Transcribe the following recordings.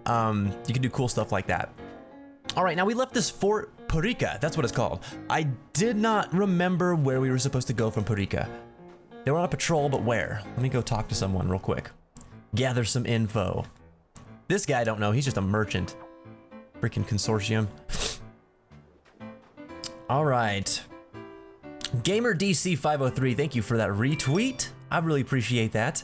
You can do cool stuff like that. All right, now we left this Fort Parica. That's what it's called. I did not remember where we were supposed to go from Parica. They were on a patrol, but where? Let me go talk to someone real quick. Gather some info. This guy I don't know. He's just a merchant. Freaking consortium. All right. Gamer DC 503, thank you for that retweet. I really appreciate that.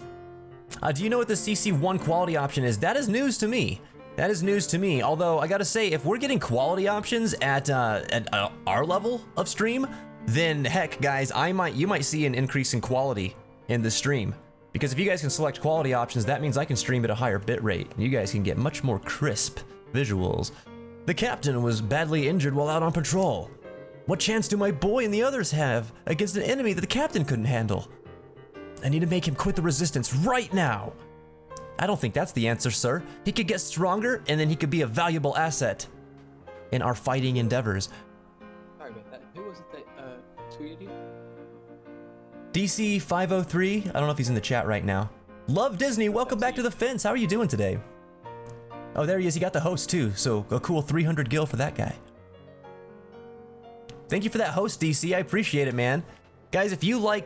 Do you know what the CC1 quality option is? That is news to me. That is news to me. Although I gotta say, if we're getting quality options at our level of stream, then heck, guys, you might see an increase in quality in the stream. Because if you guys can select quality options, that means I can stream at a higher bitrate. You guys can get much more crisp visuals. The captain was badly injured while out on patrol. What chance do my boy and the others have against an enemy that the captain couldn't handle? I need to make him quit the resistance right now. I don't think that's the answer, sir. He could get stronger, and then he could be a valuable asset in our fighting endeavors. Sorry about that. Who was it that tweeted you? DC 503. I don't know if he's in the chat right now. Love Disney. Welcome back to the fence. How are you doing today? Oh, there he is. He got the host too. So a cool 300 gil for that guy. Thank you for that host, DC. I appreciate it, man. Guys, if you like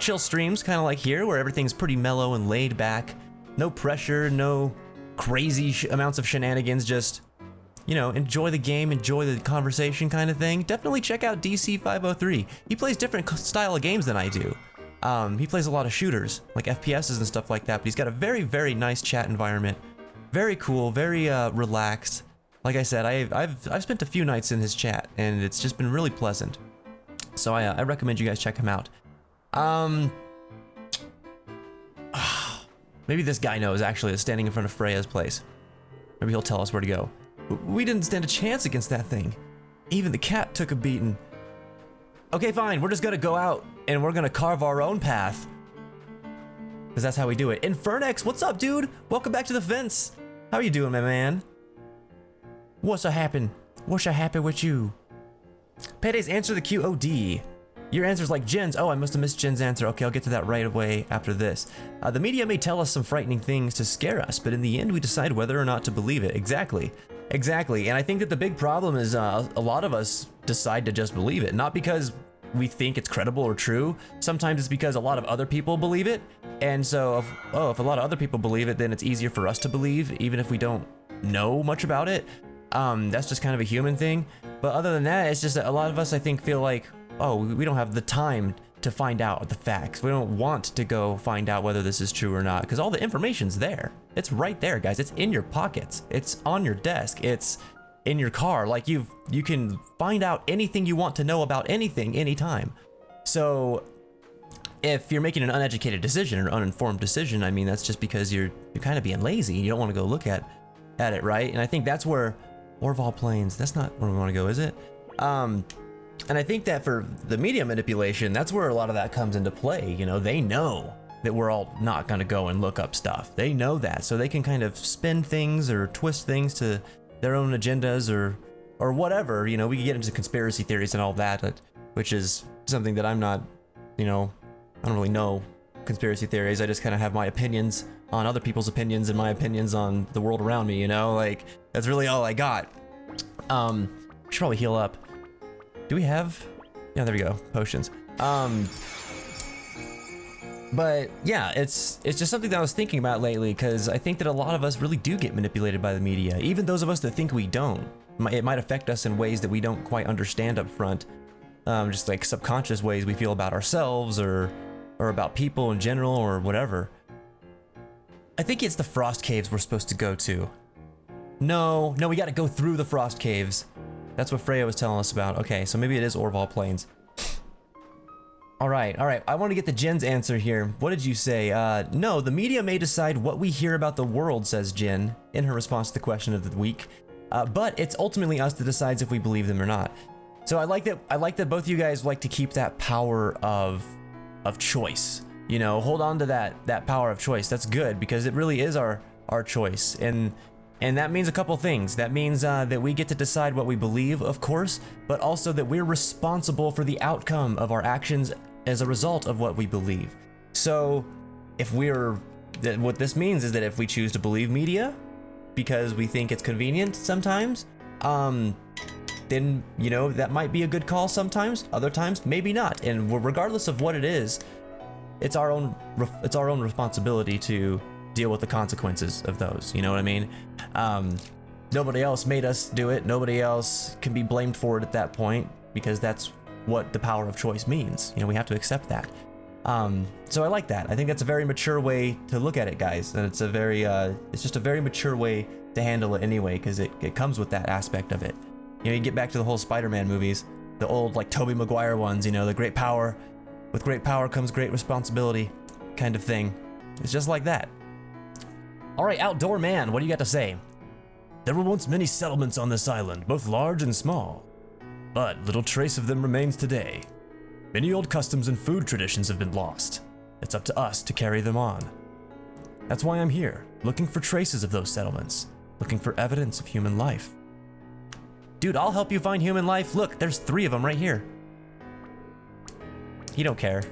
chill streams, kind of like here, where everything's pretty mellow and laid back, no pressure, no crazy amounts of shenanigans, just, you know, enjoy the game, enjoy the conversation kind of thing, definitely check out DC 503. He plays different style of games than I do. He plays a lot of shooters, like FPSs and stuff like that, but he's got a very, very nice chat environment. Very cool, very relaxed. Like I said, I've spent a few nights in his chat, and it's just been really pleasant. So I recommend you guys check him out. Maybe this guy knows, actually, that's standing in front of Freya's place. Maybe he'll tell us where to go. We didn't stand a chance against that thing. Even the cat took a beating. Okay, fine, we're just gonna go out, and we're gonna carve our own path. Because that's how we do it. Infernex, what's up, dude? Welcome back to the fence. How are you doing, my man? What's a happen? What's a happen with you? Paydays, answer the QOD. Your answer's like Jen's. Oh, I must have missed Jen's answer. Okay, I'll get to that right away after this. The media may tell us some frightening things to scare us, but in the end, we decide whether or not to believe it. Exactly. Exactly. And I think that the big problem is a lot of us decide to just believe it. Not because we think it's credible or true. Sometimes it's because a lot of other people believe it. And so, if a lot of other people believe it, then it's easier for us to believe, even if we don't know much about it. That's just kind of a human thing. But other than that, it's just that a lot of us, I think, feel like, oh, we don't have the time to find out the facts. We don't want to go find out whether this is true or not, because all the information's there. It's right there, guys. It's in your pockets. It's on your desk. It's in your car. Like, you can find out anything you want to know about anything, anytime. So if you're making an uneducated decision or uninformed decision, I mean, that's just because you're kind of being lazy and you don't want to go look at it, right? And I think that's where Orval Plains, that's not where we want to go, is it? And I think that for the media manipulation, that's where a lot of that comes into play. You know, they know that we're all not going to go and look up stuff. They know that, so they can kind of spin things or twist things to their own agendas or whatever. You know, we can get into conspiracy theories and all that, which is something that I'm not, you know, I don't really know conspiracy theories. I just kind of have my opinions on other people's opinions and my opinions on the world around me, you know? Like, that's really all I got. We should probably heal up. Do we have? Yeah, there we go. Potions. But yeah, it's just something that I was thinking about lately, because I think that a lot of us really do get manipulated by the media. Even those of us that think we don't. It might affect us in ways that we don't quite understand up front. Just like subconscious ways we feel about ourselves or about people in general or whatever. I think it's the frost caves we're supposed to go to. No, we gotta go through the frost caves. That's what Freya was telling us about. Okay, so maybe it is Orval Plains. All right. I want to get the Jen's answer here. What did you say? No, the media may decide what we hear about the world, says Jen in her response to the question of the week. But it's ultimately us that decides if we believe them or not. So I like that both of you guys like to keep that power of choice. You know, hold on to that power of choice. That's good, because it really is our choice. And that means a couple things. That means that we get to decide what we believe, of course, but also that we're responsible for the outcome of our actions as a result of what we believe. So what this means is that if we choose to believe media, because we think it's convenient sometimes, then, you know, that might be a good call sometimes. Other times, maybe not. And regardless of what it is, it's our own responsibility to deal with the consequences of those. You know what I mean? Nobody else made us do it. Nobody else can be blamed for it at that point, because that's what the power of choice means. You know, we have to accept that. So I like that. I think that's a very mature way to look at it, guys. And it's a very, it's just a very mature way to handle it anyway, because it comes with that aspect of it. You know, you get back to the whole Spider-Man movies, the old, like, Tobey Maguire ones, you know, with great power comes great responsibility kind of thing. It's just like that. All right, Outdoor Man, what do you got to say? There were once many settlements on this island, both large and small, but little trace of them remains today. Many old customs and food traditions have been lost. It's up to us to carry them on. That's why I'm here, looking for traces of those settlements, looking for evidence of human life. Dude, I'll help you find human life. Look, there's 3 of them right here. You don't care.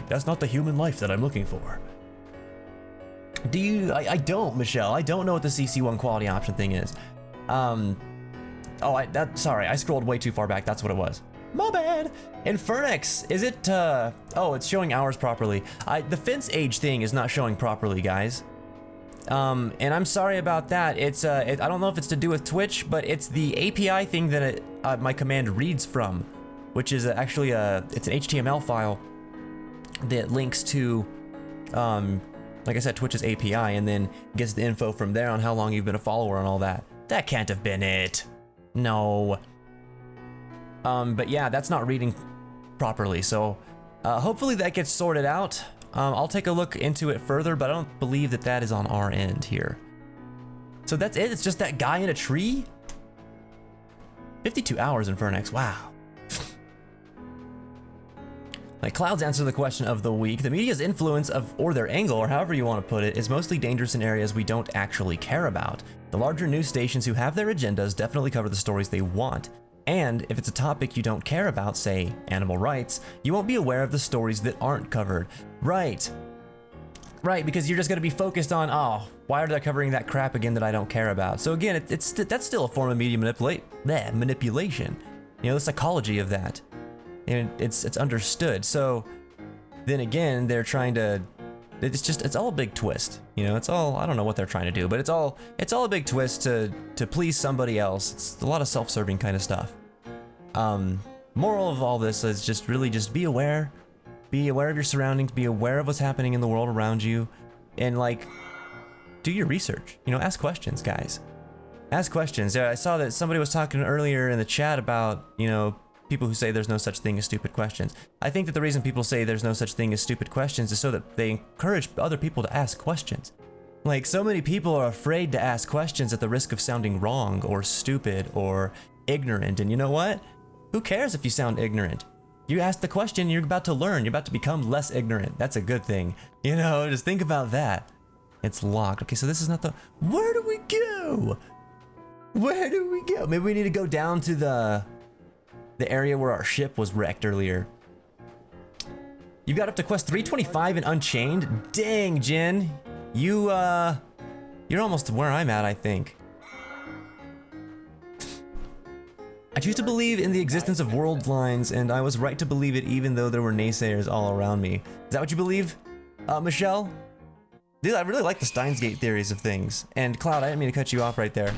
That's not the human life that I'm looking for. Do you? I don't, Michelle. I don't know what the CC1 quality option thing is. Sorry, I scrolled way too far back. That's what it was. My bad. Infernix, is it, oh, it's showing hours properly. The fence age thing is not showing properly, guys. And I'm sorry about that. It's, I don't know if it's to do with Twitch, but it's the API thing that my command reads from, which is actually it's an HTML file that links to, like I said, Twitch's API, and then gets the info from there on how long you've been a follower and all that. That can't have been it. No. But yeah, that's not reading properly, so hopefully that gets sorted out. I'll take a look into it further, but I don't believe that that is on our end here. So that's it? It's just that guy in a tree? 52 hours in Fernix, wow. Like Clouds answer the question of the week. The media's influence or their angle, or however you want to put it, is mostly dangerous in areas we don't actually care about. The larger news stations who have their agendas definitely cover the stories they want. And if it's a topic you don't care about, say animal rights, you won't be aware of the stories that aren't covered. Right. Right, because you're just going to be focused on, oh, why are they covering that crap again that I don't care about? So again, that's still a form of media manipulation. You know, the psychology of that. And it's understood. So then again, they're trying to, it's all a big twist. You know, it's all, I don't know what they're trying to do, but it's all a big twist to please somebody else. It's a lot of self-serving kind of stuff. Moral of all this is just really just be aware of your surroundings, be aware of what's happening in the world around you, and like, do your research, you know, ask questions, guys. Ask questions. I saw that somebody was talking earlier in the chat about, you know, people who say there's no such thing as stupid questions. I think that the reason people say there's no such thing as stupid questions is so that they encourage other people to ask questions. Like, so many people are afraid to ask questions at the risk of sounding wrong or stupid or ignorant. And you know what? Who cares if you sound ignorant? You ask the question, you're about to learn. You're about to become less ignorant. That's a good thing. You know, just think about that. It's locked. Okay, so this is not the... Where do we go? Where do we go? Maybe we need to go down to the area where our ship was wrecked earlier. You got up to quest 325 in Unchained? Dang, Jin. You're almost where I'm at, I think. I choose to believe in the existence of world lines, and I was right to believe it even though there were naysayers all around me. Is that what you believe, Michelle? Dude, I really like the Steins Gate theories of things. And Cloud, I didn't mean to cut you off right there.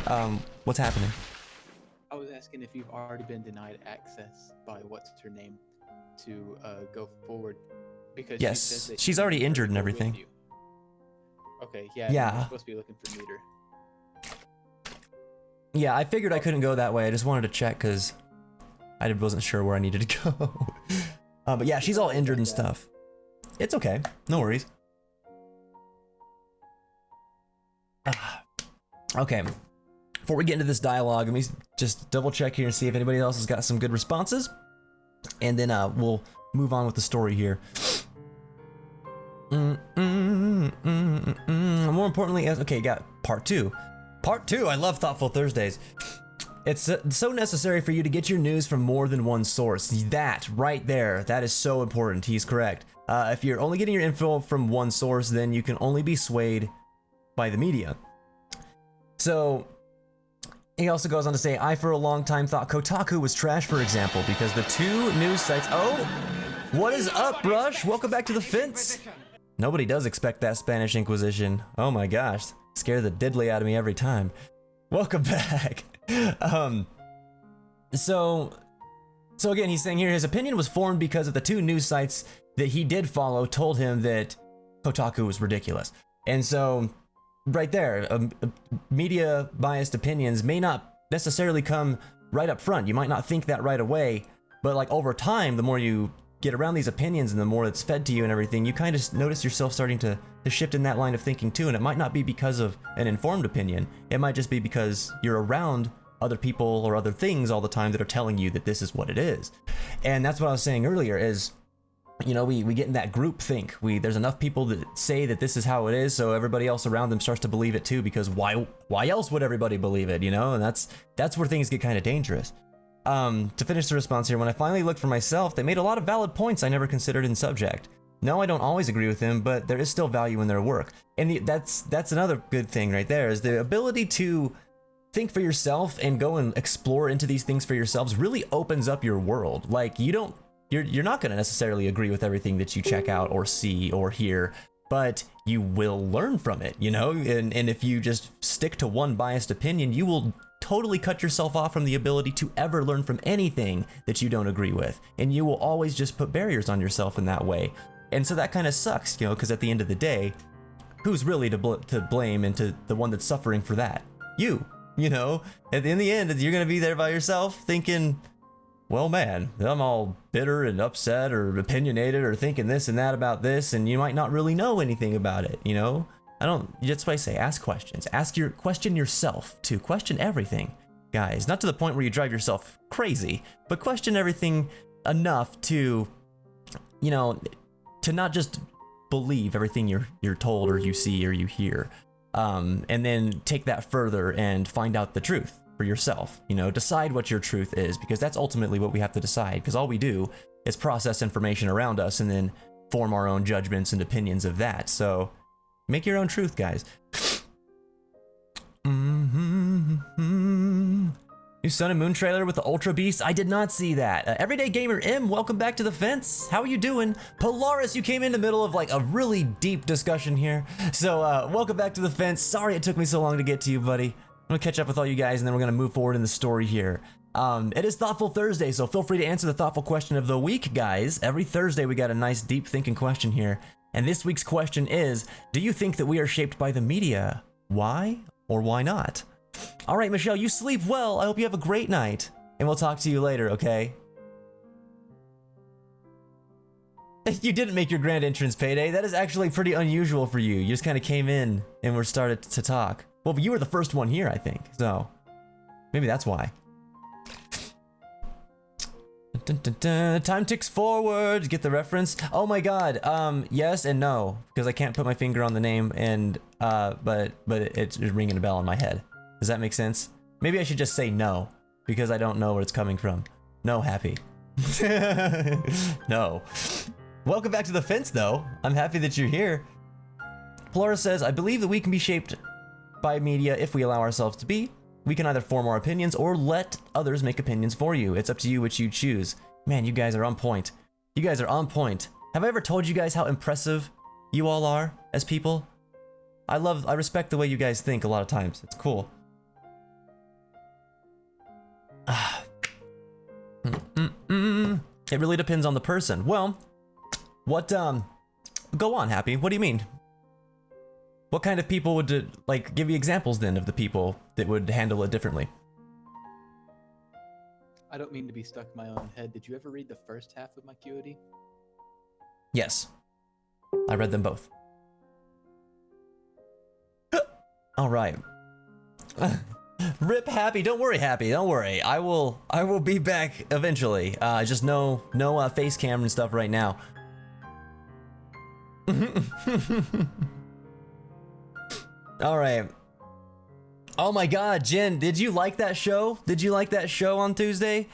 What's happening? I was asking if you've already been denied access by what's her name to go forward, because yes, she says that she's already injured and everything. Okay, yeah. Yeah. You're supposed to be looking for meter. Yeah, I figured I couldn't go that way. I just wanted to check because I wasn't sure where I needed to go. But yeah, she's all injured and stuff. It's okay. No worries. Okay. Before we get into this dialogue, let me just double check here and see if anybody else has got some good responses. And then we'll move on with the story here. More importantly, okay, got part 2. Part 2, I love Thoughtful Thursdays. It's so necessary for you to get your news from more than one source. That, right there, that is so important. He's correct. If you're only getting your info from one source, then you can only be swayed by the media. So he also goes on to say, I for a long time thought Kotaku was trash, for example, because the two news sites. Oh, what is up, Brush? Welcome back to the fence. Nobody does expect that Spanish Inquisition. Oh my gosh, scare the diddly out of me every time. Welcome back. So again, he's saying here his opinion was formed because of the two news sites that he did follow told him that Kotaku was ridiculous. And so right there, media biased opinions may not necessarily come right up front. You might not think that right away, but like over time, the more you get around these opinions and the more it's fed to you and everything, you kind of notice yourself starting to shift in that line of thinking too. And it might not be because of an informed opinion. It might just be because you're around other people or other things all the time that are telling you that this is what it is. And that's what I was saying earlier is, you know, we get in that group think. There's enough people that say that this is how it is, so everybody else around them starts to believe it too, because why else would everybody believe it, you know? And that's where things get kind of dangerous. To finish the response here, when I finally looked for myself, they made a lot of valid points I never considered in subject. No, I don't always agree with them, but there is still value in their work. And that's another good thing right there, is the ability to think for yourself and go and explore into these things for yourselves really opens up your world. Like you're not going to necessarily agree with everything that you check out or see or hear, but you will learn from it, you know? And if you just stick to one biased opinion, you will totally cut yourself off from the ability to ever learn from anything that you don't agree with. And you will always just put barriers on yourself in that way. And so that kind of sucks, you know, because at the end of the day, who's really to blame and to the one that's suffering for that? You know, in the end, you're going to be there by yourself thinking, well, man, I'm all bitter and upset or opinionated or thinking this and that about this, and you might not really know anything about it, you know? That's why I say ask questions. Question yourself, too. Question everything, guys. Not to the point where you drive yourself crazy, but question everything enough to, you know, to not just believe everything you're told or you see or you hear. And then take that further and find out the truth for yourself. You know, decide what your truth is, because that's ultimately what we have to decide, because all we do is process information around us and then form our own judgments and opinions of that. So make your own truth, guys. New Sun and Moon trailer with the Ultra Beast. I did not see that. Everyday Gamer M, welcome back to the fence. How are you doing? Polaris, you came in the middle of like a really deep discussion here. So welcome back to the fence. Sorry it took me so long to get to you, buddy. I'm gonna catch up with all you guys and then we're gonna move forward in the story here. It is Thoughtful Thursday, so feel free to answer the thoughtful question of the week, guys. Every Thursday we got a nice deep thinking question here. And this week's question is, do you think that we are shaped by the media? Why or why not? All right, Michelle, you sleep well. I hope you have a great night. And we'll talk to you later, okay? You didn't make your grand entrance, Payday. That is actually pretty unusual for you. You just kind of came in and were started to talk. Well, you were the first one here, I think. So maybe that's why. Dun, dun, dun. Time ticks forward. Get the reference? Oh my god. Yes and no, because I can't put my finger on the name, and but it's ringing a bell in my head. Does that make sense? Maybe I should just say no, because I don't know where it's coming from. No, Happy. No. Welcome back to the fence, though. I'm happy that you're here. Flora says, I believe that we can be shaped by media if we allow ourselves to be. We can either form our opinions or let others make opinions for you. It's up to you which you choose. Man, you guys are on point. You guys are on point. Have I ever told you guys how impressive you all are as people? I respect the way you guys think a lot of times. It's cool. It really depends on the person. Well, go on, Happy. What do you mean? What kind of people would, like, give you examples then of the people that would handle it differently? I don't mean to be stuck in my own head. Did you ever read the first half of my QOD? Yes. I read them both. All right. Rip Happy. Don't worry, Happy. Don't worry. I will be back eventually. Just no face cam and stuff right now. All right. Oh my god, Jen, did you like that show? Did you like that show on Tuesday?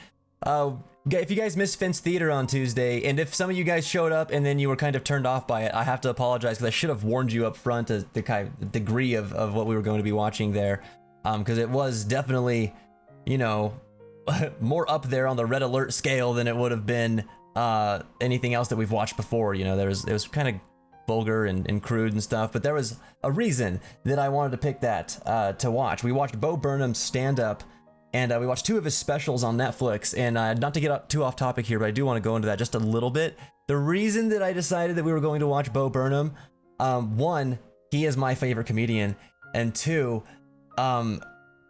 If you guys missed Fence Theater on Tuesday, and if some of you guys showed up and then you were kind of turned off by it, I have to apologize, because I should have warned you up front as the kind of degree of what we were going to be watching there. because it was definitely, you know, more up there on the red alert scale than it would have been anything else that we've watched before. You know, it was kind of vulgar and crude and stuff, but there was a reason that I wanted to pick that to watch. We watched Bo Burnham's stand-up, and we watched 2 of his specials on Netflix, and not to get too off topic here, but I do want to go into that just a little bit. The reason that I decided that we were going to watch Bo Burnham, 1, he is my favorite comedian, and 2,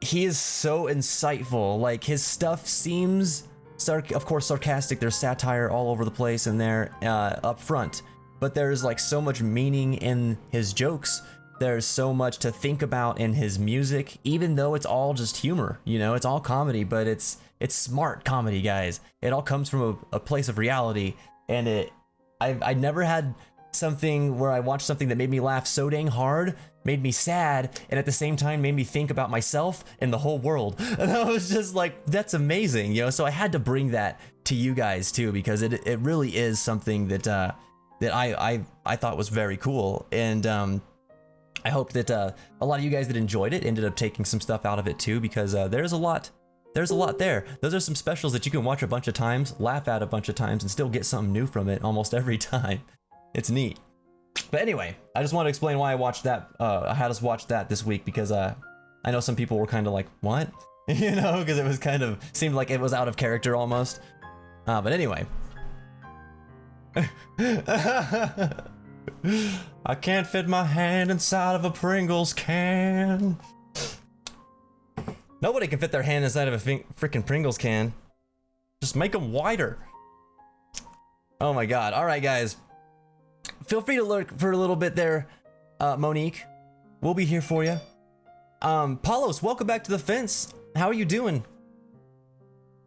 he is so insightful. Like, his stuff seems, of course, sarcastic. There's satire all over the place in there up front, but there's like so much meaning in his jokes. There's so much to think about in his music, even though it's all just humor. You know, it's all comedy, but it's smart comedy, guys. It all comes from a place of reality, and I never had something where I watched something that made me laugh so dang hard, made me sad, and at the same time made me think about myself and the whole world. And I was just like, that's amazing, you know. So I had to bring that to you guys too, because it really is something that that I thought was very cool, and I hope that a lot of you guys that enjoyed it ended up taking some stuff out of it too, because there's a lot there. Those are some specials that you can watch a bunch of times, laugh at a bunch of times, and still get something new from it almost every time. It's neat. But anyway, I just want to explain why I watched that. I had us watch that this week because I know some people were kind of like, what? You know, because it was kind of seemed like it was out of character almost. But anyway. I can't fit my hand inside of a Pringles can. Nobody can fit their hand inside of a freaking Pringles can. Just make them wider. Oh my god. All right, guys. Feel free to lurk for a little bit there, Monique. We'll be here for you. Paulos, welcome back to the fence. How are you doing?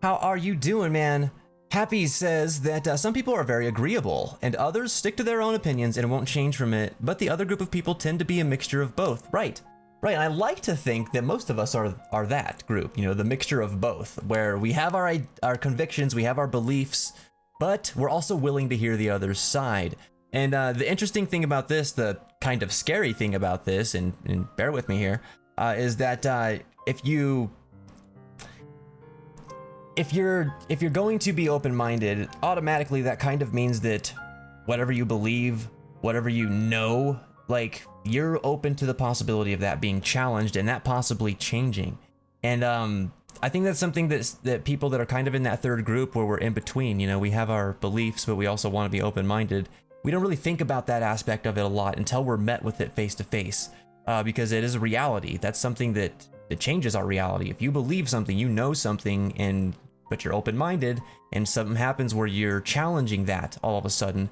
How are you doing, man? Happy says that some people are very agreeable, and others stick to their own opinions and won't change from it, but the other group of people tend to be a mixture of both. Right. Right, and I like to think that most of us are that group, you know, the mixture of both, where we have our convictions, we have our beliefs, but we're also willing to hear the other side. And the interesting thing about this, the kind of scary thing about this, and bear with me here, is that if you're going to be open-minded, automatically that kind of means that whatever you believe, whatever you know, like, you're open to the possibility of that being challenged and that possibly changing. And I think that's something that people that are kind of in that third group where we're in between, you know, we have our beliefs, but we also want to be open-minded. We don't really think about that aspect of it a lot until we're met with it face to face, because it is a reality. That's something that changes our reality. If you believe something, you know something, but you're open-minded, and something happens where you're challenging that all of a sudden,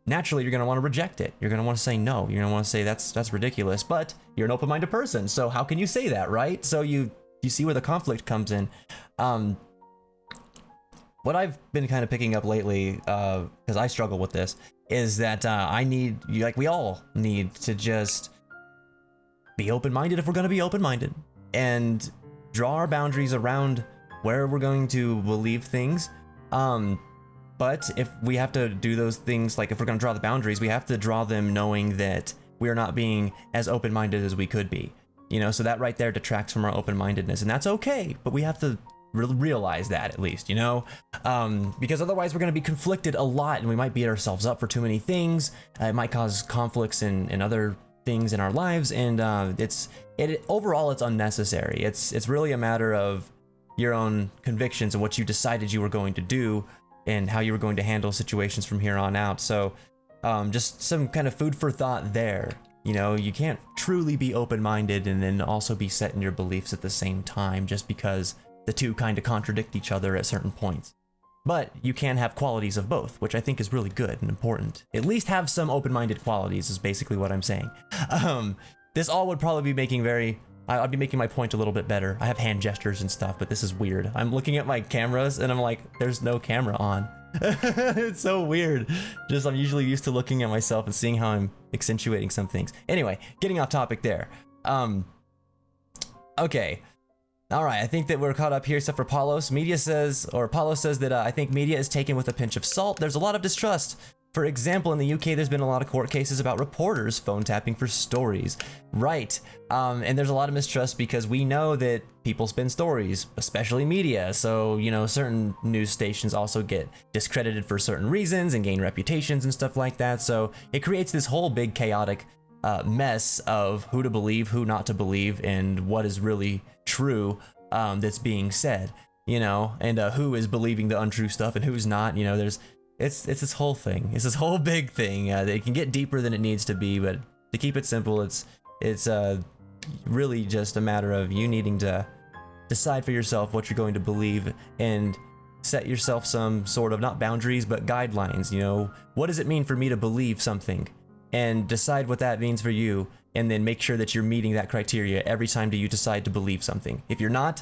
naturally you're going to want to reject it. You're going to want to say no. You're going to want to say that's ridiculous, but you're an open-minded person, so how can you say that, right? So you see where the conflict comes in. What I've been kind of picking up lately, because I struggle with this, is that we all need to just be open-minded if we're going to be open-minded, and draw our boundaries around where we're going to believe things. But if we have to do those things, like if we're going to draw the boundaries, we have to draw them knowing that we are not being as open-minded as we could be. You know, so that right there detracts from our open-mindedness, and that's okay, but we have to realize that, at least, you know, because otherwise we're going to be conflicted a lot, and we might beat ourselves up for too many things. It might cause conflicts and other things in our lives, and overall it's unnecessary. It's really a matter of your own convictions and what you decided you were going to do and how you were going to handle situations from here on out. So just some kind of food for thought there. You know, you can't truly be open-minded and then also be set in your beliefs at the same time, just because the two kind of contradict each other at certain points. But you can have qualities of both, which I think is really good and important. At least have some open-minded qualities is basically what I'm saying. This all would probably be making I'd be making my point a little bit better. I have hand gestures and stuff, but this is weird. I'm looking at my cameras and I'm like, there's no camera on. It's so weird. I'm usually used to looking at myself and seeing how I'm accentuating some things. Anyway, getting off topic there. Okay. All right, I think that we're caught up here except for Paulo says that I think media is taken with a pinch of salt. There's a lot of distrust For example, in the UK, there's been a lot of court cases about reporters phone tapping for stories. Right. And there's a lot of mistrust because we know that people spin stories, especially media. So, you know, certain news stations also get discredited for certain reasons and gain reputations and stuff like that. So it creates this whole big chaotic mess of who to believe, who not to believe, and what is really true that's being said, you know, and who is believing the untrue stuff and who's not. You know, it's this whole thing. It's this whole big thing. It can get deeper than it needs to be, but to keep it simple, it's really just a matter of you needing to decide for yourself what you're going to believe and set yourself some sort of, not boundaries, but guidelines. You know, what does it mean for me to believe something? And decide what that means for you, and then make sure that you're meeting that criteria every time that you decide to believe something. If you're not,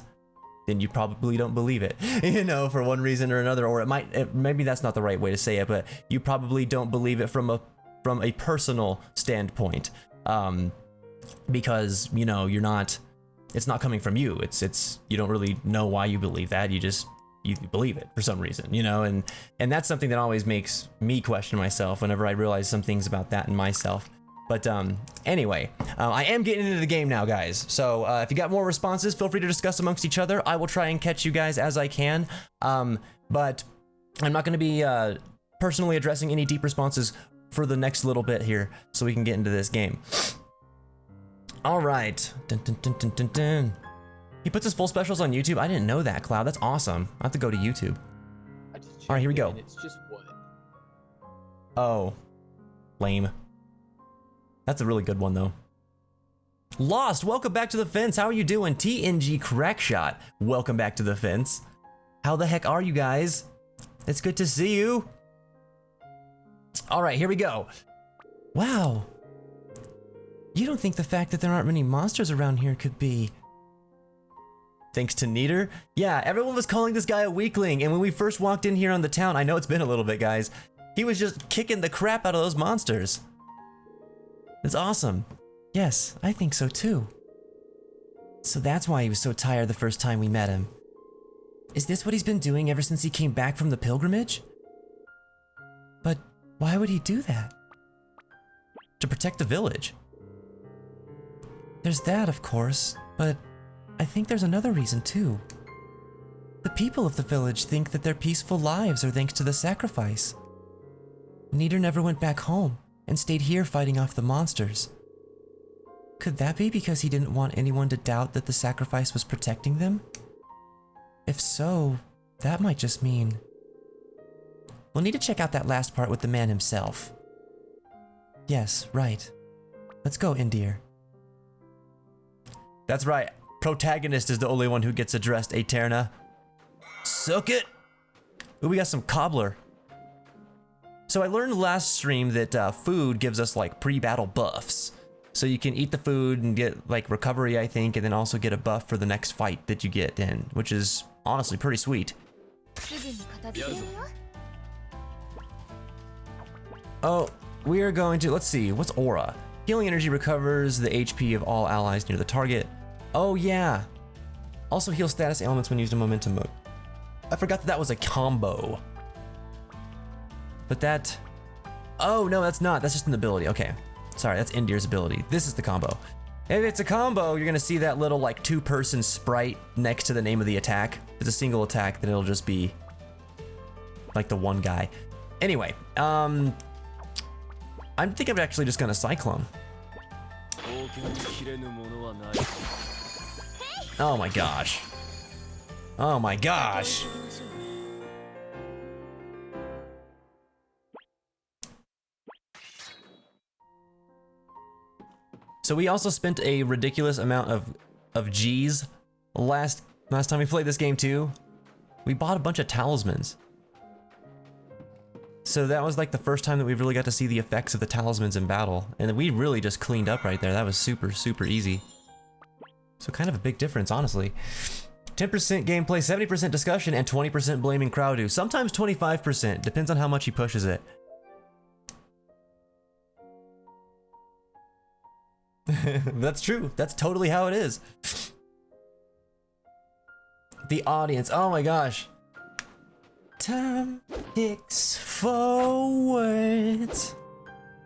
then you probably don't believe it, you know, for one reason or another. Or maybe that's not the right way to say it, but you probably don't believe it from a personal standpoint, because, you know, it's not coming from you. It's you don't really know why you believe that. You believe it for some reason, you know, and that's something that always makes me question myself whenever I realize some things about that in myself. But anyway, I am getting into the game now, guys. So if you got more responses, feel free to discuss amongst each other. I will try and catch you guys as I can. But I'm not going to be personally addressing any deep responses for the next little bit here, so we can get into this game. All right. Dun, dun, dun, dun, dun, dun. He puts his full specials on YouTube. I didn't know that, Cloud. That's awesome. I have to go to YouTube. All right, here we go. It's just what? Oh, lame. That's a really good one, though. Lost, welcome back to the fence. How are you doing? TNG Crackshot, welcome back to the fence. How the heck are you guys? It's good to see you. All right, here we go. Wow. You don't think the fact that there aren't many monsters around here could be... Thanks to Neater? Yeah, everyone was calling this guy a weakling, and when we first walked in here on the town, I know it's been a little bit, guys, he was just kicking the crap out of those monsters. It's awesome. Yes, I think so too. So that's why he was so tired the first time we met him. Is this what he's been doing ever since he came back from the pilgrimage? But why would he do that? To protect the village. There's that, of course, but I think there's another reason too. The people of the village think that their peaceful lives are thanks to the sacrifice. Neater never went back home and stayed here fighting off the monsters. Could that be because he didn't want anyone to doubt that the sacrifice was protecting them? If so, that might just mean... We'll need to check out that last part with the man himself. Yes, right. Let's go, Indir. That's right. Protagonist is the only one who gets addressed, Aeterna. Suck it! Ooh, we got some cobbler. So I learned last stream that food gives us like pre-battle buffs. So you can eat the food and get like recovery, I think, and then also get a buff for the next fight that you get in, which is honestly pretty sweet. Oh, we are going to, let's see, what's Aura? Healing energy recovers the HP of all allies near the target. Oh yeah. Also heal status ailments when used in momentum mode. I forgot that was a combo. But that... Oh, no, that's not. That's just an ability. Okay. Sorry, that's Indir's ability. This is the combo. If it's a combo, you're gonna see that little, like, two-person sprite next to the name of the attack. If it's a single attack, then it'll just be, like, the one guy. Anyway, I think I'm actually just gonna Cyclone. Oh my gosh. Oh my gosh. So we also spent a ridiculous amount of G's last time we played this game too. We bought a bunch of talismans. So that was like the first time that we really got to see the effects of the talismans in battle. And we really just cleaned up right there. That was super, super easy. So kind of a big difference, honestly. 10% gameplay, 70% discussion, and 20% blaming Crowdu. Sometimes 25%, depends on how much he pushes it. That's true. That's totally how it is. The audience. Oh my gosh. time ticks forwards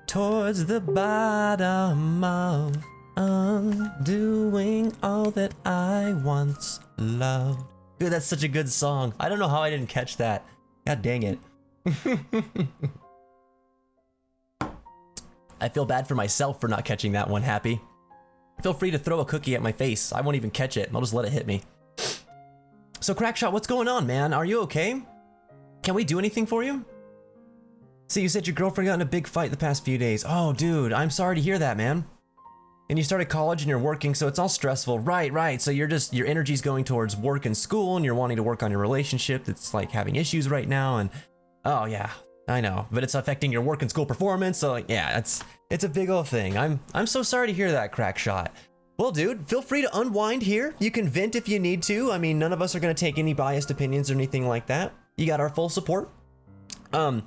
towards the bottom of undoing all that I once loved. Dude, that's such a good song. I don't know how I didn't catch that. God dang it. I feel bad for myself for not catching that one, Happy. Feel free to throw a cookie at my face. I won't even catch it. I'll just let it hit me. So Crackshot, what's going on, man? Are you okay? Can we do anything for you? See, you said your girlfriend got in a big fight the past few days. Oh, dude, I'm sorry to hear that, man. And you started college and you're working, so it's all stressful. Right. So your energy's going towards work and school, and you're wanting to work on your relationship that's like having issues right now. And oh yeah, I know, but it's affecting your work and school performance. So like, yeah, it's a big old thing. I'm so sorry to hear that, Crackshot. Well, dude, feel free to unwind here. You can vent if you need to. I mean, none of us are gonna take any biased opinions or anything like that. You got our full support. I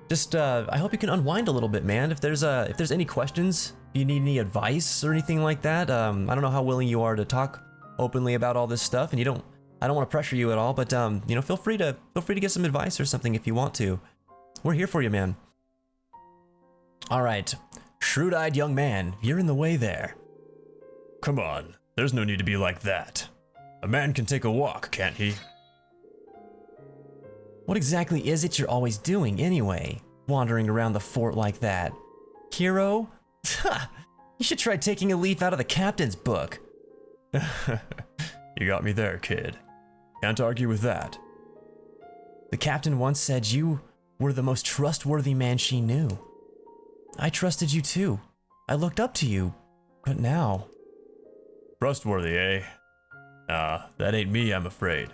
hope you can unwind a little bit, man. If there's any questions, you need any advice or anything like that, I don't know how willing you are to talk openly about all this stuff, and I don't want to pressure you at all, but you know, feel free to get some advice or something if you want to. We're here for you, man. All right, shrewd-eyed young man, you're in the way there. Come on, there's no need to be like that. A man can take a walk, can't he? What exactly is it you're always doing anyway? Wandering around the fort like that? Hero? You should try taking a leaf out of the captain's book. You got me there, kid. Can't argue with that. The captain once said you were the most trustworthy man she knew. I trusted you too. I looked up to you, but now... Trustworthy, eh? Nah, that ain't me, I'm afraid.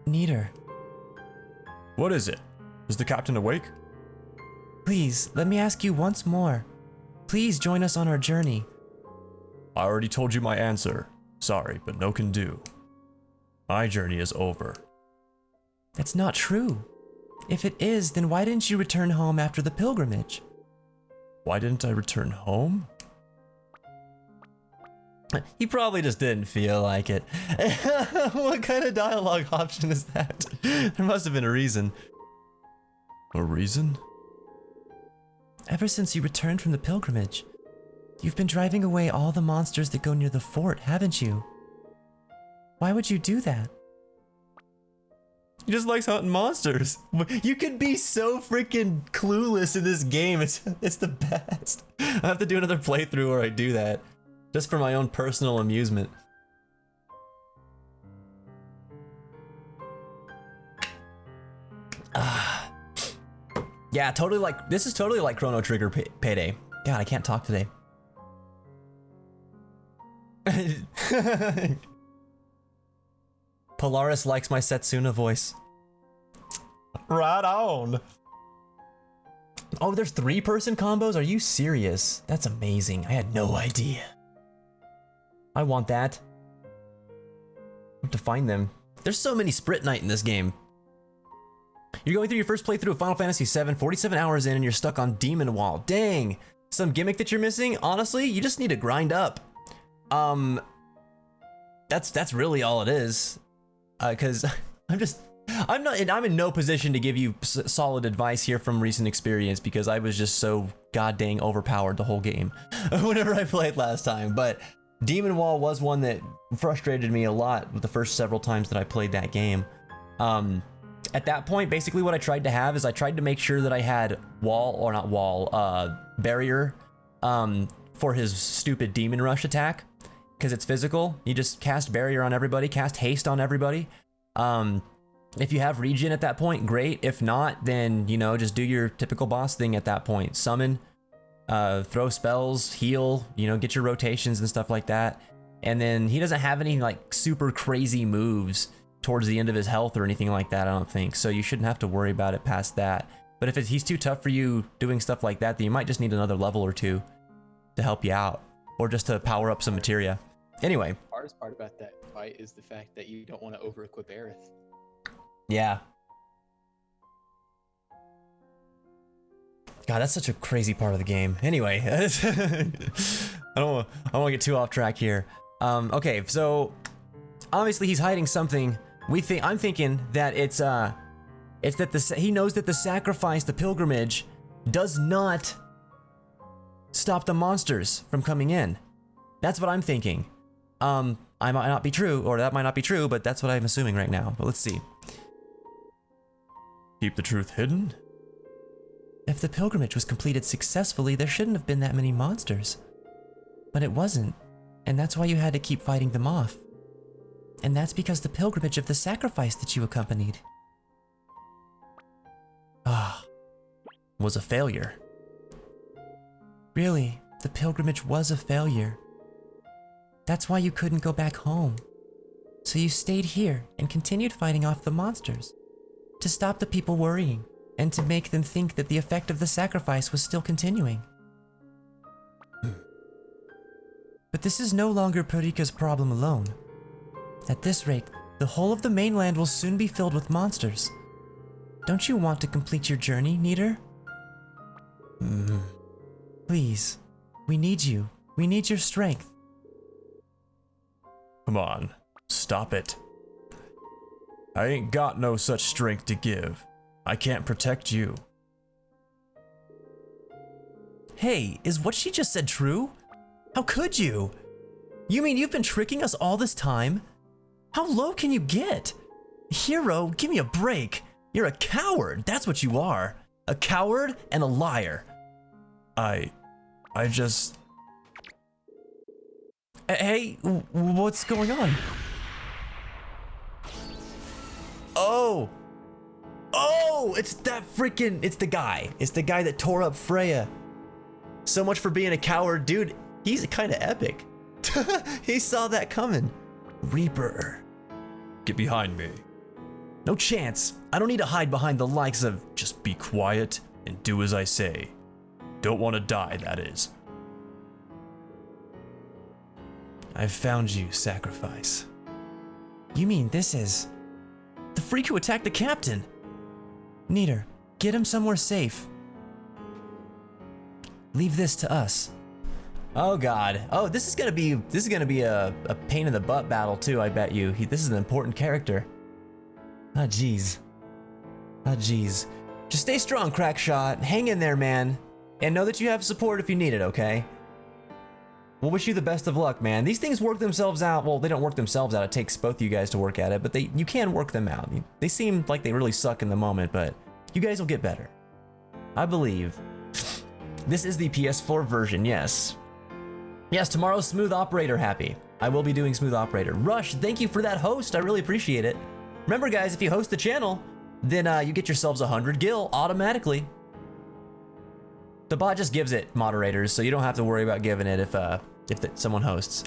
Neater. What is it? Is the captain awake? Please, let me ask you once more. Please join us on our journey. I already told you my answer. Sorry, but no can do. My journey is over. That's not true. If it is, then why didn't you return home after the pilgrimage? Why didn't I return home? He probably just didn't feel like it. What kind of dialogue option is that? There must have been a reason. A reason? Ever since you returned from the pilgrimage, you've been driving away all the monsters that go near the fort, haven't you? Why would you do that? He just likes hunting monsters. You could be so freaking clueless in this game. It's the best. I have to do another playthrough where I do that. Just for my own personal amusement. Yeah, totally like, this is totally like Chrono Trigger Payday. God, I can't talk today. Polaris likes my Setsuna voice. Right on. Oh, there's 3-person combos? Are you serious? That's amazing. I had no idea. I want that. I have to find them. There's so many Sprite Night in this game. You're going through your first playthrough of Final Fantasy VII, 47 hours in, and you're stuck on Demon Wall. Dang. Some gimmick that you're missing? Honestly, you just need to grind up. That's really all it is. Cause I'm in no position to give you solid advice here from recent experience because I was just so god dang overpowered the whole game whenever I played last time. But Demon Wall was one that frustrated me a lot with the first several times that I played that game. At that point, basically what I tried to have is I tried to make sure that I had barrier for his stupid Demon Rush attack, because it's physical. You just cast barrier on everybody, cast haste on everybody. If you have regen at that point, great. If not, then, you know, just do your typical boss thing at that point. Summon, throw spells, heal, you know, get your rotations and stuff like that. And then he doesn't have any like super crazy moves towards the end of his health or anything like that, I don't think. So you shouldn't have to worry about it past that. But if he's too tough for you doing stuff like that, then you might just need another level or two to help you out, or just to power up some materia. Anyway. The hardest part about that fight is the fact that you don't want to over-equip Aerith. Yeah. God, that's such a crazy part of the game. Anyway, I don't want to get too off track here. Okay, so obviously he's hiding something. I'm thinking that it's that he knows that the sacrifice, the pilgrimage, does not stop the monsters from coming in. That's what I'm thinking. I might not be true, or that might not be true, but that's what I'm assuming right now. But let's see. Keep the truth hidden? If the pilgrimage was completed successfully, there shouldn't have been that many monsters. But it wasn't, and that's why you had to keep fighting them off. And that's because the pilgrimage of the sacrifice that you accompanied was a failure. Really, the pilgrimage was a failure. That's why you couldn't go back home. So you stayed here and continued fighting off the monsters, to stop the people worrying, and to make them think that the effect of the sacrifice was still continuing. But this is no longer Parika's problem alone. At this rate, the whole of the mainland will soon be filled with monsters. Don't you want to complete your journey, Nieder? Please, we need you. We need your strength. Come on, stop it. I ain't got no such strength to give. I can't protect you. Hey, is what she just said true? How could you? You mean you've been tricking us all this time? How low can you get? Hero, give me a break. You're a coward, that's what you are. A coward and a liar. I just... Hey, what's going on? Oh! Oh, it's that freaking, it's the guy. It's the guy that tore up Freya. So much for being a coward, dude. He's kind of epic. He saw that coming. Reaper. Get behind me. No chance. I don't need to hide behind the likes of... Just be quiet and do as I say. Don't want to die, that is. I've found you, Sacrifice. You mean this is... the freak who attacked the captain? Nieder, get him somewhere safe. Leave this to us. Oh god. Oh, this is gonna be a pain in the butt battle too, I bet you. This is an important character. Ah, jeez. Ah, jeez. Just stay strong, Crackshot. Hang in there, man. And know that you have support if you need it, okay? We'll wish you the best of luck, man. These things work themselves out. Well, they don't work themselves out. It takes both of you guys to work at it, but you can work them out. They seem like they really suck in the moment, but you guys will get better. I believe. This is the PS4 version, yes. Yes, tomorrow's Smooth Operator happy. I will be doing Smooth Operator. Rush, thank you for that host. I really appreciate it. Remember, guys, if you host the channel, then you get yourselves 100 gil automatically. The bot just gives it moderators, so you don't have to worry about giving it if someone hosts.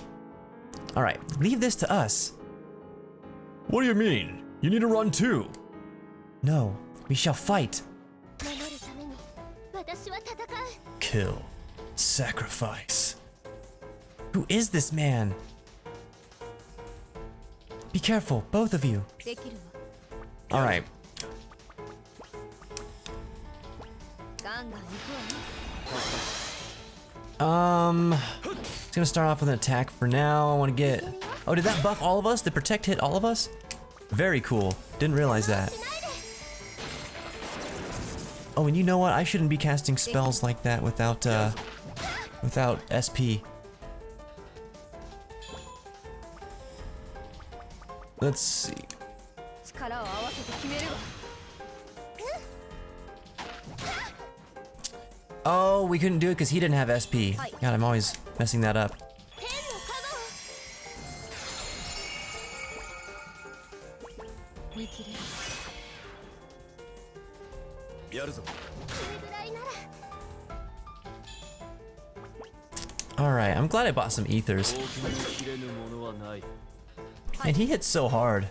All right, leave this to us. What do you mean? You need to run too. No, we shall fight. Kill. Sacrifice. Who is this man? Be careful, both of you. All right. It's gonna start off with an attack for now. I want to get... Oh, did that buff all of us? Did Protect hit all of us? Very cool. Didn't realize that. Oh, and you know what? I shouldn't be casting spells like that without SP. Let's see. Oh, we couldn't do it because he didn't have SP. God, I'm always messing that up. Alright, I'm glad I bought some ethers. And he hits so hard.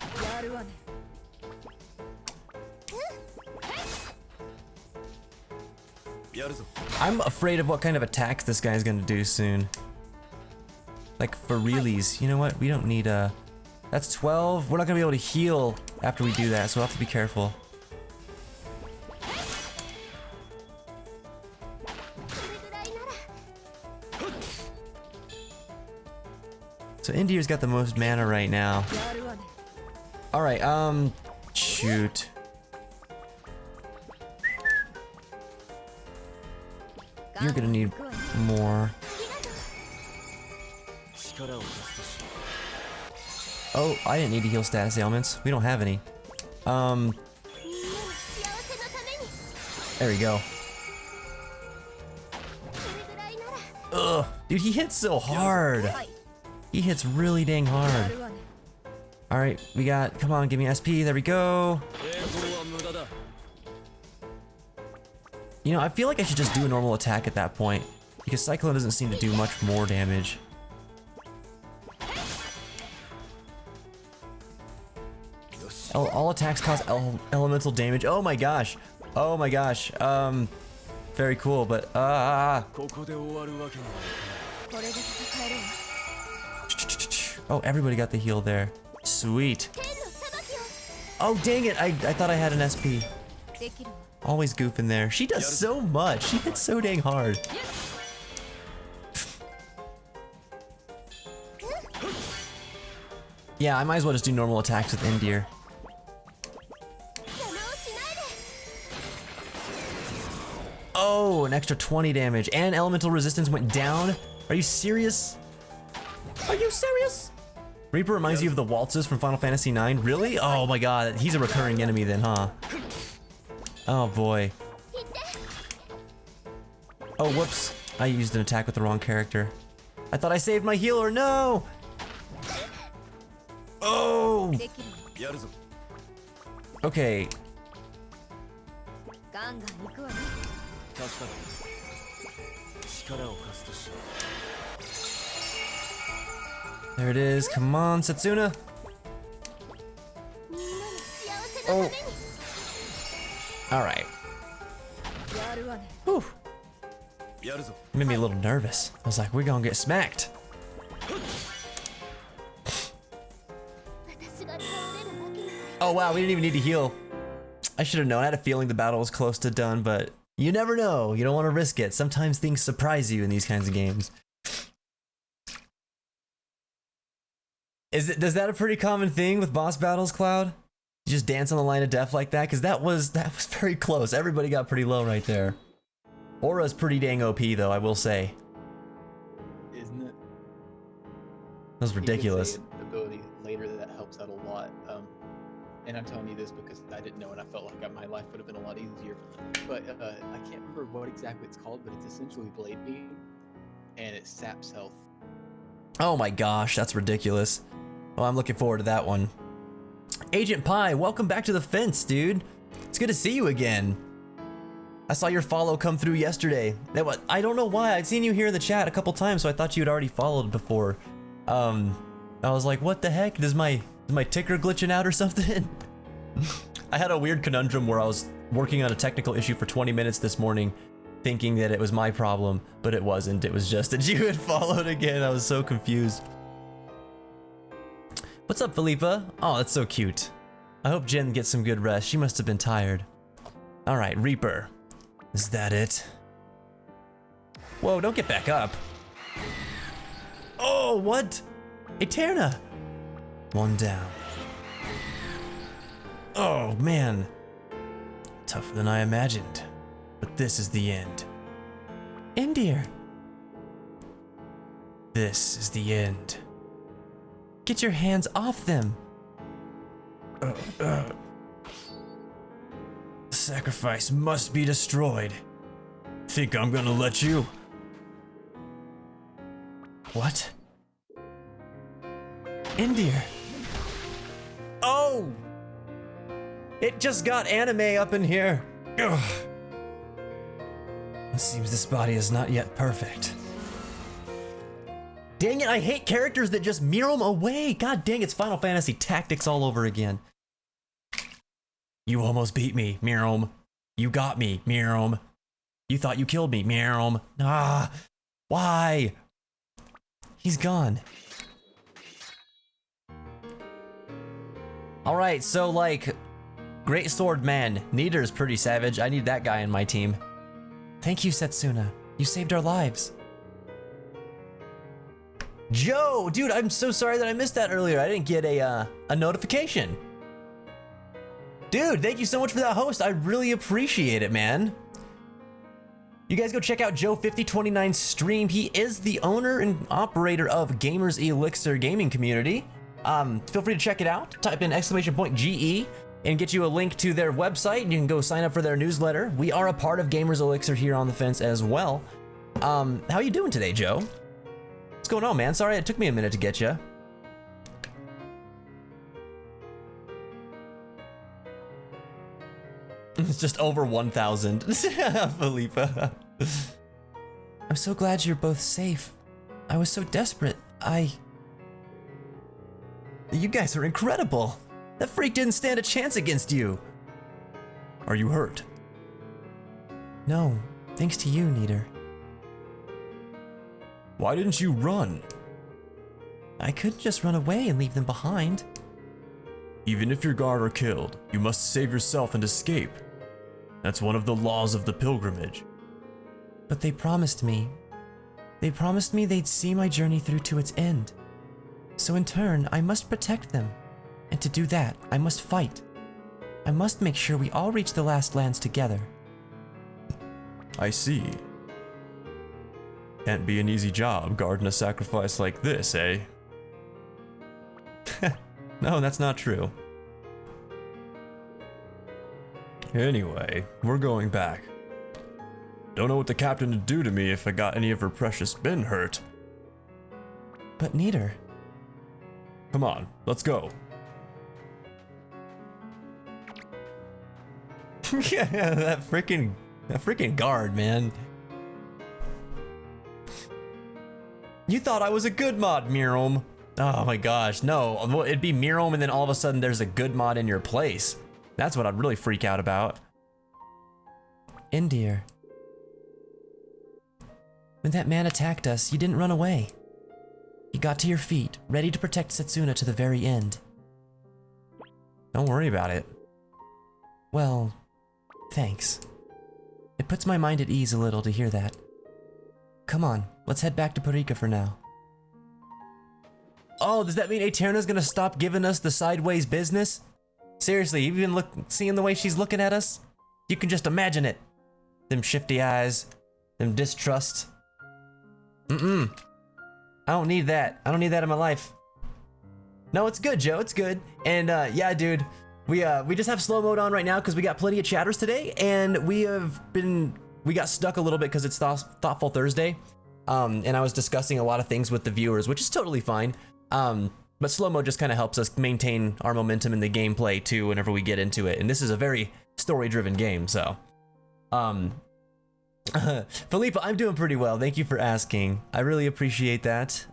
I'm afraid of what kind of attacks this guy's gonna do soon. Like, for realies. You know what? We don't need that's 12. We're not gonna be able to heal after we do that, so we'll have to be careful. So Indier's got the most mana right now. Alright, shoot. You're gonna need more. Oh, I didn't need to heal status ailments. We don't have any. There we go. Ugh, dude, he hits so hard. He hits really dang hard. Alright, we got, come on, give me SP, there we go. You know, I feel like I should just do a normal attack at that point, because Cyclone doesn't seem to do much more damage. All attacks cause elemental damage. Oh my gosh. Oh my gosh. Very cool, but Oh, everybody got the heal there. Sweet. Oh, dang it. I thought I had an SP. Always goofing there. She does so much. She hits so dang hard. Yeah, I might as well just do normal attacks with Indir. Oh, an extra 20 damage. And elemental resistance went down? Are you serious? Are you serious? Reaper reminds you of the waltzes from Final Fantasy IX? Really? Oh my god, he's a recurring enemy then, huh? Oh boy. Oh, whoops. I used an attack with the wrong character. I thought I saved my healer, no! Oh! Okay. There it is. Come on, Setsuna. Oh. Alright. Whew. Made me a little nervous. I was like, we're gonna get smacked. Oh wow, we didn't even need to heal. I should have known. I had a feeling the battle was close to done, but you never know. You don't want to risk it. Sometimes things surprise you in these kinds of games. Does that a pretty common thing with boss battles, Cloud? You just dance on the line of death like that? Because that was very close. Everybody got pretty low right there. Aura's pretty dang OP though, I will say. Isn't it? That was ridiculous. You could say an ability later that helps out a lot. And I'm telling you this because I didn't know, and I felt like my life would have been a lot easier. But I can't remember what exactly it's called, but it's essentially Blade Beam, and it saps health. Oh my gosh, that's ridiculous. Well, I'm looking forward to that one. Agent Pie, welcome back to the fence, dude. It's good to see you again. I saw your follow come through yesterday. I don't know why. I'd seen you here in the chat a couple times, so I thought you had already followed before. I was like, what the heck? Is my ticker glitching out or something? I had a weird conundrum where I was working on a technical issue for 20 minutes this morning, thinking that it was my problem, but it wasn't. It was just that you had followed again. I was so confused. What's up, Philippa? Oh, that's so cute. I hope Jen gets some good rest. She must have been tired. All right, Reaper. Is that it? Whoa, don't get back up. Oh, what? Eterna. One down. Oh, man. Tougher than I imagined. But this is the end. Indir. This is the end. Get your hands off them. The sacrifice must be destroyed. Think I'm gonna let you? What? Indir. Oh! It just got anime up in here. Ugh. It seems this body is not yet perfect. Dang it, I hate characters that just mirror them away. God dang, it's Final Fantasy Tactics all over again. You almost beat me, Mirom. You got me, Mirom. You thought you killed me, Mirom. Ah, why? He's gone. All right, so like, Great Sword Man. Nidor's pretty savage. I need that guy in my team. Thank you, Setsuna. You saved our lives. Joe, dude, I'm so sorry that I missed that earlier. I didn't get a notification. Dude, thank you so much for that host. I really appreciate it, man. You guys go check out Joe5029's stream. He is the owner and operator of Gamers Elixir Gaming Community. Feel free to check it out. Type in !GE and get you a link to their website, and you can go sign up for their newsletter. We are a part of Gamers Elixir here on the fence as well. How you doing today, Joe? What's going on, man? Sorry it took me a minute to get you. It's just over 1,000. Felipa. I'm so glad you're both safe. I was so desperate. You guys are incredible. That freak didn't stand a chance against you. Are you hurt? No, thanks to you, Neater. Why didn't you run? I couldn't just run away and leave them behind. Even if your guard are killed, you must save yourself and escape. That's one of the laws of the pilgrimage. But they promised me. They promised me they'd see my journey through to its end. So in turn, I must protect them. And to do that, I must fight. I must make sure we all reach the last lands together. I see. Can't be an easy job guarding a sacrifice like this, eh? No, that's not true. Anyway, we're going back. Don't know what the captain would do to me if I got any of her precious Ben hurt. But Neater. Come on, let's go. Yeah, that freaking guard, man. You thought I was a good mod, Mirom. Oh my gosh, no. Well, it'd be Mirom and then all of a sudden there's a good mod in your place. That's what I'd really freak out about. Indir. When that man attacked us, you didn't run away. You got to your feet, ready to protect Setsuna to the very end. Don't worry about it. Well, thanks. It puts my mind at ease a little to hear that. Come on, let's head back to Parika for now. Oh, does that mean Aeterna's gonna stop giving us the sideways business? Seriously, you've been seeing the way she's looking at us? You can just imagine it. Them shifty eyes, them distrust. I don't need that. I don't need that in my life. No, it's good, Joe. It's good. And yeah, dude, we just have slow mode on right now because we got plenty of chatters today, and we got stuck a little bit because it's Thoughtful Thursday, and I was discussing a lot of things with the viewers, which is totally fine. But slow mode just kind of helps us maintain our momentum in the gameplay too whenever we get into it, and this is a very story-driven game, so. Felipa, I'm doing pretty well. Thank you for asking. I really appreciate that.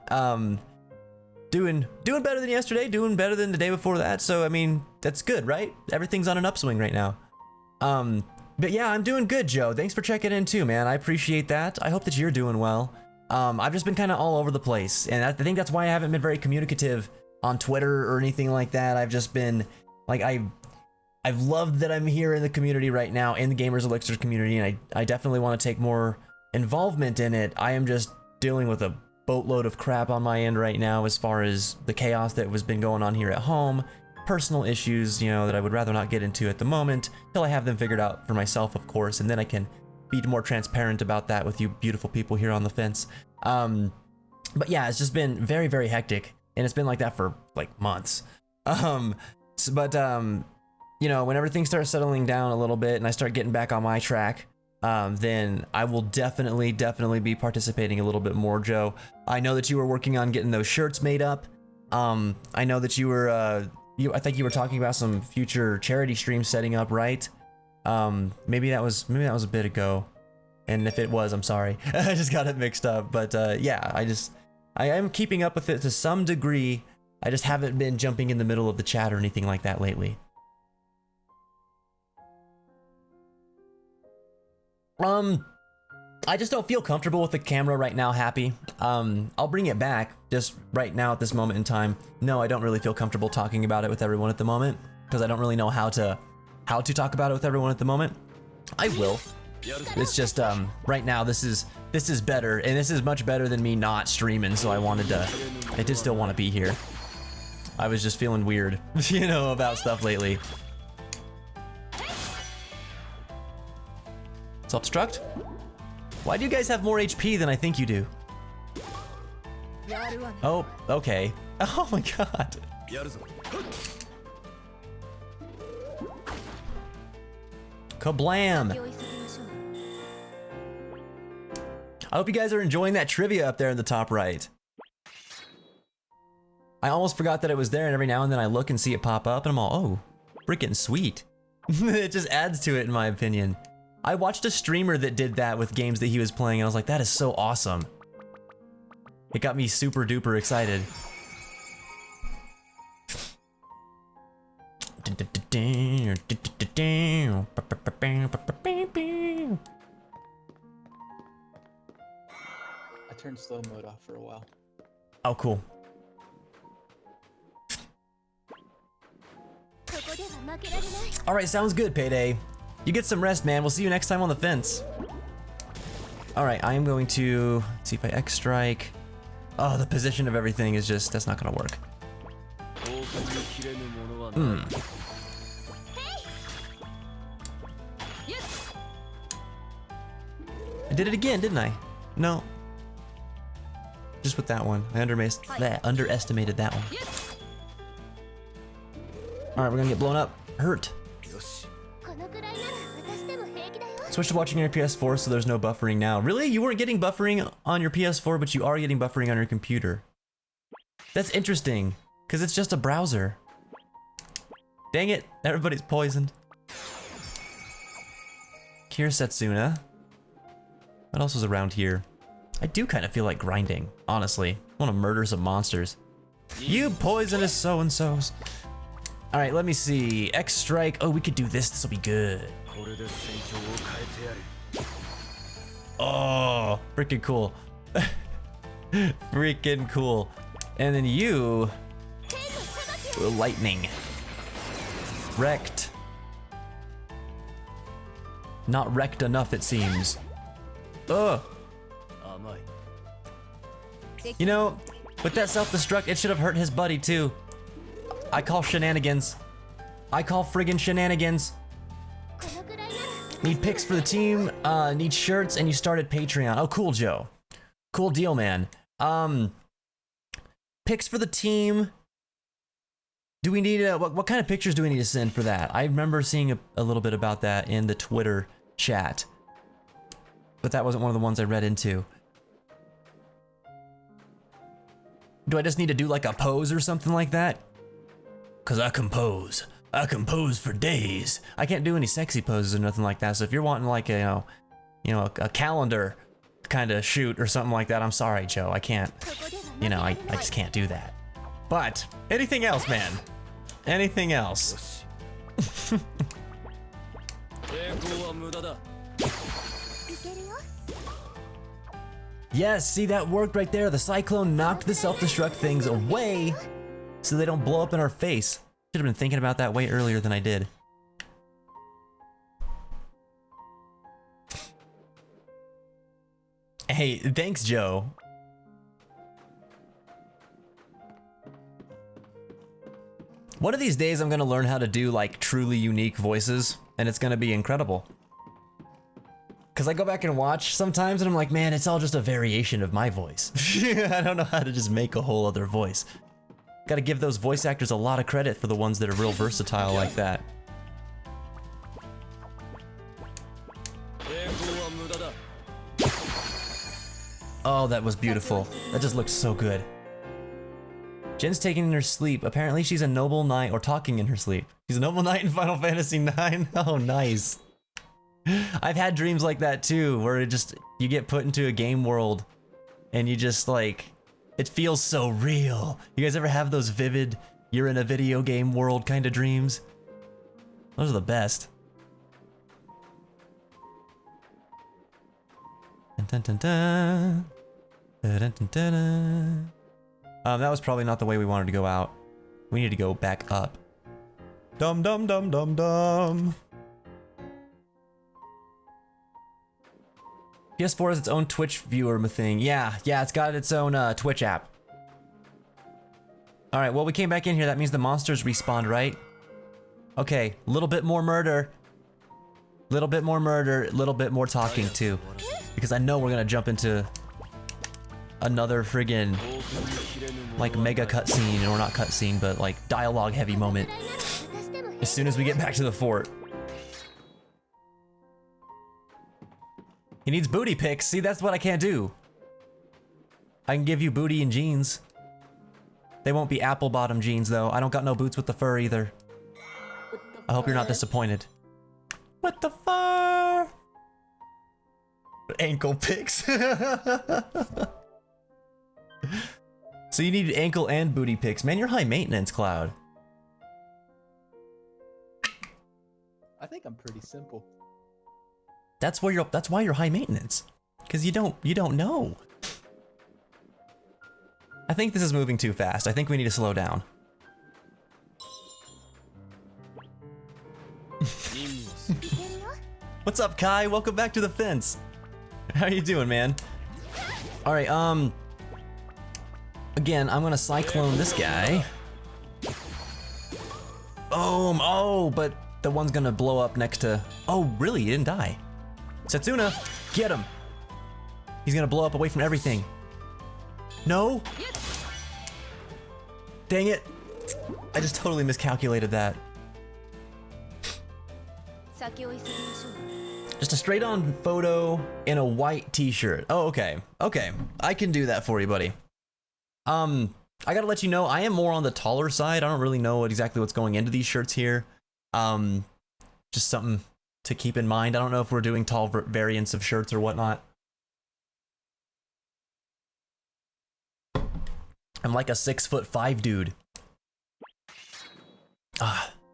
Doing better than yesterday, doing better than the day before that. So I mean, that's good, right? Everything's on an upswing right now. But yeah, I'm doing good, Joe. Thanks for checking in too, man. I appreciate that. I hope that you're doing well. I've just been kind of all over the place, and I think that's why I haven't been very communicative on Twitter or anything like that. I've just been like, I've loved that I'm here in the community right now, in the Gamers Elixir community, and I definitely want to take more involvement in it. I am just dealing with a boatload of crap on my end right now as far as the chaos that has been going on here at home, personal issues, you know, that I would rather not get into at the moment, till I have them figured out for myself, of course, and then I can be more transparent about that with you beautiful people here on the fence. But yeah, it's just been very, very hectic, and it's been like that for like months. You know, whenever things start settling down a little bit and I start getting back on my track, then I will definitely be participating a little bit more, Joe. I know that you were working on getting those shirts made up. I know that you were, I think you were talking about some future charity streams setting up, right? Maybe that was a bit ago. And if it was, I'm sorry. I just got it mixed up. But yeah, I am keeping up with it to some degree. I just haven't been jumping in the middle of the chat or anything like that lately. I just don't feel comfortable with the camera right now, Happy. I'll bring it back just right now at this moment in time. No, I don't really feel comfortable talking about it with everyone at the moment because I don't really know how to talk about it with everyone at the moment. I will. It's just right now this is better, and this is much better than me not streaming. So I did still want to be here. I was just feeling weird, you know, about stuff lately. Self-destruct? Why do you guys have more HP than I think you do? Oh, okay. Oh my god. Kablam! I hope you guys are enjoying that trivia up there in the top right. I almost forgot that it was there, and every now and then I look and see it pop up, and I'm all, oh, freaking sweet. It just adds to it, in my opinion. I watched a streamer that did that with games that he was playing, and I was like, that is so awesome. It got me super duper excited. I turned slow mode off for a while. Oh, cool. Alright, sounds good, Payday. You get some rest, man. We'll see you next time on the fence. Alright, I am going to see if I X strike. Oh, the position of everything is just, that's not gonna work. I did it again, didn't I? No. Just with that one. I underestimated that one. Alright, we're gonna get blown up. Hurt. Switch to watching on your PS4 so there's no buffering now. Really? You weren't getting buffering on your PS4, but you are getting buffering on your computer. That's interesting, because it's just a browser. Dang it, everybody's poisoned. Am Setsuna. What else is around here? I do kind of feel like grinding, honestly. I want to murder some monsters. You poisonous so-and-sos. Alright, let me see. X strike. Oh, we could do this. This will be good. Oh, freaking cool. Freaking cool. And then you... lightning. Wrecked. Not wrecked enough, it seems. Ugh. You know, with that self-destruct, it should have hurt his buddy too. I call shenanigans. I call friggin' shenanigans. Need picks for the team, need shirts, and you started Patreon. Oh, cool, Joe. Cool deal, man. Picks for the team. Do we need what kind of pictures do we need to send for that? I remember seeing a little bit about that in the Twitter chat. But that wasn't one of the ones I read into. Do I just need to do like a pose or something like that? Cause I compose. I compose for days. I can't do any sexy poses or nothing like that. So if you're wanting like a, a calendar kind of shoot or something like that, I'm sorry, Joe. I can't. I just can't do that. But anything else, man? Anything else? Yes, see, that worked right there. The cyclone knocked the self-destruct things away so they don't blow up in our face. Should have been thinking about that way earlier than I did. Hey, thanks, Joe. One of these days I'm gonna learn how to do like truly unique voices, and it's gonna be incredible. Cause I go back and watch sometimes and I'm like, man, it's all just a variation of my voice. I don't know how to just make a whole other voice. Gotta give those voice actors a lot of credit for the ones that are real versatile like that. Oh, that was beautiful. That just looked so good. Jin's taking in her sleep. Apparently she's a noble knight, or talking in her sleep. She's a noble knight in Final Fantasy IX. Oh, nice. I've had dreams like that too, where you get put into a game world and you just like, it feels so real. You guys ever have those vivid, you're in a video game world kind of dreams? Those are the best. Dun, dun, dun, dun. Dun, dun, dun, dun. That was probably not the way we wanted to go out. We need to go back up. Dum dum dum dum dum. PS4 has its own Twitch viewer thing. Yeah, it's got its own Twitch app. All right, well, we came back in here. That means the monsters respawned, right? Okay, a little bit more murder. Little bit more murder, little bit more talking too. Because I know we're gonna jump into another friggin' like mega cutscene, or not cutscene, but like dialogue heavy moment as soon as we get back to the fort. He needs booty pics. See, that's what I can't do. I can give you booty and jeans. They won't be apple bottom jeans though. I don't got no boots with the fur either. I hope you're not disappointed. What the fur? Ankle pics. So you need ankle and booty pics. Man, you're high maintenance, Cloud. I think I'm pretty simple. That's why you're high maintenance. Cause you don't know. I think this is moving too fast. I think we need to slow down. What's up, Kai? Welcome back to the fence. How you doing, man? All right, again, I'm gonna cyclone this guy. Boom. Oh, but the one's gonna blow up next to... Oh, really? He didn't die. Setsuna, get him. He's gonna blow up away from everything. No. Dang it. I just totally miscalculated that. Just a straight on photo in a white t-shirt. Oh, okay. Okay. I can do that for you, buddy. I gotta let you know, I am more on the taller side. I don't really know exactly what's going into these shirts here. Just something to keep in mind. I don't know if we're doing tall variants of shirts or whatnot. I'm like a 6'5" dude.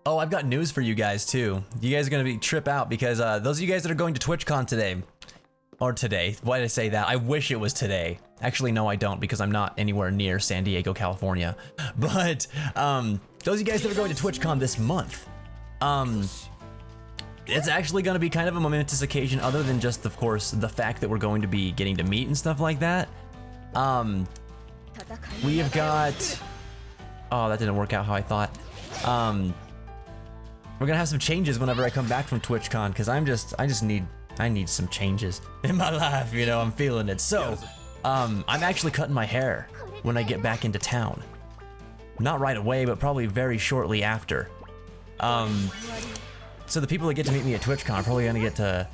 Oh, I've got news for you guys too. You guys are gonna trip out because those of you guys that are going to TwitchCon today, or today, why did I say that? I wish it was today. Actually, no, I don't, because I'm not anywhere near San Diego, California. But those of you guys that are going to TwitchCon this month, it's actually gonna be kind of a momentous occasion, other than just, of course, the fact that we're going to be getting to meet and stuff like that. We have got... Oh, that didn't work out how I thought. We're gonna have some changes whenever I come back from TwitchCon, because I need some changes in my life, you know, I'm feeling it. So, I'm actually cutting my hair when I get back into town. Not right away, but probably very shortly after. So the people that get to meet me at TwitchCon are probably gonna get to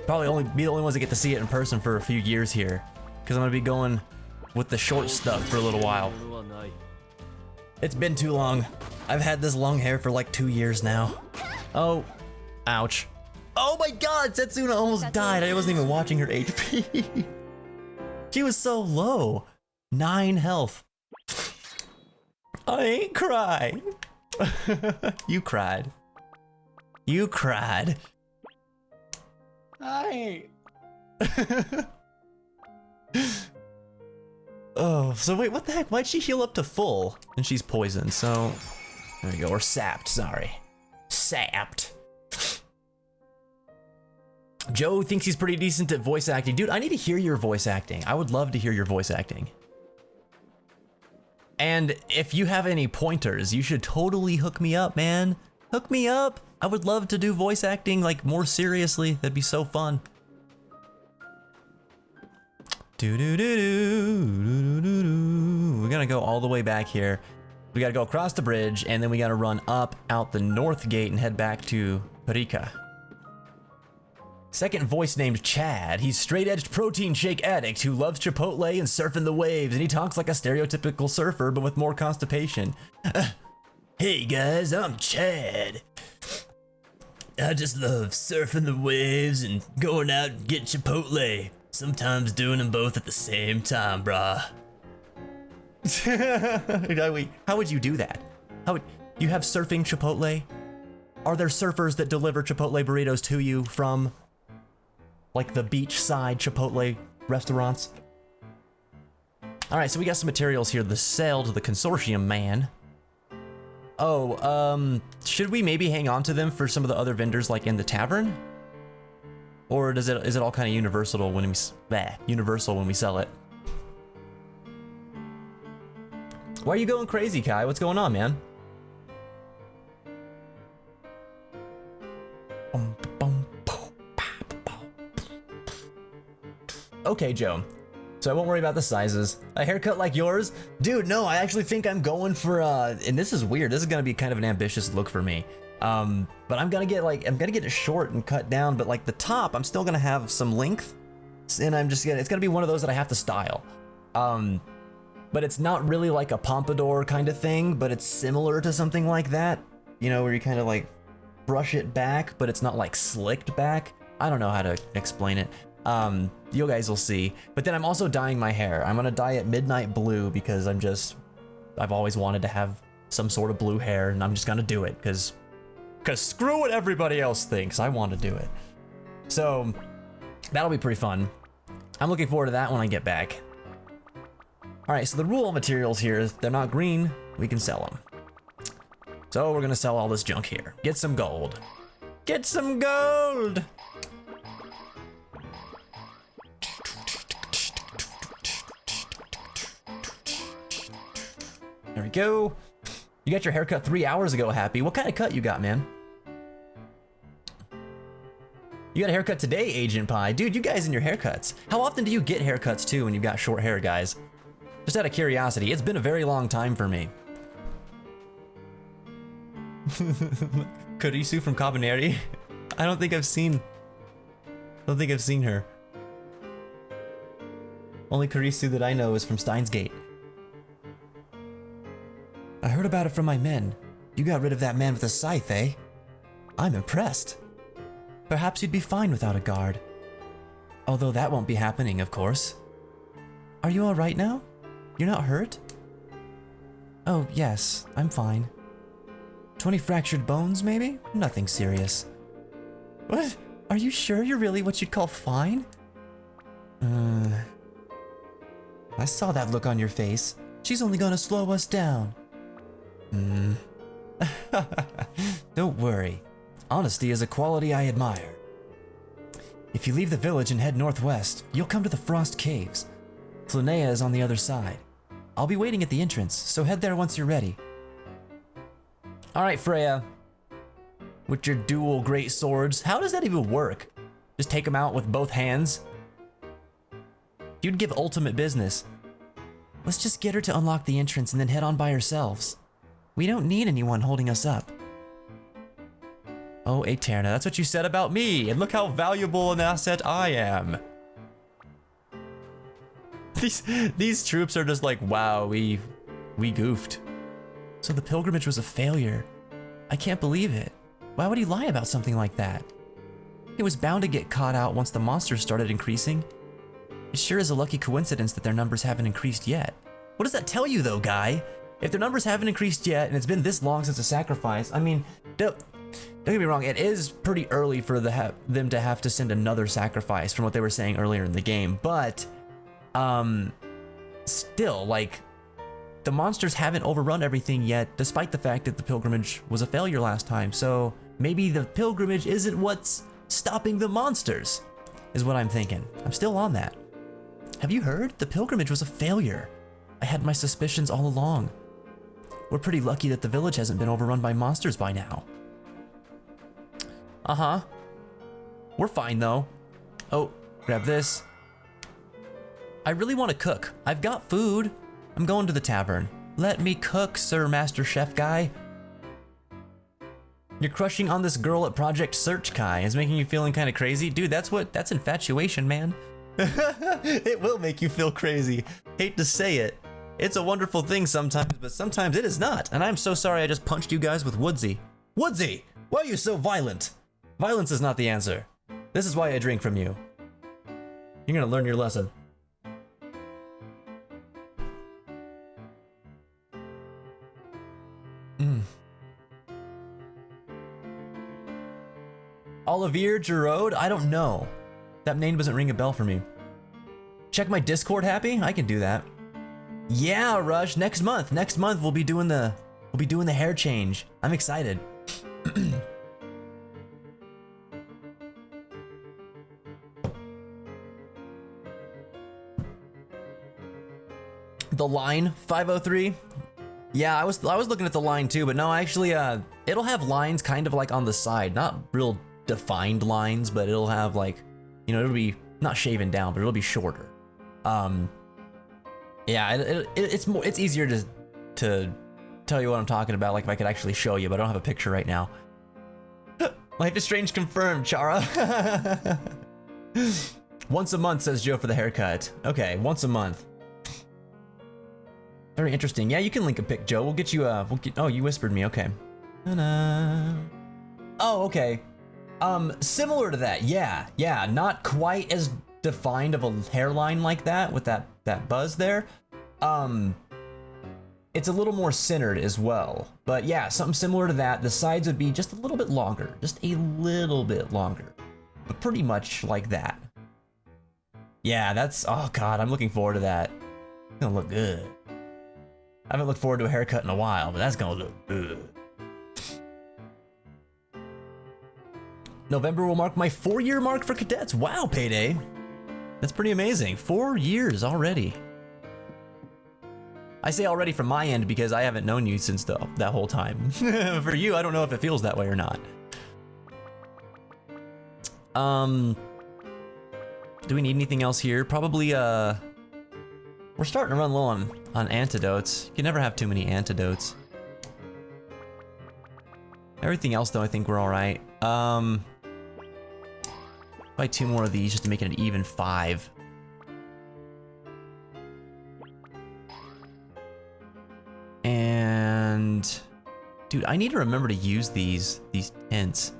probably be the only ones that get to see it in person for a few years here, because I'm gonna be going with the short stuff for a little while. It's been too long. I've had this long hair for like 2 years now. Oh, ouch. Oh my god, Setsuna almost died. I wasn't even watching her HP. She was so low. 9 health. I ain't cry. You cried. You cried. I ain't. Oh, so wait, what the heck? Why'd she heal up to full? And she's poisoned, so... There we go, or sapped, sorry. Sapped. Joe thinks he's pretty decent at voice acting. Dude, I need to hear your voice acting. I would love to hear your voice acting. And if you have any pointers, you should totally hook me up, man. Hook me up. I would love to do voice acting, like, more seriously. That'd be so fun. Do do do do do do do. We're gonna go all the way back here. We gotta go across the bridge, and then we gotta run up out the north gate and head back to Parika. Second voice named Chad. He's straight-edged protein shake addict who loves Chipotle and surfing the waves, and he talks like a stereotypical surfer, but with more constipation. Hey guys, I'm Chad. I just love surfing the waves and going out and get Chipotle. Sometimes doing them both at the same time, brah. How would you do that? How would you have surfing Chipotle? Are there surfers that deliver Chipotle burritos to you from, like, the beachside Chipotle restaurants? All right, so we got some materials here. The sale to the consortium man. Oh, should we maybe hang on to them for some of the other vendors, like in the tavern? Or is it all kind of universal when we sell it? Why are you going crazy, Kai? What's going on, man? Okay, Joe. So I won't worry about the sizes. A haircut like yours? Dude, no, I actually think I'm going for, and this is weird. This is gonna be kind of an ambitious look for me. But I'm gonna get it short and cut down, but like the top, I'm still gonna have some length. And it's gonna be one of those that I have to style. But it's not really like a pompadour kind of thing, but it's similar to something like that. You know, where you kind of like brush it back, but it's not like slicked back. I don't know how to explain it. You guys will see. But then I'm also dyeing my hair. I'm gonna dye it midnight blue because I've always wanted to have some sort of blue hair, and I'm just gonna do it because screw what everybody else thinks. I want to do it. So that'll be pretty fun. I'm looking forward to that when I get back. All right, so the rule materials here is they're not green, we can sell them. So we're gonna sell all this junk here. Get some gold. Get some gold! There we go. You got your haircut 3 hours ago, Happy. What kind of cut you got, man? You got a haircut today, Agent Pie. Dude, you guys and your haircuts. How often do you get haircuts too when you've got short hair, guys? Just out of curiosity, it's been a very long time for me. Kurisu from Cabaneri? I don't think I've seen her. Only Kurisu that I know is from Steins Gate. I heard about it from my men. You got rid of that man with a scythe, eh? I'm impressed. Perhaps you'd be fine without a guard. Although that won't be happening, of course. Are you alright now? You're not hurt? Oh, yes, I'm fine. 20 fractured bones, maybe? Nothing serious. What? Are you sure you're really what you'd call fine? I saw that look on your face. She's only gonna slow us down. Don't worry. Honesty is a quality I admire. If you leave the village and head northwest, you'll come to the Frost Caves. Flunea is on the other side. I'll be waiting at the entrance, so head there once you're ready. Alright, Freya. With your dual great swords, how does that even work? Just take them out with both hands? You'd give ultimate business. Let's just get her to unlock the entrance and then head on by ourselves. We don't need anyone holding us up. Oh, Aeterna, that's what you said about me, and look how valuable an asset I am. These troops are just like, wow, we goofed. So the pilgrimage was a failure. I can't believe it. Why would he lie about something like that? It was bound to get caught out once the monsters started increasing. It sure is a lucky coincidence that their numbers haven't increased yet. What does that tell you though, Guy? If their numbers haven't increased yet, and it's been this long since a sacrifice, I mean, don't get me wrong, it is pretty early for them to have to send another sacrifice from what they were saying earlier in the game, but still, like, the monsters haven't overrun everything yet, despite the fact that the pilgrimage was a failure last time, so maybe the pilgrimage isn't what's stopping the monsters, is what I'm thinking. I'm still on that. Have you heard? The pilgrimage was a failure. I had my suspicions all along. We're pretty lucky that the village hasn't been overrun by monsters by now. Uh-huh. We're fine, though. Oh, grab this. I really want to cook. I've got food. I'm going to the tavern. Let me cook, Sir Master Chef Guy. You're crushing on this girl at Project Search, Kai. Is making you feeling kind of crazy? Dude, that's infatuation, man. It will make you feel crazy. Hate to say it. It's a wonderful thing sometimes, but sometimes it is not. And I'm so sorry I just punched you guys with Woodsy. Woodsy! Why are you so violent? Violence is not the answer. This is why I drink from you. You're gonna learn your lesson. Olivier Giroud? I don't know. That name doesn't ring a bell for me. Check my Discord, Happy? I can do that. Yeah, Rush. Next month we'll be doing the hair change. I'm excited. the line 503. Yeah, I was looking at the line too, but no, actually, it'll have lines kind of like on the side, not real defined lines, but it'll have like, you know, it'll be not shaven down, but it'll be shorter. Yeah, it's easier to tell you what I'm talking about, like if I could actually show you, but I don't have a picture right now. Life is Strange confirmed, Chara. Once a month, says Joe for the haircut. Okay, once a month. Very interesting. Yeah, you can link a pic, Joe. We'll get you oh, you whispered me, okay. Ta-da. Oh, okay. Similar to that, yeah. Not quite as defined of a hairline like that with that buzz there. It's a little more centered as well. But yeah, something similar to that. The sides would be just a little bit longer. Just a little bit longer. But pretty much like that. Yeah, that's, oh god, I'm looking forward to that. It's gonna look good. I haven't looked forward to a haircut in a while, but that's gonna look good. November will mark my 4-year mark for cadets. Wow, Payday. That's pretty amazing. 4 years already. I say already from my end because I haven't known you since that whole time. For you, I don't know if it feels that way or not. Do we need anything else here? Probably, we're starting to run low on antidotes. You can never have too many antidotes. Everything else, though, I think we're alright. Probably 2 more of these just to make it an even 5. And... dude, I need to remember to use these tents.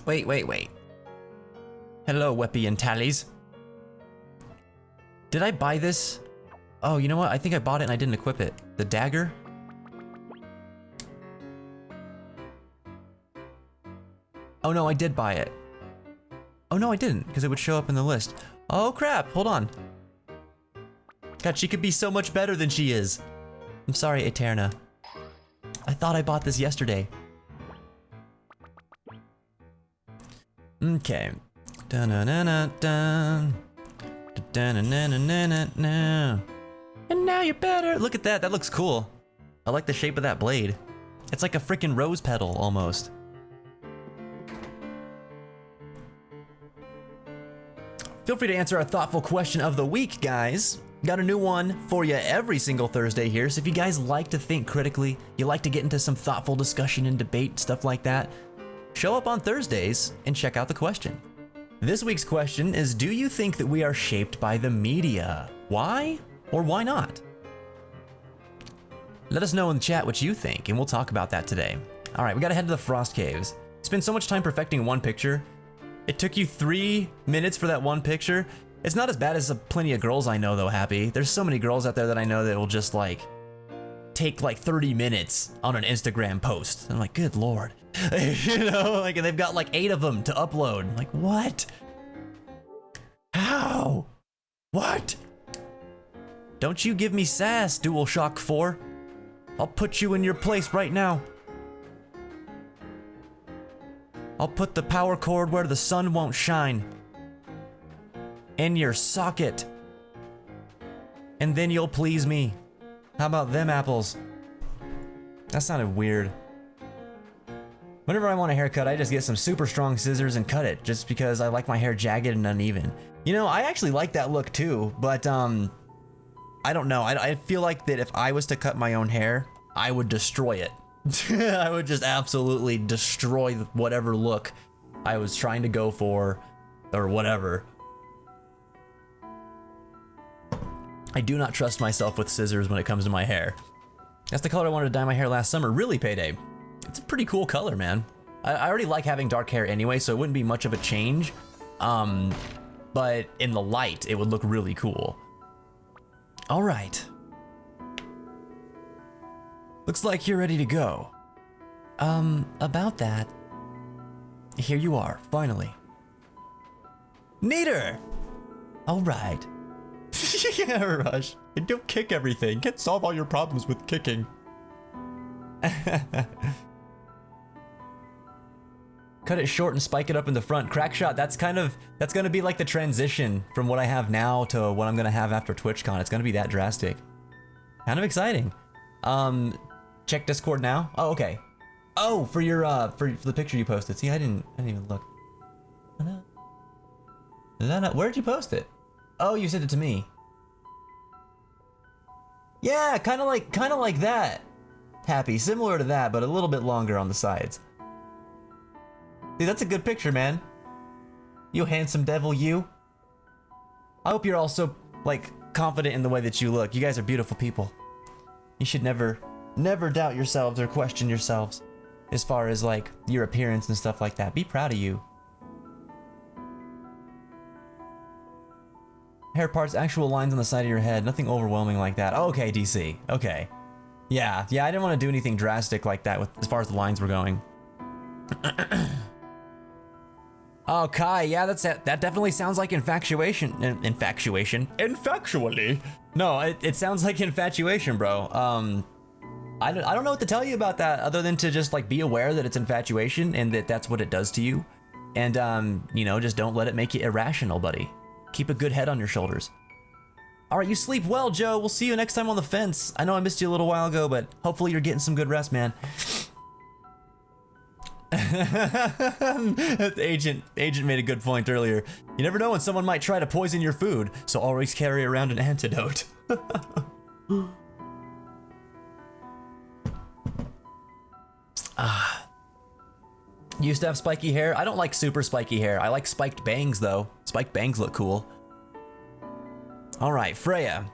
Wait. Hello, Weppy and Tallies. Did I buy this? Oh, you know what? I think I bought it and I didn't equip it. The dagger? Oh no, I did buy it. Oh no, I didn't, because it would show up in the list. Oh crap, hold on. God, she could be so much better than she is. I'm sorry, Eterna. I thought I bought this yesterday. Okay. Dun-dun-dun-dun-dun. Dun-dun-dun-dun-dun-dun. And now you're better. Look at that. That looks cool. I like the shape of that blade. It's like a freaking rose petal almost. Feel free to answer our thoughtful question of the week, guys. Got a new one for you every single Thursday here. So if you guys like to think critically, you like to get into some thoughtful discussion and debate, stuff like that, show up on Thursdays and check out the question. This week's question is, do you think that we are shaped by the media? Why or why not? Let us know in the chat what you think, and we'll talk about that today. All right, we gotta head to the Frost Caves. Spend so much time perfecting one picture. It took you 3 minutes for that one picture. It's not as bad as plenty of girls I know, though, Happy. There's so many girls out there that I know that will just, like, take, like, 30 minutes on an Instagram post. I'm like, good lord. You know, like, and they've got, like, 8 of them to upload. I'm like, what? How? What? Don't you give me sass, DualShock 4. I'll put you in your place right now. I'll put the power cord where the sun won't shine. In your socket. And then you'll please me. How about them apples? That sounded weird. Whenever I want a haircut, I just get some super strong scissors and cut it, just because I like my hair jagged and uneven. You know, I actually like that look too, but I don't know. I feel like that if I was to cut my own hair, I would destroy it. I would just absolutely destroy whatever look I was trying to go for, or whatever. I do not trust myself with scissors when it comes to my hair. That's the color I wanted to dye my hair last summer. Really, Payday. It's a pretty cool color, man. I already like having dark hair anyway, so it wouldn't be much of a change. But in the light, it would look really cool. All right. Looks like you're ready to go. About that. Here you are, finally. Neater! All right. Yeah, Rush. And don't kick everything. Can't solve all your problems with kicking. cut it short and spike it up in the front. Crack shot, that's gonna be like the transition from what I have now to what I'm gonna have after TwitchCon. It's gonna be that drastic. Kind of exciting. Check Discord now. Oh, okay. Oh, for your for the picture you posted. See, I didn't even look. Where'd you post it? Oh, you sent it to me. Yeah, kind of like that. Happy, similar to that, but a little bit longer on the sides. Dude, that's a good picture, man. You handsome devil, you. I hope you're also, like, confident in the way that you look. You guys are beautiful people. You should never doubt yourselves or question yourselves as far as, like, your appearance and stuff like that. Be proud of you. Hair parts, actual lines on the side of your head. Nothing overwhelming like that. Okay, DC. Okay. Yeah, I didn't want to do anything drastic like that as far as the lines were going. Oh, Kai, yeah, that definitely sounds like infatuation. Infactually? No, it sounds like infatuation, bro. I don't know what to tell you about that other than to just, like, be aware that it's infatuation and that's what it does to you. And, you know, just don't let it make you irrational, buddy. Keep a good head on your shoulders. All right, you sleep well, Joe. We'll see you next time on the fence. I know I missed you a little while ago, but hopefully you're getting some good rest, man. Agent made a good point earlier. You never know when someone might try to poison your food, so always carry around an antidote. You used to have spiky hair? I don't like super spiky hair. I like spiked bangs, though. Spiked bangs look cool. Alright, Freya.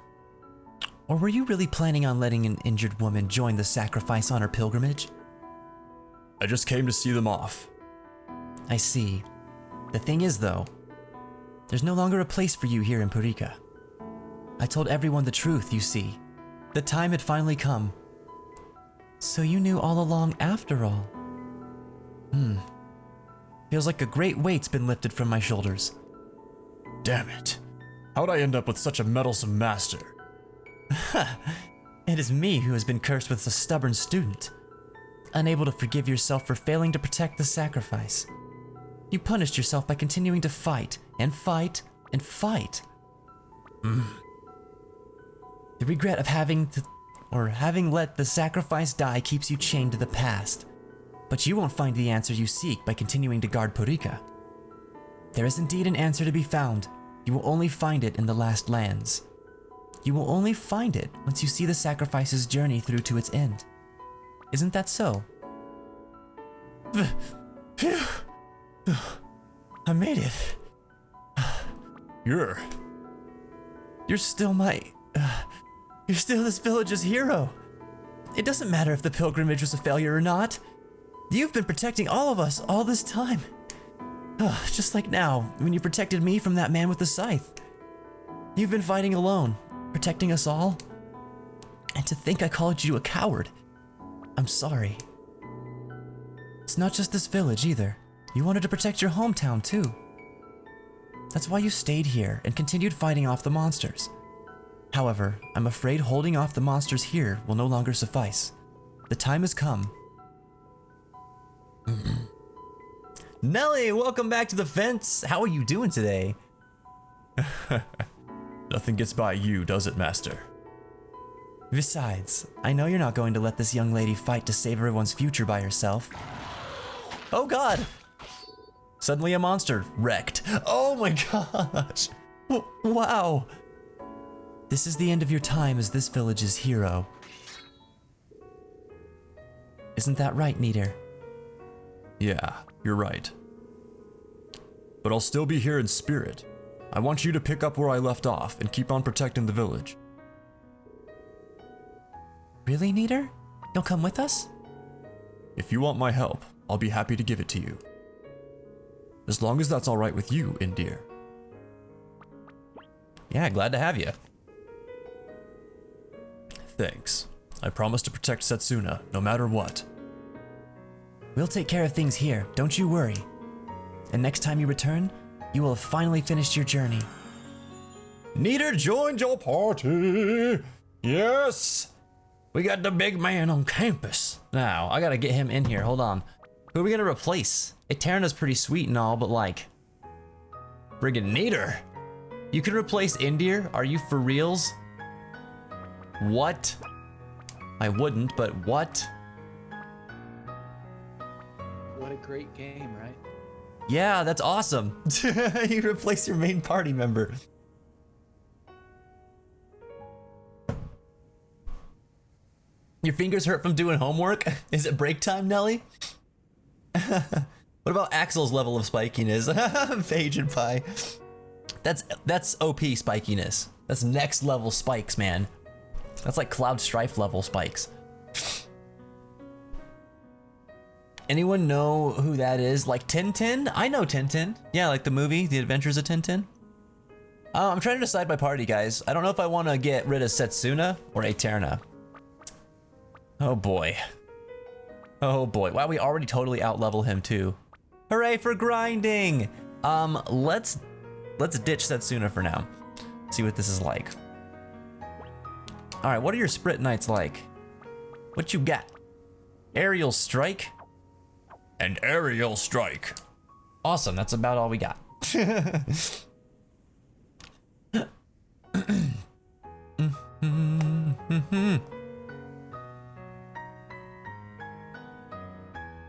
Or were you really planning on letting an injured woman join the sacrifice on her pilgrimage? I just came to see them off. I see. The thing is, though, there's no longer a place for you here in Purika. I told everyone the truth, you see. The time had finally come. So you knew all along after all. Feels like a great weight's been lifted from my shoulders. Damn it. How'd I end up with such a meddlesome master? It is me who has been cursed with a stubborn student. Unable to forgive yourself for failing to protect the sacrifice. You punished yourself by continuing to fight, and fight, and fight. The regret of having let the sacrifice die keeps you chained to the past. But you won't find the answer you seek by continuing to guard Purika. There is indeed an answer to be found. You will only find it in the last lands. You will only find it once you see the sacrifice's journey through to its end. Isn't that so? I made it. You're still you're still this village's hero. It doesn't matter if the pilgrimage was a failure or not. You've been protecting all of us all this time. Just like now, when you protected me from that man with the scythe. You've been fighting alone, protecting us all. And to think I called you a coward. I'm sorry. It's not just this village either. You wanted to protect your hometown too. That's why you stayed here and continued fighting off the monsters. However, I'm afraid holding off the monsters here will no longer suffice. The time has come. Nelly, welcome back to the fence. How are you doing today? Nothing gets by you, does it, Master? Besides, I know you're not going to let this young lady fight to save everyone's future by herself. Oh god! Suddenly a monster wrecked. Oh my gosh! Wow! This is the end of your time as this village's hero. Isn't that right, Nidar? Yeah, you're right. But I'll still be here in spirit. I want you to pick up where I left off and keep on protecting the village. Really, Nidar? You'll come with us? If you want my help, I'll be happy to give it to you. As long as that's alright with you, Indir. Yeah, glad to have you. Thanks. I promise to protect Setsuna, no matter what. We'll take care of things here, don't you worry. And next time you return, you will have finally finished your journey. Nidar joined your party! Yes! We got the big man on campus. Now, I gotta get him in here, hold on. Who are we gonna replace? Eterna's pretty sweet and all, but like, friggin' Nader. You can replace Indir? Are you for reals? What? I wouldn't, but what? What a great game, right? Yeah, that's awesome. You replace your main party member. Your fingers hurt from doing homework? Is it break time, Nelly? What about Axel's level of spikiness? Phage and Pie. That's OP spikiness. That's next level spikes, man. That's like Cloud Strife level spikes. Anyone know who that is? Like Tintin? I know Tintin. Yeah, like the movie, The Adventures of Tintin. I'm trying to decide my party, guys. I don't know if I want to get rid of Setsuna or Eterna. Oh boy. Oh boy. Wow, we already totally outlevel him too. Hooray for grinding! Let's ditch Setsuna for now. See what this is like. Alright, what are your Sprit Knights like? What you got? Aerial Strike? And aerial strike. Awesome, that's about all we got.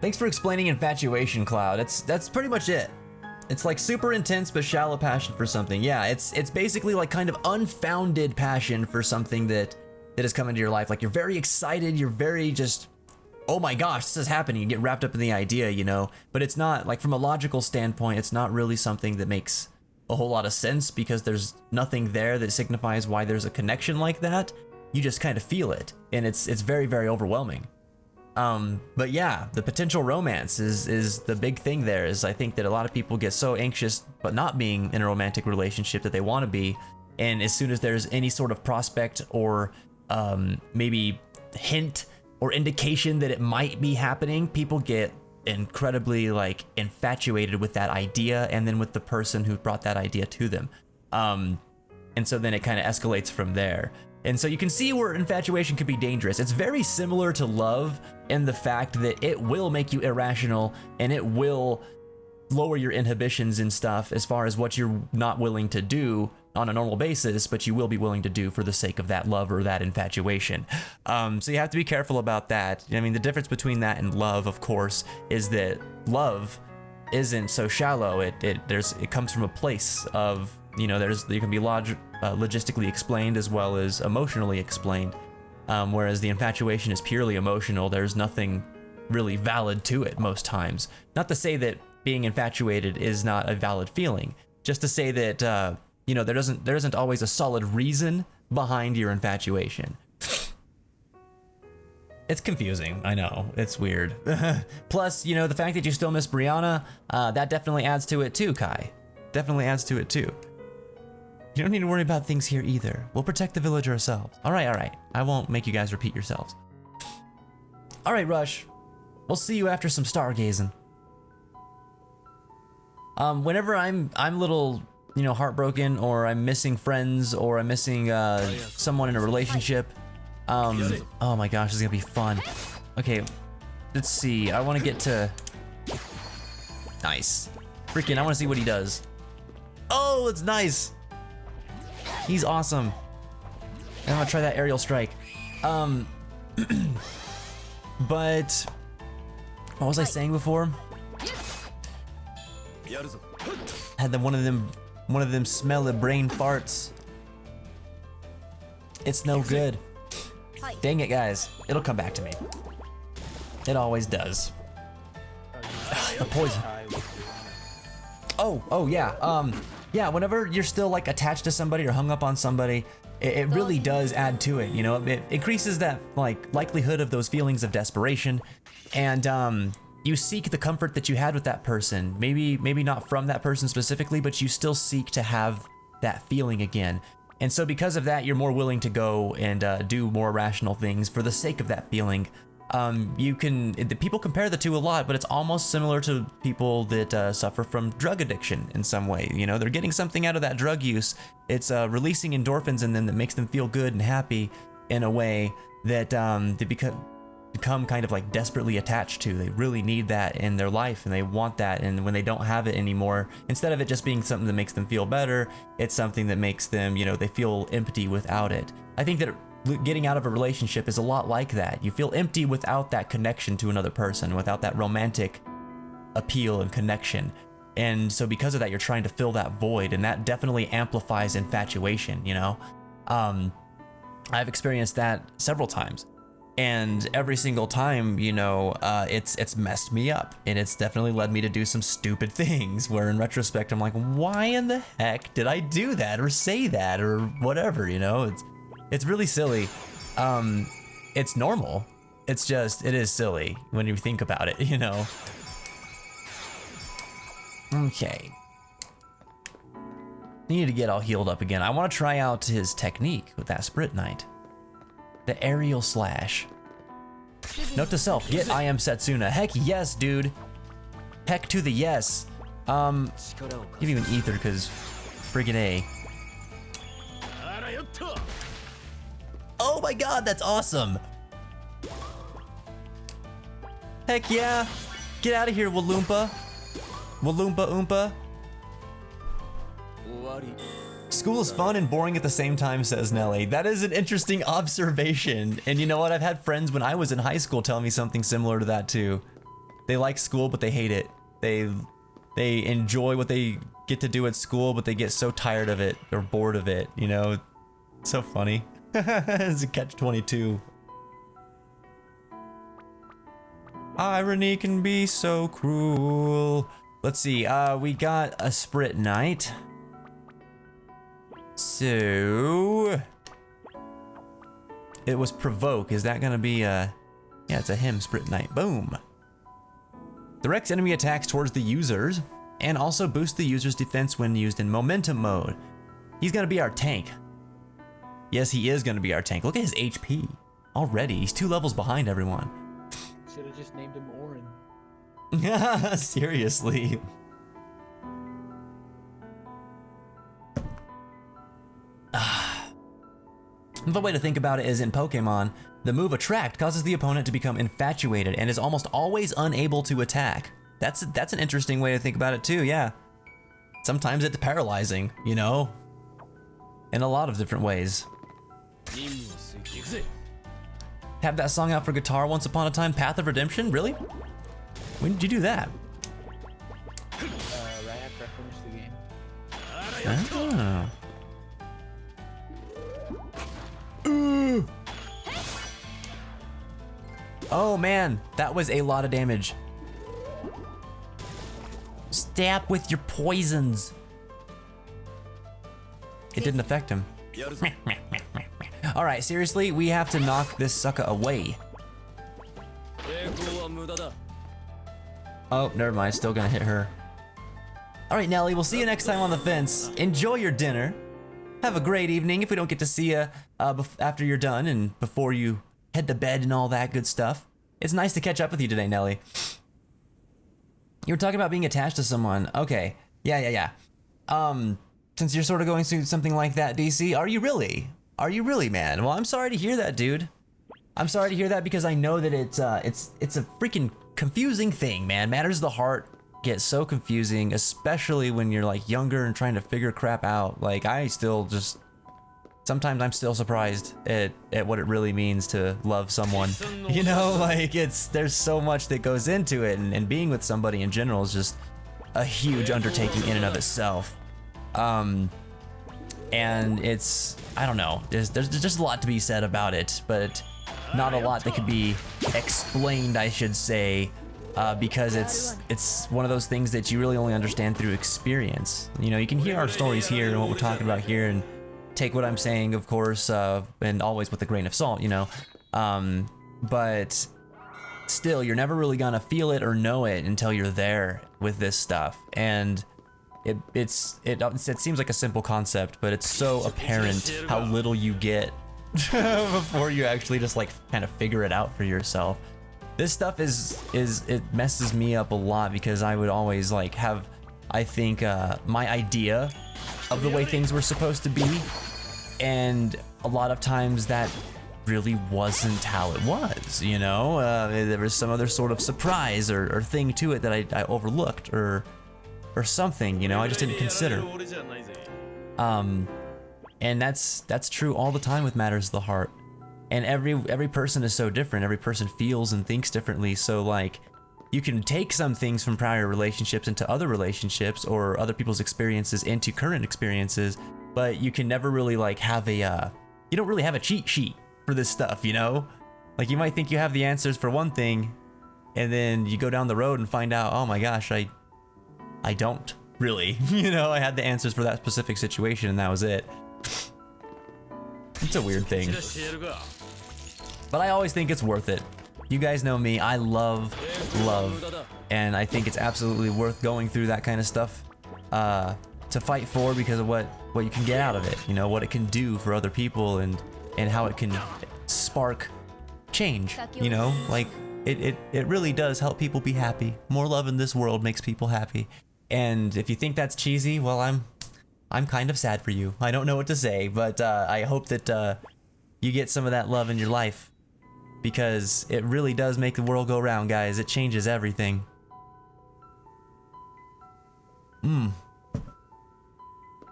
Thanks for explaining infatuation, Cloud. That's pretty much it. It's like super intense but shallow passion for something. Yeah, it's basically like kind of unfounded passion for something that has come into your life. Like you're very excited, you're very just, oh my gosh, this is happening. You get wrapped up in the idea, you know? But it's not, like from a logical standpoint, it's not really something that makes a whole lot of sense because there's nothing there that signifies why there's a connection like that. You just kind of feel it, and it's very, very overwhelming. But yeah, the potential romance is the big thing there. Is I think that a lot of people get so anxious but not being in a romantic relationship that they want to be, and as soon as there's any sort of prospect or maybe hint or indication that it might be happening, people get incredibly like infatuated with that idea and then with the person who brought that idea to them. And so then it kind of escalates from there. And so you can see where infatuation could be dangerous. It's very similar to love in the fact that it will make you irrational and it will lower your inhibitions and stuff as far as what you're not willing to do on a normal basis, but you will be willing to do for the sake of that love or that infatuation. So you have to be careful about that. I mean, the difference between that and love, of course, is that love isn't so shallow. It comes from a place of, you know, you can be logistically explained as well as emotionally explained, whereas the infatuation is purely emotional. There's nothing really valid to it most times. Not to say that being infatuated is not a valid feeling, just to say that you know, there isn't always a solid reason behind your infatuation. It's confusing, I know, it's weird. Plus, you know, the fact that you still miss Brianna, that definitely adds to it too, Kai. Definitely adds to it too. You don't need to worry about things here either. We'll protect the village ourselves. All right. I won't make you guys repeat yourselves. All right, Rush. We'll see you after some stargazing. Whenever I'm a little, you know, heartbroken, or I'm missing friends, or I'm missing someone in a relationship. Oh my gosh, this is gonna be fun. Okay, let's see. I want to get to. Nice. Freaking, I want to see what he does. Oh, it's nice. He's awesome. I'm gonna try that aerial strike. But what was I saying before? Had one of them smelly brain farts. It's no good. Dang it, guys. It'll come back to me. It always does. The poison. Oh yeah. Yeah, whenever you're still like attached to somebody or hung up on somebody, it really does add to it, you know? It increases that like likelihood of those feelings of desperation, and you seek the comfort that you had with that person. Maybe not from that person specifically, but you still seek to have that feeling again. And so because of that, you're more willing to go and do more rational things for the sake of that feeling. People compare the two a lot, but it's almost similar to people that suffer from drug addiction in some way. You know, they're getting something out of that drug use. It's releasing endorphins in them that makes them feel good and happy in a way that become kind of like desperately attached to. They really need that in their life and they want that, and when they don't have it anymore, instead of it just being something that makes them feel better, it's something that makes them, you know, they feel empty without it. I think that getting out of a relationship is a lot like that. You feel empty without that connection to another person, without that romantic appeal and connection. And so because of that, you're trying to fill that void, and that definitely amplifies infatuation, you know? I've experienced that several times. And every single time, you know, it's messed me up, and it's definitely led me to do some stupid things where in retrospect, I'm like, why in the heck did I do that or say that or whatever, you know? It's really silly. It's normal. It's just, it is silly when you think about it, you know? Okay. Need to get all healed up again. I want to try out his technique with that Sprint Knight. The aerial slash. Note to self, get I Am Setsuna. Heck yes, dude. Heck to the yes. Give you an ether, because friggin' A. Oh my god, that's awesome. Heck yeah. Get out of here, Walloompa. Walloompa Oompa. School is fun and boring at the same time, says Nelly. That is an interesting observation. And you know what? I've had friends when I was in high school tell me something similar to that too. They like school, but they hate it. They enjoy what they get to do at school, but they get so tired of it. They're bored of it, you know? It's so funny. It's a catch-22. Irony can be so cruel. Let's see, we got a Sprint Knight. So it was provoke. Is that gonna be a, yeah, it's a him, Sprint Knight. Boom. Directs enemy attacks towards the users and also boosts the user's defense when used in momentum mode. He's gonna be our tank. Yes, he is gonna be our tank. Look at his HP already. He's 2 levels behind everyone. Should have just named him Orin. Seriously. The way to think about it is in Pokemon, the move Attract causes the opponent to become infatuated and is almost always unable to attack. That's an interesting way to think about it too, yeah. Sometimes it's paralyzing, you know? In a lot of different ways. Have that song out for guitar once upon a time, Path of Redemption? Really? When did you do that? Right after I finished the game. Oh. Oh man, that was a lot of damage. Stab with your poisons. It didn't affect him. All right, seriously, we have to knock this sucker away. Oh, never mind, still gonna hit her. All right, Nelly, we'll see you next time on the fence. Enjoy your dinner. Have a great evening if we don't get to see you after you're done and before you head to bed and all that good stuff. It's nice to catch up with you today, Nelly. You were talking about being attached to someone. Okay, yeah. Since you're sort of going through something like that, DC, are you really? Are you really, man? Well, I'm sorry to hear that, dude. I'm sorry to hear that because I know that it's a freaking confusing thing, man. Matters of the heart get so confusing, especially when you're like younger and trying to figure crap out. Like I still just, sometimes I'm still surprised at what it really means to love someone. You know, like there's so much that goes into it, and being with somebody in general is just a huge undertaking in and of itself. And it's, I don't know, there's just a lot to be said about it, but not a lot that could be explained, I should say, because it's one of those things that you really only understand through experience. You know, you can hear our stories here and what we're talking about here and take what I'm saying, of course, and always with a grain of salt, you know, but still, you're never really gonna feel it or know it until you're there with this stuff. And it seems like a simple concept, but it's so apparent how little you get before you actually just like kind of figure it out for yourself. This stuff it messes me up a lot because I would always like have, I think, my idea of the way things were supposed to be, and a lot of times that really wasn't how it was, you know? There was some other sort of surprise or thing to it that I overlooked or something, you know, I just didn't consider. And that's true all the time with matters of the heart. And every person is so different. Every person feels and thinks differently. So like, you can take some things from prior relationships into other relationships or other people's experiences into current experiences, but you can never really like have a, you don't really have a cheat sheet for this stuff, you know? Like you might think you have the answers for one thing, and then you go down the road and find out, oh my gosh, I don't really, you know, I had the answers for that specific situation and that was it. It's a weird thing. But I always think it's worth it. You guys know me, I love, and I think it's absolutely worth going through that kind of stuff to fight for because of what you can get out of it, you know, what it can do for other people and how it can spark change, you know, like it really does help people be happy. More love in this world makes people happy. And if you think that's cheesy, well, I'm kind of sad for you. I don't know what to say, but I hope that you get some of that love in your life. Because it really does make the world go round, guys. It changes everything.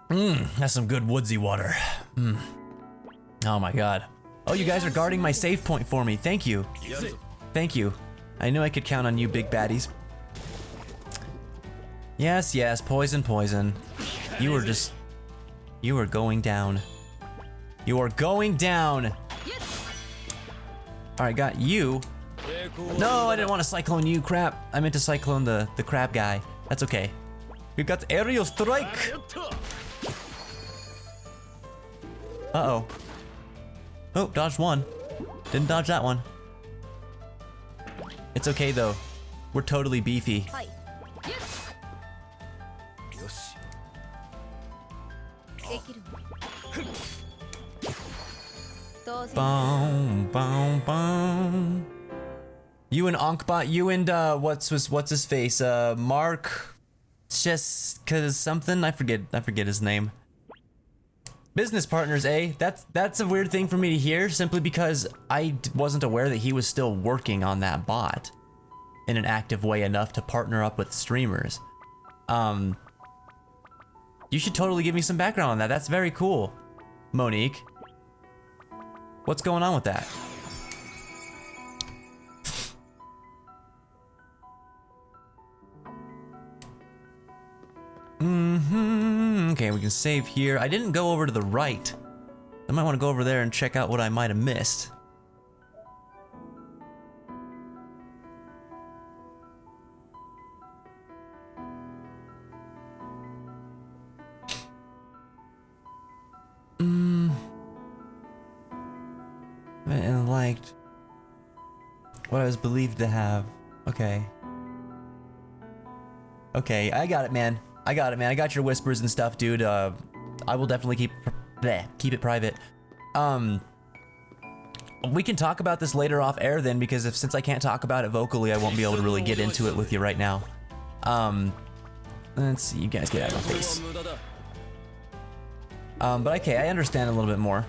That's some good woodsy water. Oh my god. Oh, you guys are guarding my save point for me. Thank you. Thank you. I knew I could count on you, big baddies. Yes, yes, poison, poison. You were going down. You are going down! Alright, got you. No, I didn't want to cyclone you, crap. I meant to cyclone the crab guy. That's okay. We got the aerial strike! Uh-oh. Oh, dodged one. Didn't dodge that one. It's okay, though. We're totally beefy. Boom, boom, boom. You and Onkbot, you and what's his face? Mark, just cause something. I forget his name. Business partners, eh? That's a weird thing for me to hear, simply because I wasn't aware that he was still working on that bot in an active way enough to partner up with streamers. You should totally give me some background on that. That's very cool, Monique. What's going on with that? Okay, we can save here. I didn't go over to the right. I might want to go over there and check out what I might have missed. And liked what I was believed to have. Okay. Okay, I got it, man. I got your whispers and stuff, dude. I will definitely keep it private. We can talk about this later off air then, because since I can't talk about it vocally, I won't be able to really get into it with you right now. Let's see, you guys get out of my face. But okay, I understand a little bit more.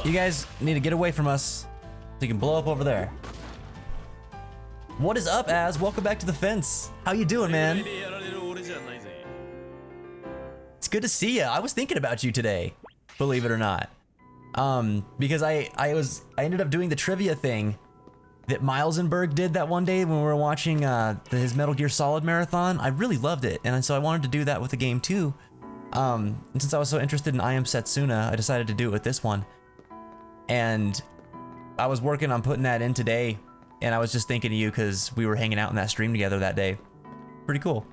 You guys need to get away from us so you can blow up over there. What is up, Az? Welcome back to the fence. How you doing, man? It's good to see you. I was thinking about you today, believe it or not. Because I ended up doing the trivia thing that Milesenberg did that one day when we were watching his Metal Gear Solid marathon. I really loved it, and so I wanted to do that with the game too. And since I was so interested in I Am Setsuna, I decided to do it with this one. And I was working on putting that in today, and I was just thinking of you because we were hanging out in that stream together that day. Pretty cool.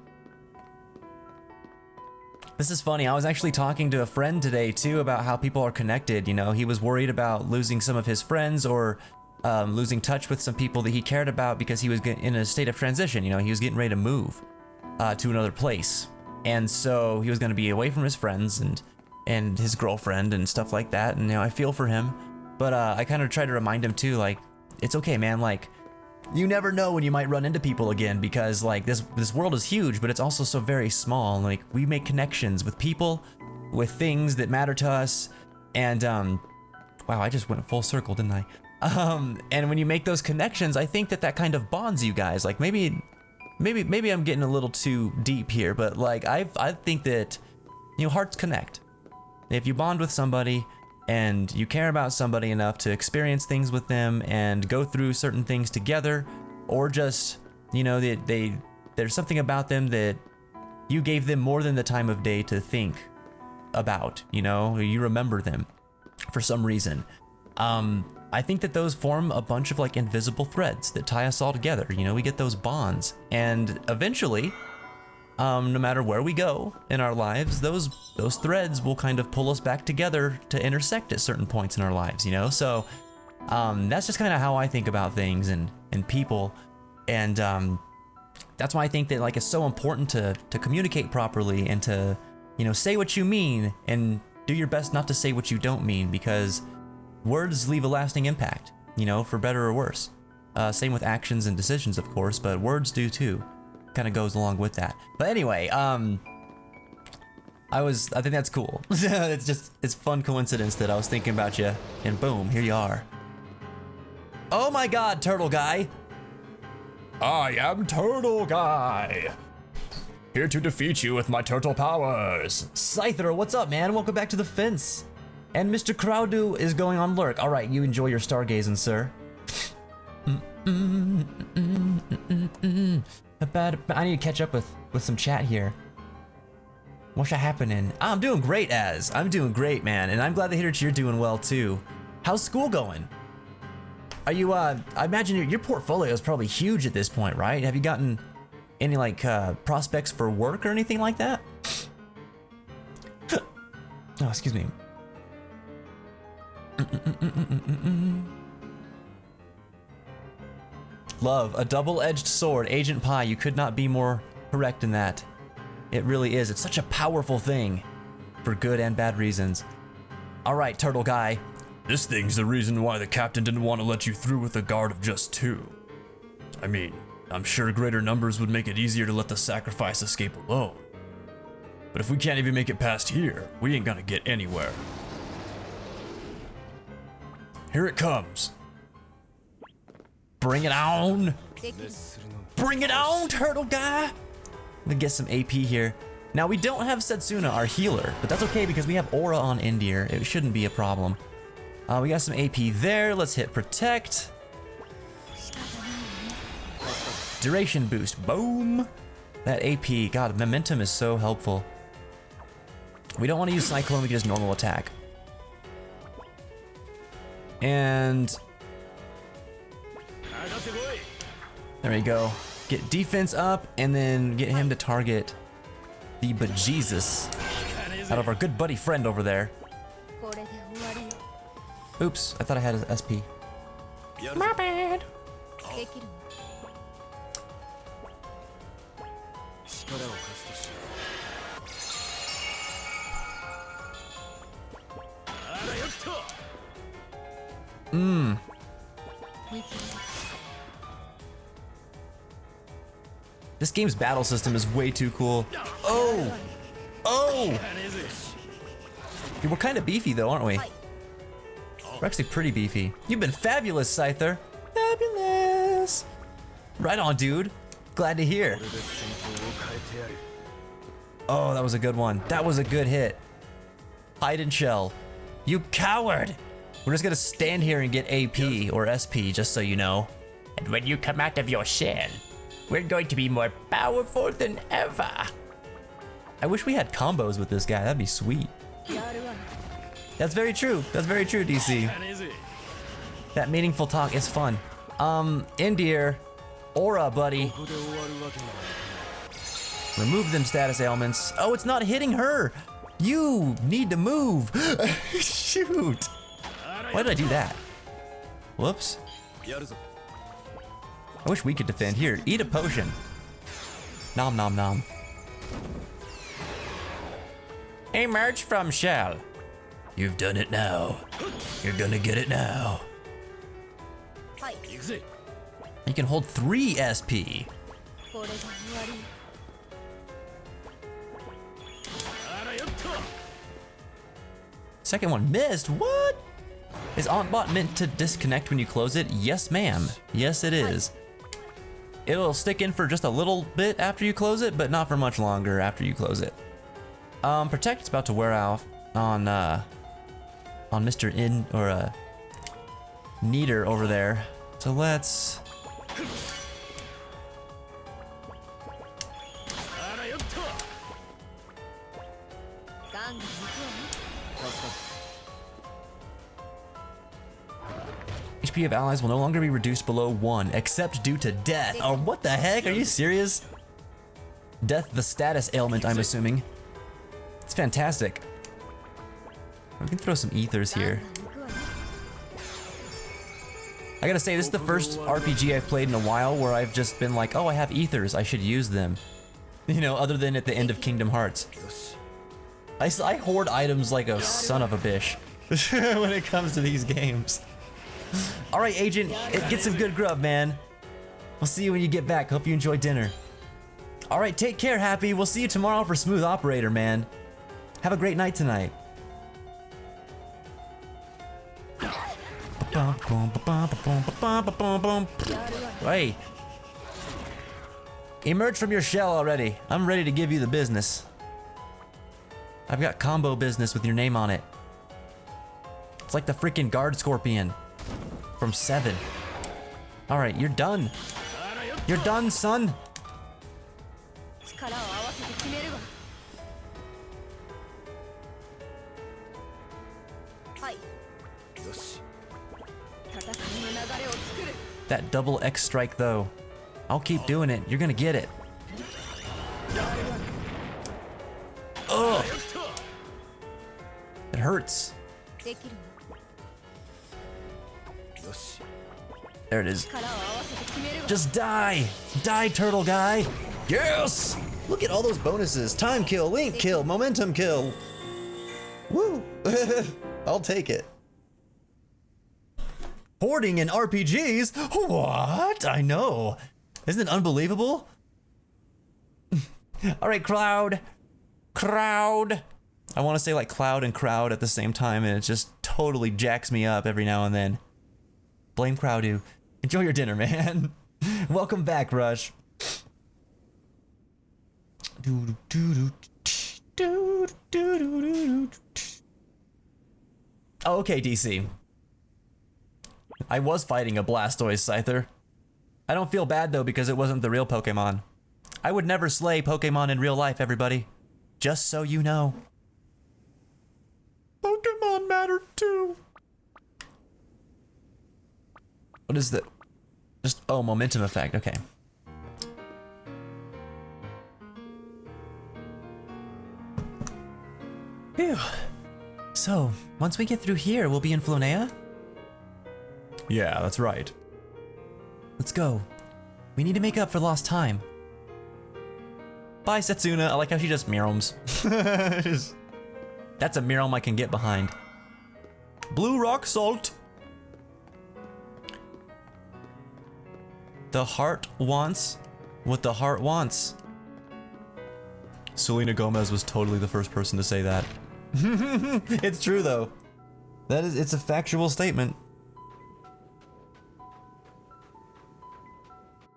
This is funny. I was actually talking to a friend today too about how people are connected. You know, he was worried about losing some of his friends or losing touch with some people that he cared about because he was in a state of transition. You know, he was getting ready to move to another place. And so he was going to be away from his friends and his girlfriend and stuff like that. And, you know, I feel for him. But I kind of try to remind him too, like, it's okay, man. Like, you never know when you might run into people again, because like this world is huge, but it's also so very small. Like, we make connections with people with things that matter to us. And wow, I just went full circle, didn't I? And when you make those connections, I think that kind of bonds you guys. Like maybe I'm getting a little too deep here, but like I think that, you know, hearts connect. If you bond with somebody and you care about somebody enough to experience things with them and go through certain things together, or just, you know, there's something about them that you gave them more than the time of day to think about, you know, you remember them for some reason. I think that those form a bunch of like invisible threads that tie us all together. You know, we get those bonds, and eventually, no matter where we go in our lives, those threads will kind of pull us back together to intersect at certain points in our lives, you know? So that's just kind of how I think about things and people. And that's why I think that like it's so important to communicate properly and to, you know, say what you mean and do your best not to say what you don't mean, because words leave a lasting impact, you know, for better or worse. Same with actions and decisions, of course, but words do too. Kind of goes along with that. But anyway, I think that's cool. It's fun coincidence that I was thinking about you, and boom, here you are. Oh my God, Turtle Guy. I am Turtle Guy. Here to defeat you with my turtle powers. Scyther, what's up, man? Welcome back to the fence. And Mr. Crowdu is going on lurk. All right, you enjoy your stargazing, sir. I need to catch up with some chat here. What's happening? I'm doing great, Az. I'm doing great, man. And I'm glad to hear that you're doing well, too. How's school going? Are you, I imagine your portfolio is probably huge at this point, right? Have you gotten any, like, prospects for work or anything like that? Oh, excuse me. Love, a double-edged sword, Agent Pi. You could not be more correct in that. It really is. It's such a powerful thing for good and bad reasons. All right, Turtle Guy. This thing's the reason why the captain didn't want to let you through with a guard of just 2. I mean, I'm sure greater numbers would make it easier to let the sacrifice escape alone. But if we can't even make it past here, we ain't gonna get anywhere. Here it comes. Bring it on. Bring it on, Turtle Guy. I'm gonna get some AP here. Now, we don't have Setsuna, our healer, but that's okay because we have Aura on Indir. It shouldn't be a problem. We got some AP there. Let's hit Protect. Duration boost. Boom. That AP. God, momentum is so helpful. We don't want to use Cyclone. We can just normal attack. And there we go. Get defense up and then get him to target the bejesus out of our good buddy friend over there. Oops, I thought I had an SP. My bad. This game's battle system is way too cool. Oh! Oh! Dude, we're kind of beefy though, aren't we? We're actually pretty beefy. You've been fabulous, Scyther. Fabulous! Right on, dude. Glad to hear. Oh, that was a good one. That was a good hit. Hide and shell. You coward! We're just gonna stand here and get AP or SP, just so you know. And when you come out of your shell, we're going to be more powerful than ever. I wish we had combos with this guy. That'd be sweet. That's very true. That's very true, DC. That meaningful talk is fun. Indir, Aura, buddy. Remove them status ailments. Oh, it's not hitting her. You need to move. Shoot. Why did I do that? Whoops. I wish we could defend. Here, eat a potion. Nom nom nom. Emerge from shell. You've done it now. You're gonna get it now. You can hold 3 SP. Second one missed. What? Is OntBot meant to disconnect when you close it? Yes, ma'am. Yes, it is. It'll stick in for just a little bit after you close it, but not for much longer after you close it. Protect is about to wear off on Mr. Neater over there. So let's. HP of allies will no longer be reduced below 1, except due to death. Oh, what the heck? Are you serious? Death, the status ailment, I'm assuming. It's fantastic. We can throw some ethers here. I gotta say, this is the first RPG I've played in a while where I've just been like, oh, I have ethers, I should use them. You know, other than at the end of Kingdom Hearts. I hoard items like a son of a bitch when it comes to these games. All right, Agent, get some good grub, man. We'll see you when you get back. Hope you enjoy dinner. All right, take care, Happy. We'll see you tomorrow for Smooth Operator, man. Have a great night tonight. Hey. Emerge from your shell already. I'm ready to give you the business. I've got combo business with your name on it. It's like the freaking guard scorpion from 7. All right, you're done. You're done, son. That double X strike though. I'll keep doing it. You're gonna get it. Ugh. It hurts. There it is. Just die! Die, turtle guy! Yes! Look at all those bonuses. Time kill, link kill, momentum kill. Woo! I'll take it. Hoarding in RPGs? What? I know. Isn't it unbelievable? All right, Cloud. Crowd. I want to say like cloud and crowd at the same time, and it just totally jacks me up every now and then. Blame Crowdu. Enjoy your dinner, man. Welcome back, Rush. Oh, okay, DC. I was fighting a Blastoise Scyther. I don't feel bad though because it wasn't the real Pokemon. I would never slay Pokemon in real life, everybody. Just so you know. Pokemon matter too. What is that? Just, oh, momentum effect, okay. Phew. So, once we get through here, we'll be in Flonea? Yeah, that's right. Let's go. We need to make up for lost time. Bye, Setsuna. I like how she just meows. That's a meow I can get behind. Blue rock salt. The heart wants what the heart wants. Selena Gomez was totally the first person to say that. It's true though. It's a factual statement.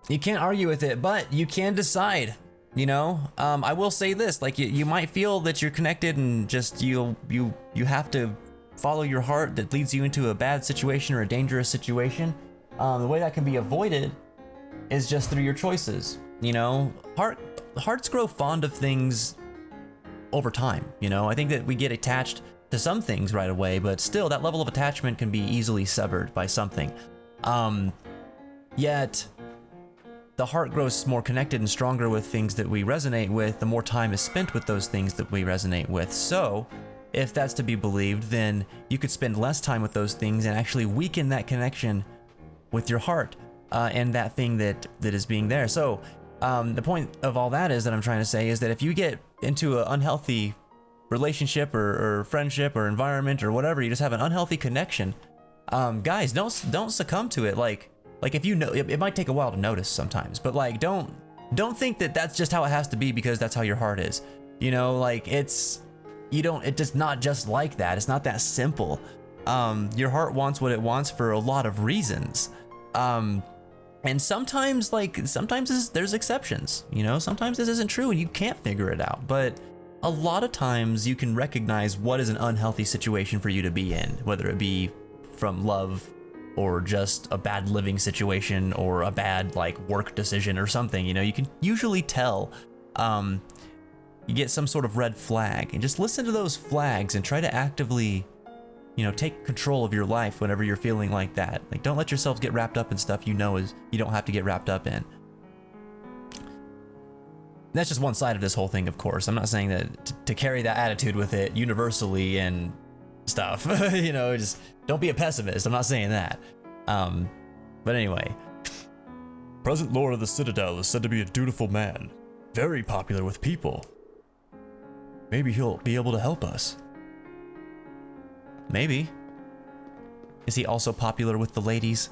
You can't argue with it, but you can decide. You know, I will say this: like you might feel that you're connected, and just you have to follow your heart that leads you into a bad situation or a dangerous situation. The way that can be avoided is just through your choices. You know, hearts grow fond of things over time. You know, I think that we get attached to some things right away, but still, that level of attachment can be easily severed by something. Yet. The heart grows more connected and stronger with things that we resonate with, the more time is spent with those things that we resonate with. So, if that's to be believed, then you could spend less time with those things and actually weaken that connection with your heart and that thing that is being there. So, the point of all that is that I'm trying to say is that if you get into an unhealthy relationship or friendship or environment or whatever, you just have an unhealthy connection, guys, don't succumb to it. Like if you know, it might take a while to notice sometimes, but like don't think that that's just how it has to be because that's how your heart is. You know, like it's you don't, it's just not just like that. It's not that simple. Your heart wants what it wants for a lot of reasons. And sometimes there's exceptions, you know, sometimes this isn't true and you can't figure it out, but a lot of times you can recognize what is an unhealthy situation for you to be in, whether it be from love or just a bad living situation or a bad like work decision or something, you know, you can usually tell. You get some sort of red flag and just listen to those flags and try to actively, you know, take control of your life whenever you're feeling like that. Like, don't let yourselves get wrapped up in stuff you know is you don't have to get wrapped up in. That's just one side of this whole thing, of course. I'm not saying that to carry that attitude with it universally and stuff. You know, just don't be a pessimist. I'm not saying that. But anyway. Present Lord of the Citadel is said to be a dutiful man, very popular with people. Maybe he'll be able to help us. Maybe. Is he also popular with the ladies?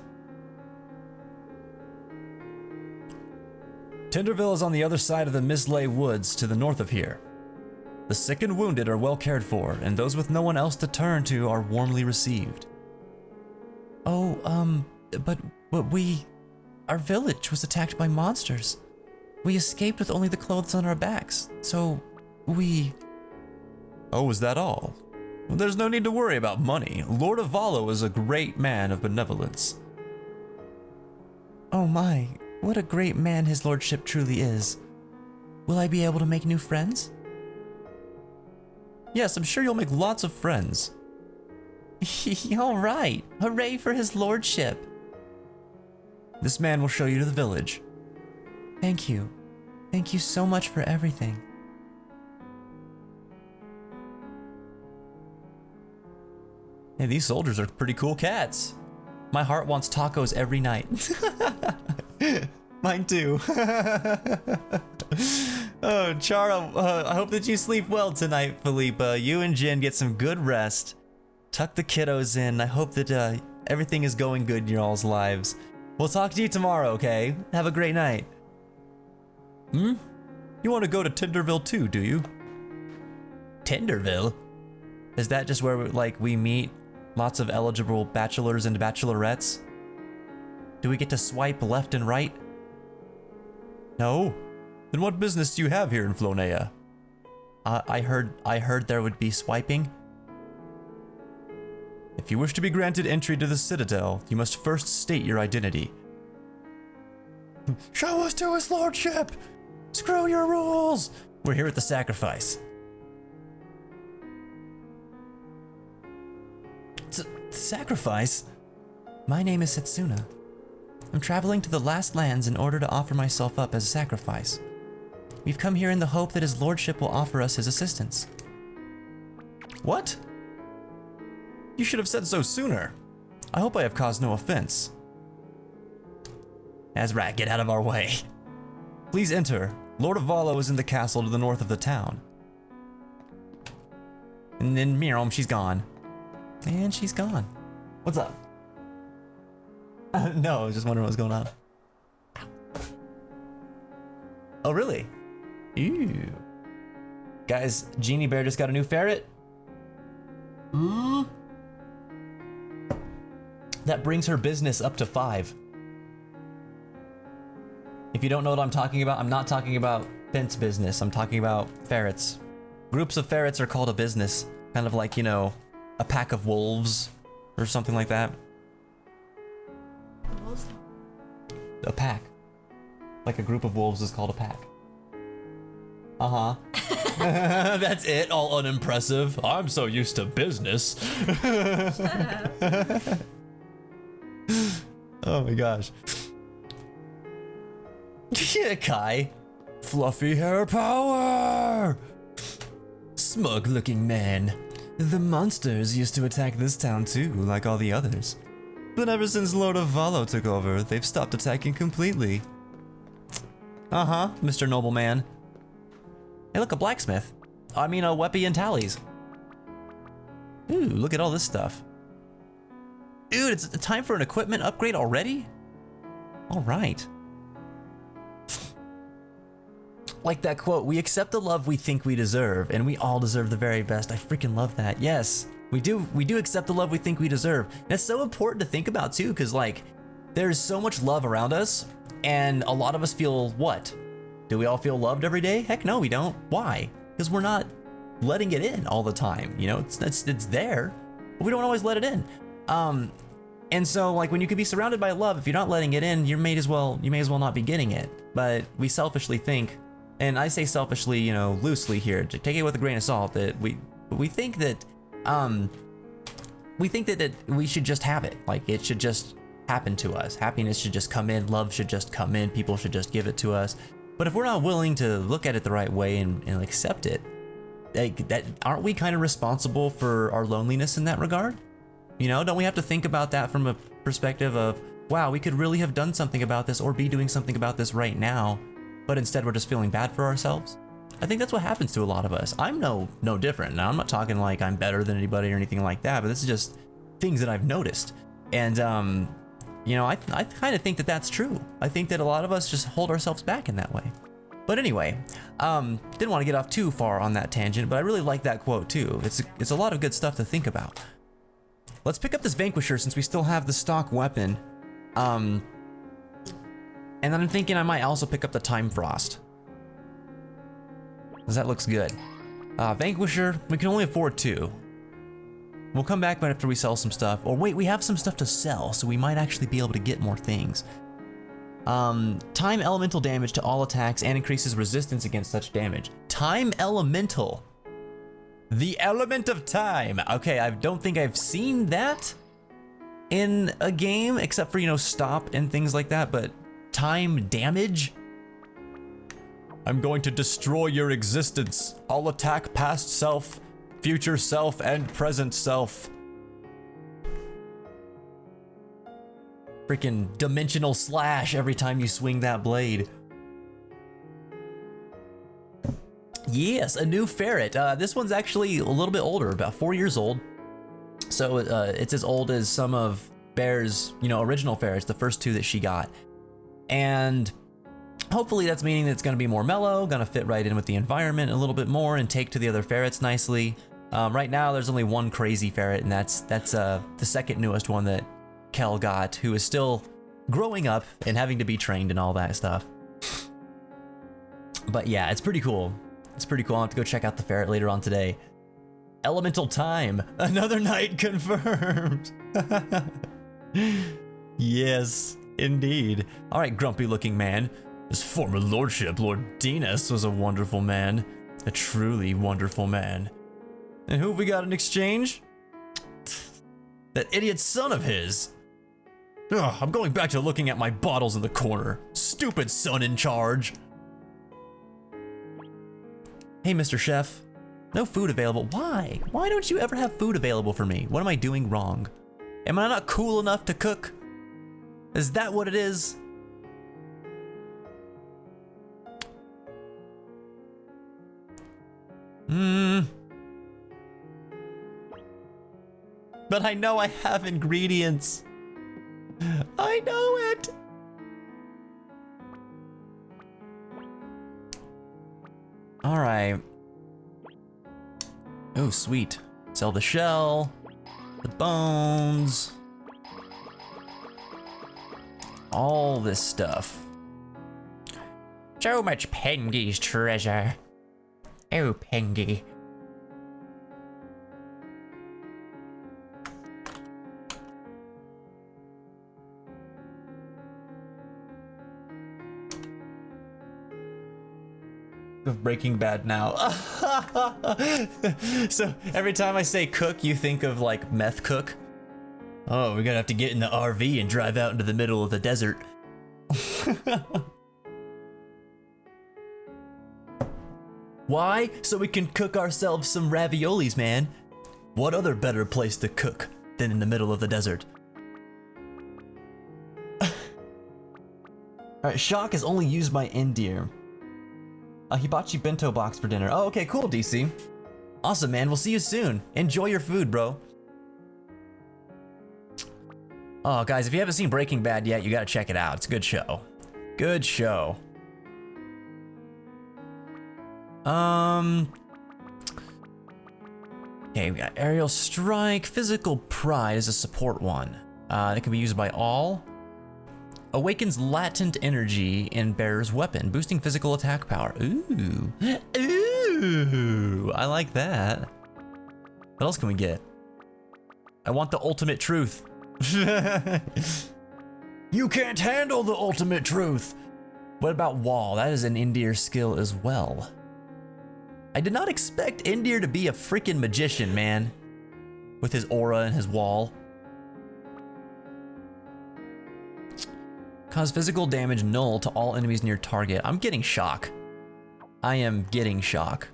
Tinderville is on the other side of the Mislay Woods to the north of here. The sick and wounded are well cared for, and those with no one else to turn to are warmly received. Oh, but our village was attacked by monsters. We escaped with only the clothes on our backs, so we... Oh, is that all? Well, there's no need to worry about money. Lord of Valo is a great man of benevolence. Oh my, what a great man his lordship truly is. Will I be able to make new friends? Yes, I'm sure you'll make lots of friends. All right, hooray for his lordship. This man will show you to the village. Thank you. Thank you so much for everything. Hey, these soldiers are pretty cool cats. My heart wants tacos every night. Mine too. Oh, Chara, I hope that you sleep well tonight, Felipa. You and Jin get some good rest. Tuck the kiddos in. I hope that everything is going good in your all's lives. We'll talk to you tomorrow, okay? Have a great night. You want to go to Tinderville too, do you? Tinderville? Is that just where we meet lots of eligible bachelors and bachelorettes? Do we get to swipe left and right? No. Then what business do you have here in Flonea? I heard there would be swiping. If you wish to be granted entry to the Citadel, you must first state your identity. Show us to his lordship! Screw your rules! We're here at the sacrifice. Sacrifice? My name is Setsuna. I'm traveling to the last lands in order to offer myself up as a sacrifice. We've come here in the hope that his lordship will offer us his assistance. What? You should have said so sooner. I hope I have caused no offense. Azrak, get out of our way. Please enter. Lord of Valo is in the castle to the north of the town. And then Mirom, she's gone. And she's gone. What's up? No, I was just wondering what's going on. Oh, really? Ew. Guys, Genie Bear just got a new ferret. That brings her business up to 5. If you don't know what I'm talking about, I'm not talking about fence business. I'm talking about ferrets. Groups of ferrets are called a business. Kind of like, you know, a pack of wolves or something like that. A pack. Like a group of wolves is called a pack. Uh-huh. That's it, all unimpressive. I'm so used to business. Oh my gosh. Yeah, Kai. Fluffy hair power! Smug looking man. The monsters used to attack this town too, like all the others. But ever since Lord of Valo took over, they've stopped attacking completely. Uh-huh, Mr. Nobleman. Hey, look, a blacksmith. I mean, a Weppy and Tallies. Ooh, look at all this stuff. Dude, it's time for an equipment upgrade already? All right. Like that quote, we accept the love we think we deserve, and we all deserve the very best. I freaking love that. Yes, we do accept the love we think we deserve. And it's so important to think about too, because like, there's so much love around us, and a lot of us feel what? Do we all feel loved every day? Heck no, we don't. Why? Because we're not letting it in all the time. You know, it's there, but we don't always let it in. And so like when you could be surrounded by love, if you're not letting it in, you may as well not be getting it. But we selfishly think, and I say selfishly, you know, loosely here, to take it with a grain of salt, that we think that we should just have it. Like it should just happen to us. Happiness should just come in. Love should just come in. People should just give it to us. But if we're not willing to look at it the right way and accept it, like that, aren't we kind of responsible for our loneliness in that regard? You know, don't we have to think about that from a perspective of, wow, we could really have done something about this or be doing something about this right now, but instead we're just feeling bad for ourselves? I think that's what happens to a lot of us. I'm no different. Now, I'm not talking like I'm better than anybody or anything like that, but this is just things that I've noticed. And, you know, I kind of think that that's true. I think that a lot of us just hold ourselves back in that way. But anyway, didn't want to get off too far on that tangent, but I really like that quote too. It's a lot of good stuff to think about. Let's pick up this Vanquisher since we still have the stock weapon. And then I'm thinking I might also pick up the Time Frost, because that looks good. Vanquisher, we can only afford 2. We'll come back right after we sell some stuff. Or wait, we have some stuff to sell, so we might actually be able to get more things. Time elemental damage to all attacks and increases resistance against such damage. Time elemental. The element of time. Okay, I don't think I've seen that in a game, except for, you know, stop and things like that, but time damage? I'm going to destroy your existence. I'll attack past self, future self, and present self. Freaking dimensional slash every time you swing that blade. Yes, a new ferret. This one's actually a little bit older, about 4 years old. So it's as old as some of Bear's, you know, original ferrets, the first 2 that she got. And hopefully that's meaning that it's going to be more mellow, going to fit right in with the environment a little bit more and take to the other ferrets nicely. Right now there's only one crazy ferret, and that's the second newest one that Kel got, who is still growing up and having to be trained and all that stuff. But yeah, it's pretty cool. It's pretty cool. I'll have to go check out the ferret later on today. Elemental time. Another night confirmed. Yes, indeed. All right, grumpy looking man. His former lordship, Lord Dinas, was a wonderful man. A truly wonderful man. And who have we got in exchange? That idiot son of his. Ugh, I'm going back to looking at my bottles in the corner. Stupid son in charge. Hey, Mr. Chef. No food available. Why? Why don't you ever have food available for me? What am I doing wrong? Am I not cool enough to cook? Is that what it is? But I know I have ingredients. I know it. All right. Oh, sweet. Sell the shell, the bones, all this stuff. So much Pengy's treasure. Oh, Pengy. Of Breaking Bad now. So every time I say cook, you think of like meth cook. Oh, we're gonna have to get in the RV and drive out into the middle of the desert. Why? So we can cook ourselves some raviolis, man. What other better place to cook than in the middle of the desert? Alright, shock is only used by Endear. A hibachi bento box for dinner. Oh, okay, cool, DC. Awesome, man. We'll see you soon. Enjoy your food, bro. Oh, guys, if you haven't seen Breaking Bad yet, you gotta check it out. It's a good show. Good show. Okay, we got aerial strike. Physical pride is a support one. It can be used by all. Awakens latent energy in bearer's weapon, boosting physical attack power. Ooh. Ooh. I like that. What else can we get? I want the ultimate truth. You can't handle the ultimate truth. What about wall? That is an Indir skill as well. I did not expect Indir to be a freaking magician, man. With his aura and his wall. Cause physical damage null to all enemies near target. I'm getting shock. I am getting shock.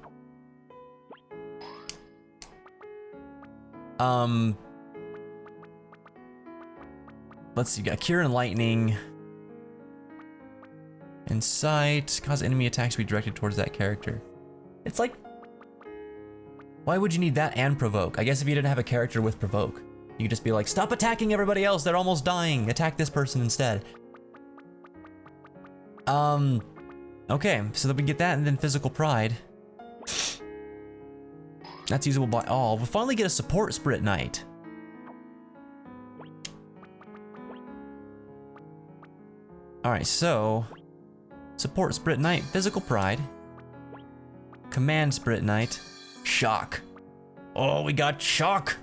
Let's see, we got Cure and Lightning. Insight, cause enemy attacks to be directed towards that character. It's like, why would you need that and Provoke? I guess if you didn't have a character with Provoke, you could just be like, stop attacking everybody else, they're almost dying, attack this person instead. Okay, so that we get that and then Physical Pride. That's usable by all. We'll finally get a support Spirit Knight. Alright, so support Spirit Knight, Physical Pride, Command Spirit Knight, Shock. Oh, we got Shock!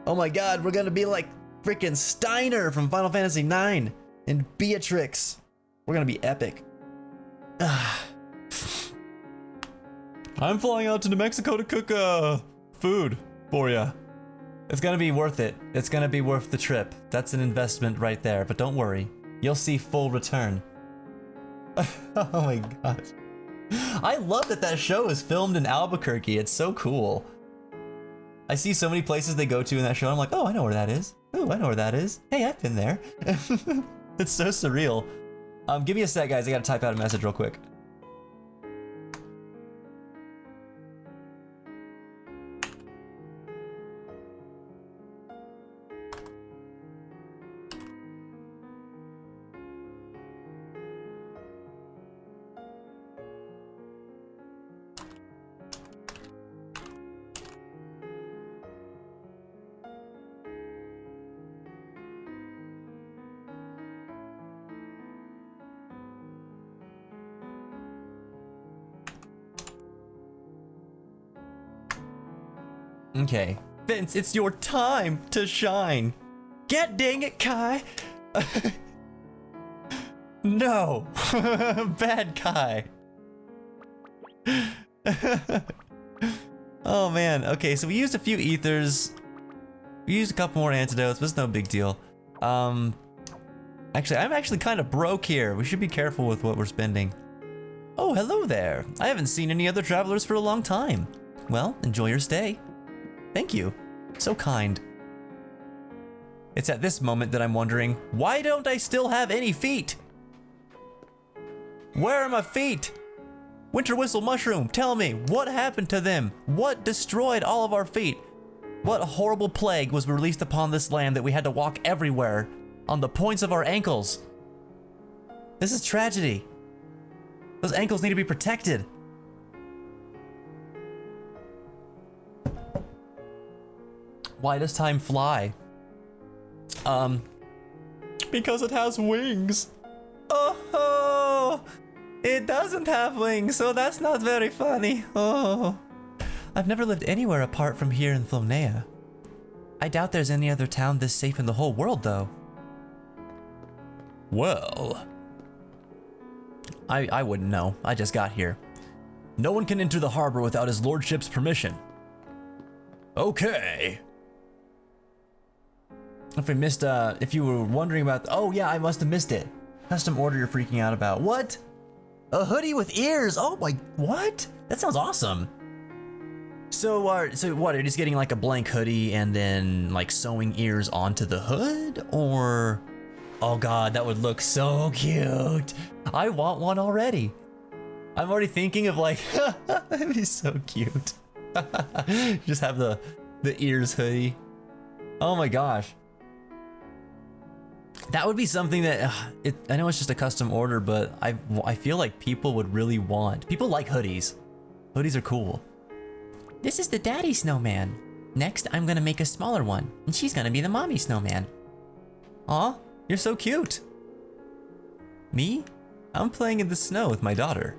Oh my god, we're gonna be like freaking Steiner from Final Fantasy IX and Beatrix. We're gonna be epic. I'm flying out to New Mexico to cook food for ya. It's gonna be worth it. It's gonna be worth the trip. That's an investment right there, but don't worry. You'll see full return. Oh my gosh. I love that that show is filmed in Albuquerque. It's so cool. I see so many places they go to in that show. I'm like, oh, I know where that is. Oh, I know where that is. Hey, I've been there. It's so surreal. Give me a sec, guys. I gotta type out a message real quick. Okay, Vince, it's your time to shine. Get dang it, Kai. No, bad Kai. Oh man, okay, so we used a few ethers. We used a couple more antidotes, but it's no big deal. Actually, I'm actually kind of broke here. We should be careful with what we're spending. Oh, hello there. I haven't seen any other travelers for a long time. Well, enjoy your stay. Thank you. So kind. It's at this moment that I'm wondering, why don't I still have any feet? Where are my feet? Winter Whistle Mushroom, tell me, what happened to them? What destroyed all of our feet? What horrible plague was released upon this land that we had to walk everywhere on the points of our ankles? This is tragedy. Those ankles need to be protected. Why does time fly? Because it has wings. Oh, it doesn't have wings, so that's not very funny. Oh, I've never lived anywhere apart from here in Thlomnea. I doubt there's any other town this safe in the whole world, though. Well, I wouldn't know. I just got here. No one can enter the harbor without his lordship's permission. Okay. If you were wondering about, oh yeah, I must have missed it. Custom order you're freaking out about. What? A hoodie with ears? Oh my, what? That sounds awesome. So what, are you just getting like a blank hoodie and then like sewing ears onto the hood? Or, oh god, that would look so cute. I want one already. I'm already thinking of like, that'd be so cute. Just have the ears hoodie. Oh my gosh. That would be something that, I know it's just a custom order, but I feel like people would really want. People like hoodies. Hoodies are cool. This is the daddy snowman. Next, I'm gonna make a smaller one, and she's gonna be the mommy snowman. Aw, you're so cute. Me? I'm playing in the snow with my daughter.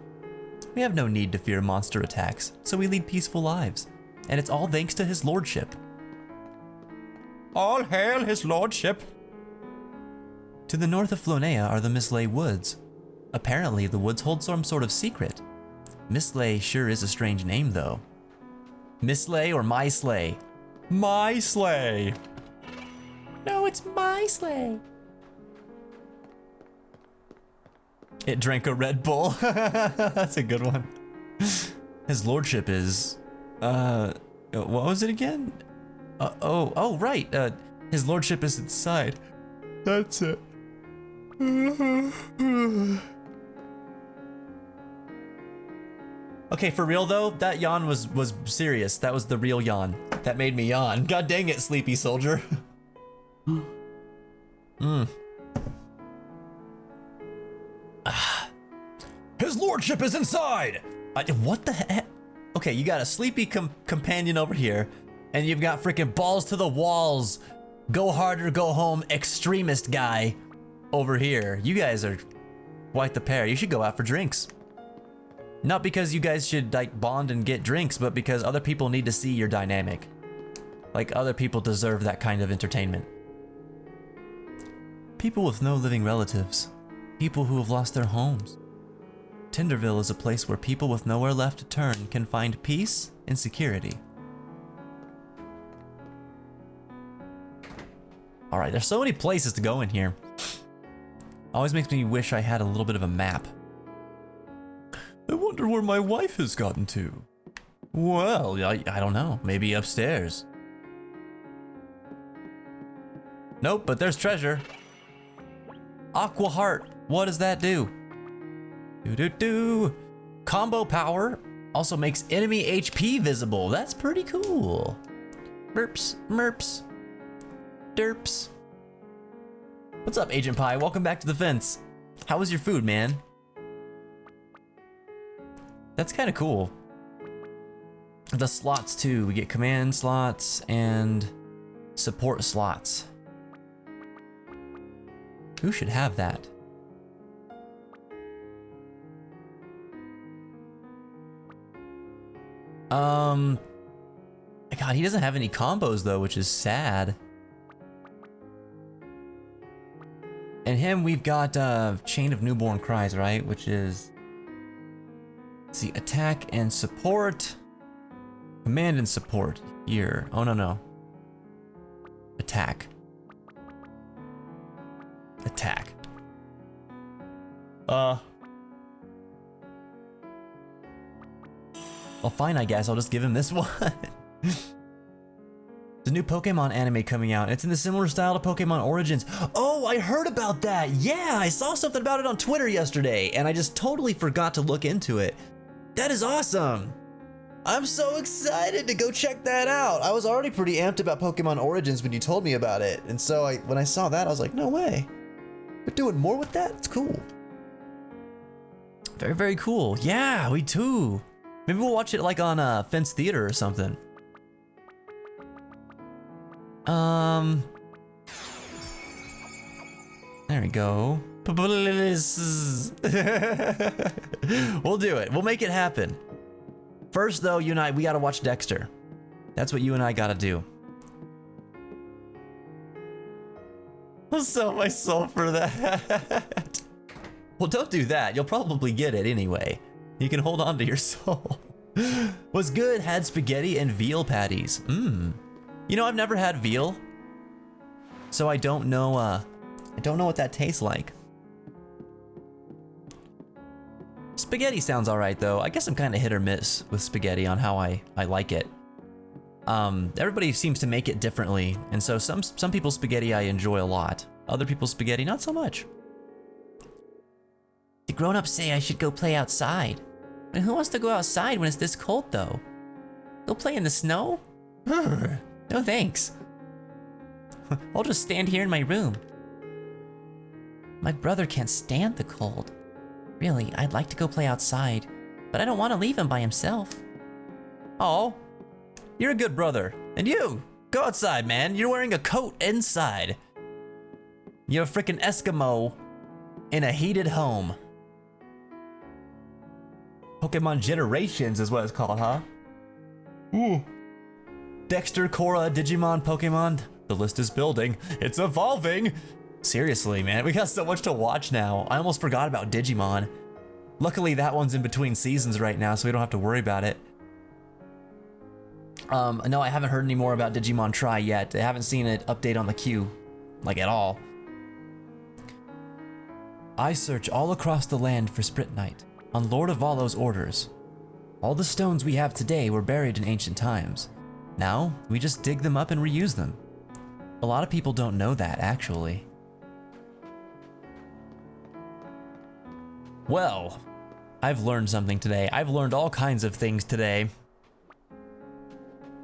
We have no need to fear monster attacks, so we lead peaceful lives. And it's all thanks to his lordship. All hail his lordship. To the north of Flonea are the Mislay Woods. Apparently, the woods hold some sort of secret. Mislay sure is a strange name, though. Mislay or my sleigh? My sleigh. No, it's my sleigh. It drank a Red Bull. That's a good one. His lordship is, what was it again? Oh, right. His lordship is inside. That's it. Okay, for real though, that yawn was serious. That was the real yawn. That made me yawn. God dang it, sleepy soldier. His lordship is inside! What the heck? Okay, you got a sleepy companion over here, and you've got freaking balls to the walls, go hard or go home extremist guy over here. You guys are quite the pair. You should go out for drinks. Not because you guys should like bond and get drinks, but because other people need to see your dynamic. Like other people deserve that kind of entertainment. People with no living relatives. People who have lost their homes. Tinderville is a place where people with nowhere left to turn can find peace and security. Alright, there's so many places to go in here. Always makes me wish I had a little bit of a map. I wonder where my wife has gotten to. Well, I don't know. Maybe upstairs. Nope, but there's treasure. Aqua Heart. What does that do? Combo power also makes enemy HP visible. That's pretty cool. Merps, merps, derps. What's up, Agent Pie? Welcome back to the fence. How was your food, man? That's kind of cool. The slots too. We get command slots and support slots. Who should have that? God, he doesn't have any combos though, which is sad. And him, we've got Chain of Newborn Cries, right? Which is, let's see, attack and support. Command and support here. Oh, no. Attack. Attack. Well, fine, I guess. I'll just give him this one. There's a new Pokemon anime coming out. It's in the similar style to Pokemon Origins. Oh, I heard about that. Yeah, I saw something about it on Twitter yesterday, and I just totally forgot to look into it. That is awesome. I'm so excited to go check that out. I was already pretty amped about Pokemon Origins when you told me about it. And so when I saw that, I was like, no way. We're doing more with that? It's cool. Very, very cool. Yeah, we too. Maybe we'll watch it like on Fence Theater or something. There we go. We'll do it. We'll make it happen. First though, you and I, we gotta watch Dexter. That's what you and I gotta do. I'll sell my soul for that. Well, don't do that. You'll probably get it anyway. You can hold on to your soul. Was good, had spaghetti and veal patties. You know, I've never had veal, so I don't know what that tastes like. Spaghetti sounds alright though. I guess I'm kind of hit or miss with spaghetti on how I like it. Everybody seems to make it differently, and so some people's spaghetti I enjoy a lot. Other people's spaghetti, not so much. The grown-ups say I should go play outside. But who wants to go outside when it's this cold though? Go play in the snow? No thanks. I'll just stand here in my room. My brother can't stand the cold. Really, I'd like to go play outside, but I don't want to leave him by himself. Oh, you're a good brother. And you, go outside, man. You're wearing a coat inside. You're a freaking Eskimo in a heated home. Pokemon Generations is what it's called, huh? Ooh. Dexter, Korra, Digimon, Pokemon. The list is building. It's evolving. Seriously, man, we got so much to watch now. I almost forgot about Digimon. Luckily, that one's in between seasons right now, so we don't have to worry about it. No, I haven't heard any more about Digimon Tri yet. I haven't seen an update on the queue, like at all. I search all across the land for Sprit Knight, on Lord Avalo's orders. All the stones we have today were buried in ancient times. Now, we just dig them up and reuse them. A lot of people don't know that, actually. Well, I've learned something today. I've learned all kinds of things today.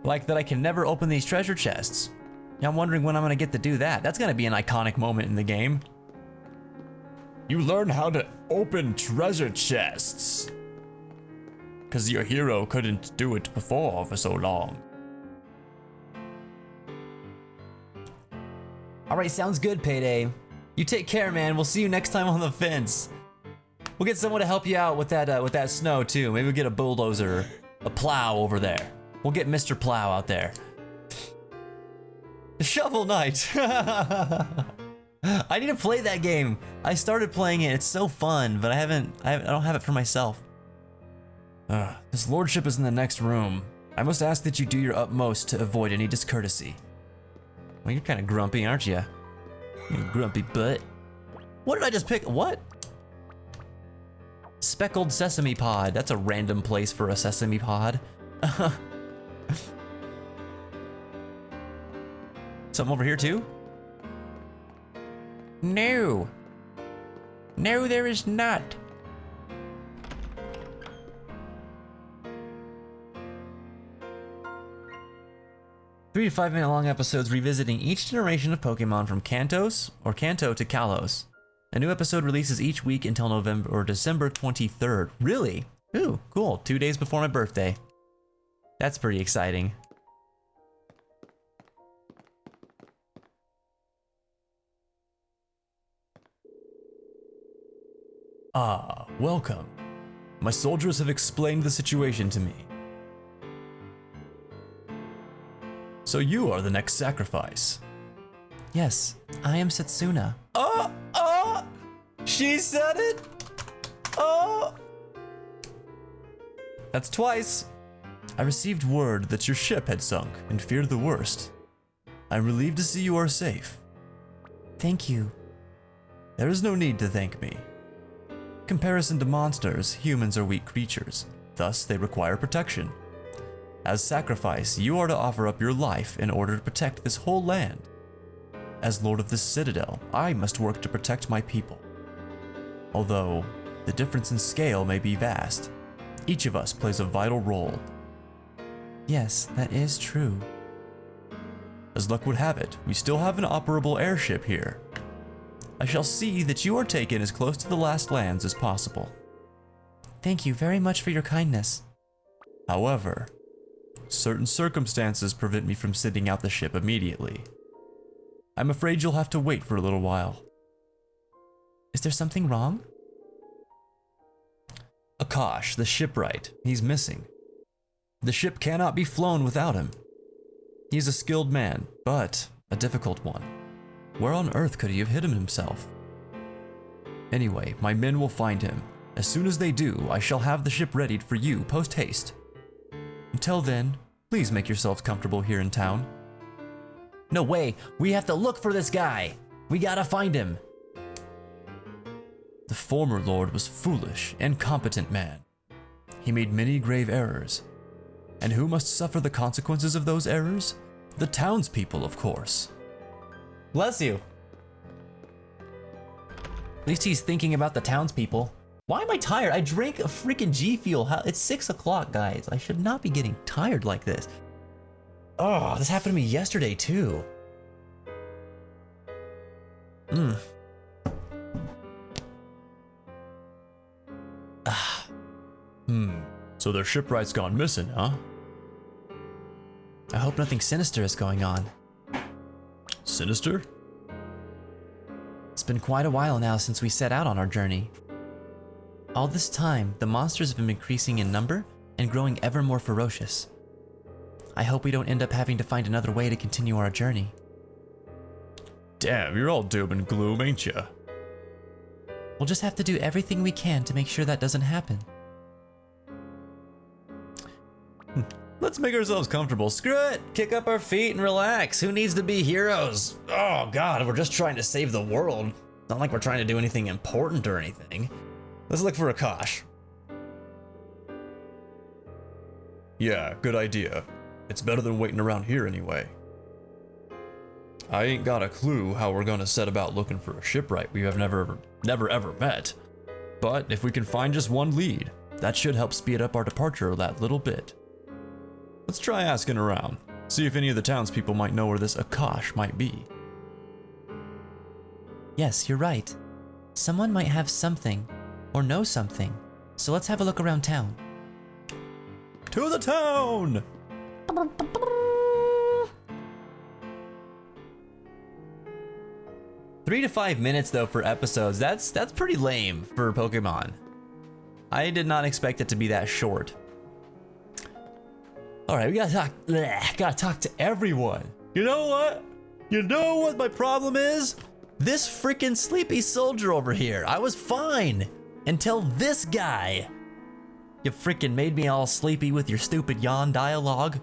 Like that I can never open these treasure chests. I'm wondering when I'm gonna get to do that. That's gonna be an iconic moment in the game. You learn how to open treasure chests. Cause your hero couldn't do it before for so long. Alright, sounds good, Payday. You take care, man. We'll see you next time on the fence. We'll get someone to help you out with that snow too. Maybe we'll get a bulldozer, a plow over there. We'll get Mr. Plow out there. Shovel Knight. I need to play that game. I started playing it. It's so fun, but I don't have it for myself. His lordship is in the next room. I must ask that you do your utmost to avoid any discourtesy. Well, you're kind of grumpy, aren't you? You grumpy butt. What did I just pick? What? Speckled sesame pod. That's a random place for a sesame pod. Something over here too? No. No, there is not. Three to 5 minute long episodes revisiting each generation of Pokemon from Kanto to Kalos. A new episode releases each week until November or December 23rd. Really? Ooh, cool. 2 days before my birthday. That's pretty exciting. Ah, welcome. My soldiers have explained the situation to me. So you are the next sacrifice. Yes, I am Setsuna. She said it! That's twice. I received word that your ship had sunk and feared the worst. I'm relieved to see you are safe. Thank you. There is no need to thank me. Comparison to monsters, humans are weak creatures. Thus, they require protection. As sacrifice, you are to offer up your life in order to protect this whole land. As Lord of this citadel, I must work to protect my people. Although, the difference in scale may be vast, each of us plays a vital role. Yes, that is true. As luck would have it, we still have an operable airship here. I shall see that you are taken as close to the last lands as possible. Thank you very much for your kindness. However, certain circumstances prevent me from sending out the ship immediately. I'm afraid you'll have to wait for a little while. Is there something wrong? Akash, the shipwright, he's missing. The ship cannot be flown without him. He's a skilled man, but a difficult one. Where on earth could he have hidden himself? Anyway, my men will find him. As soon as they do, I shall have the ship readied for you post-haste. Until then, please make yourselves comfortable here in town. No way, we have to look for this guy. We gotta find him. The former lord was foolish, incompetent man. He made many grave errors. And who must suffer the consequences of those errors? The townspeople, of course. Bless you. At least he's thinking about the townspeople. Why am I tired? I drank a freaking G Fuel. It's 6 o'clock, guys. I should not be getting tired like this. Oh, this happened to me yesterday, too. So their shipwright's gone missing, huh? I hope nothing sinister is going on. Sinister? It's been quite a while now since we set out on our journey. All this time, the monsters have been increasing in number and growing ever more ferocious. I hope we don't end up having to find another way to continue our journey. Damn, you're all doom and gloom, ain't ya? We'll just have to do everything we can to make sure that doesn't happen. Let's make ourselves comfortable. Screw it! Kick up our feet and relax. Who needs to be heroes? Oh god, we're just trying to save the world. It's not like we're trying to do anything important or anything. Let's look for Akash. Yeah, good idea. It's better than waiting around here anyway. I ain't got a clue how we're gonna set about looking for a shipwright we have never ever met. But if we can find just one lead, that should help speed up our departure that little bit. Let's try asking around, see if any of the townspeople might know where this Akash might be. Yes, you're right. Someone might have something, or know something. So let's have a look around town. To the town! 3 to 5 minutes though for episodes, that's pretty lame for Pokemon. I did not expect it to be that short. Alright, we gotta talk to everyone. You know what? You know what my problem is? This freaking sleepy soldier over here. I was fine until this guy. You freaking made me all sleepy with your stupid yawn dialogue.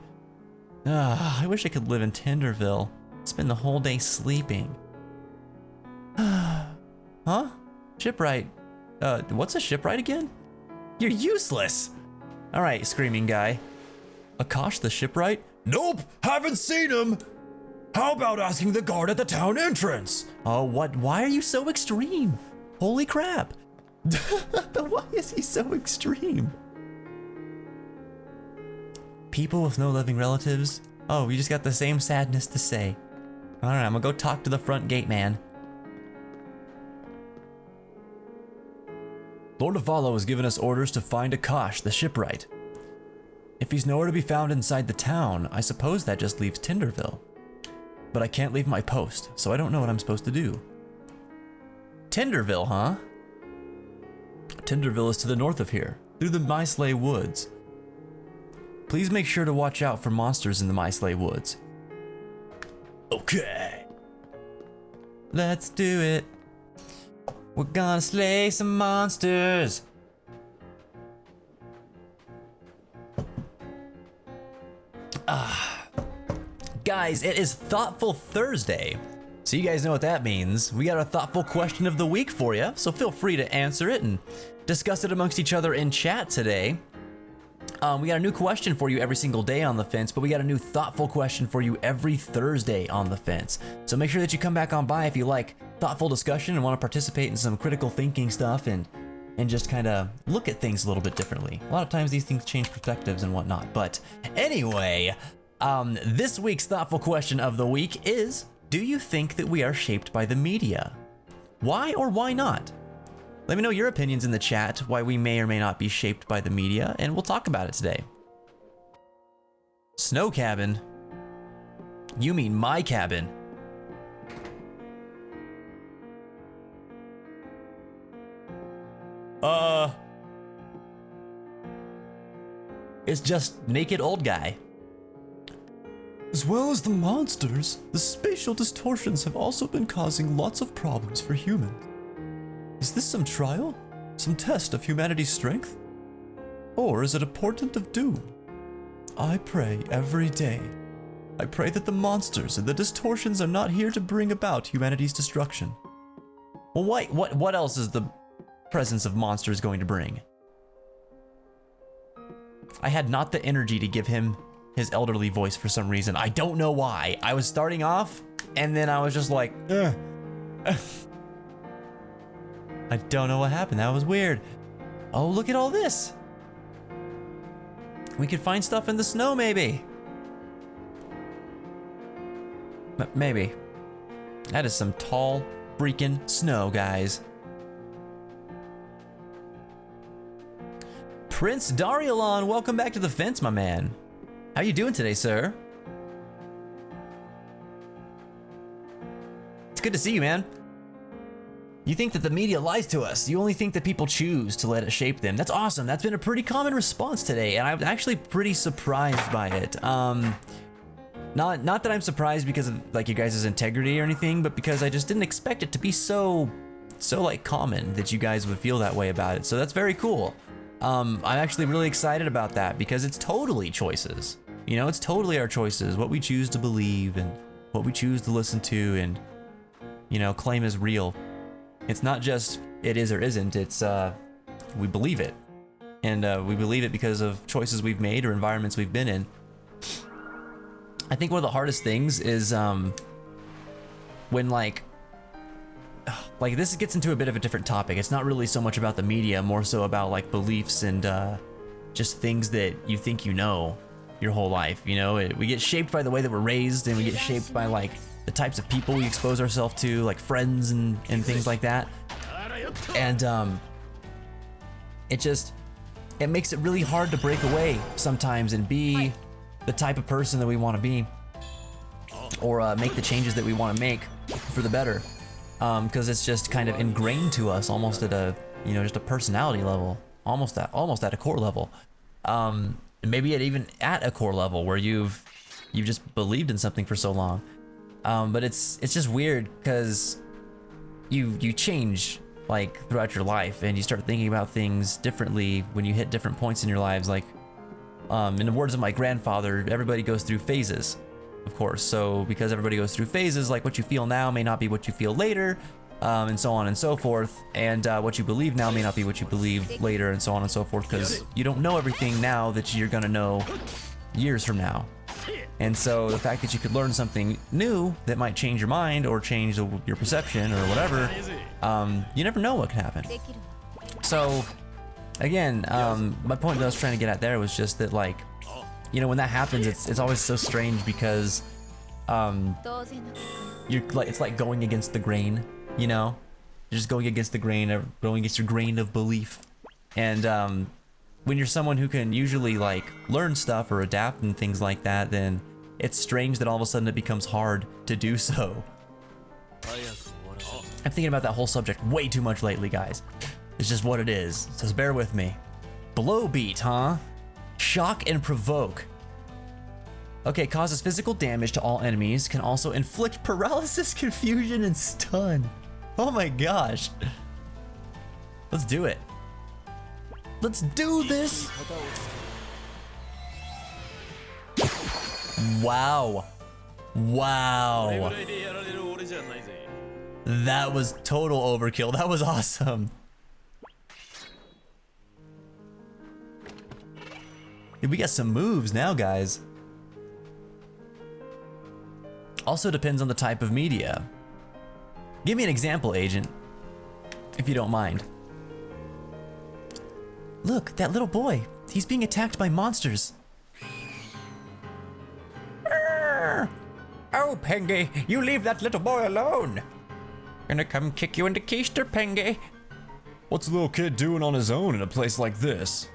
I wish I could live in Tinderville. Spend the whole day sleeping. Huh? Shipwright. What's a shipwright again? You're useless. All right, screaming guy. Akash the shipwright? Nope, haven't seen him. How about asking the guard at the town entrance? Oh, what? Why are you so extreme? Holy crap. Why is he so extreme? People with no living relatives? Oh, you just got the same sadness to say. All right, I'm gonna go talk to the front gate man. Lord Avala has given us orders to find Akash, the shipwright. If he's nowhere to be found inside the town, I suppose that just leaves Tinderville. But I can't leave my post, so I don't know what I'm supposed to do. Tinderville, huh? Tinderville is to the north of here, through the Myslay Woods. Please make sure to watch out for monsters in the Myslay Woods. Okay. Let's do it. We're gonna slay some monsters. Guys, it is Thoughtful Thursday. So you guys know what that means. We got a thoughtful question of the week for you, so feel free to answer it and discuss it amongst each other in chat today. We got a new question for you every single day on The Fence, but we got a new thoughtful question for you every Thursday on The Fence. So make sure that you come back on by if you like thoughtful discussion and want to participate in some critical thinking stuff and just kind of look at things a little bit differently. A lot of times these things change perspectives and whatnot. But anyway, this week's thoughtful question of the week is, do you think that we are shaped by the media? Why or why not? Let me know your opinions in the chat, why we may or may not be shaped by the media, and we'll talk about it today. Snow cabin? You mean my cabin? It's just naked old guy. As well as the monsters, the spatial distortions have also been causing lots of problems for humans. Is this some trial? Some test of humanity's strength? Or is it a portent of doom? I pray every day. I pray that the monsters and the distortions are not here to bring about humanity's destruction. Well, what else is the presence of monsters going to bring? I had not the energy to give him his elderly voice for some reason. I don't know why. I was starting off, and then I was just like, ugh. I don't know what happened. That was weird. Oh, look at all this. We could find stuff in the snow, maybe. Maybe. That is some tall freaking snow, guys. Prince Darialon, welcome back to The Fence, my man. How you doing today, sir? good to see you, man. You think that the media lies to us. You only think that people choose to let it shape them. That's awesome. That's been a pretty common response today, and I'm actually pretty surprised by it. Not that I'm surprised because of like you guys' integrity or anything, but because I just didn't expect it to be so like common that you guys would feel that way about it. So that's very cool. I'm actually really excited about that because it's totally choices. You know, it's totally our choices, what we choose to believe and what we choose to listen to and, you know, claim as real. It's not just it is or isn't, it's we believe it. And we believe it because of choices we've made or environments we've been in. I think one of the hardest things is when like this gets into a bit of a different topic. It's not really so much about the media, more so about like beliefs and just things that you think you know your whole life. You know, we get shaped by the way that we're raised, and we get shaped by like the types of people we expose ourselves to, like friends and things like that. And it makes it really hard to break away sometimes and be the type of person that we want to be, or make the changes that we want to make for the better, because it's just kind of ingrained to us almost at a, you know, just a personality level, almost at a core level, and maybe even at a core level where you've just believed in something for so long. But it's just weird because you change like throughout your life, and you start thinking about things differently when you hit different points in your lives. Like, in the words of my grandfather, everybody goes through phases, of course. So because everybody goes through phases, like what you feel now may not be what you feel later, and so on and so forth. And what you believe now may not be what you believe later, and so on and so forth, because you don't know everything now that you're gonna know years from now. And so the fact that you could learn something new that might change your mind or change your perception or whatever, you never know what can happen. So again, my point that I was trying to get at there was just that, like, you know, when that happens, it's always so strange because it's like going against the grain, you know? You're just going against the grain, or going against your grain of belief. And when you're someone who can usually like learn stuff or adapt and things like that, then it's strange that all of a sudden it becomes hard to do so. I'm thinking about that whole subject way too much lately, guys. It's just what it is, so bear with me. Blow beat, huh? Shock and provoke. Okay, causes physical damage to all enemies, can also inflict paralysis, confusion, and stun. Oh my gosh. Let's do it. Let's do this! Wow. Wow. That was total overkill. That was awesome. We got some moves now, guys. Also depends on the type of media. Give me an example, Agent, if you don't mind. Look, that little boy. He's being attacked by monsters. Oh, Pengy, you leave that little boy alone. Gonna come kick you into keister, Pengy. What's a little kid doing on his own in a place like this?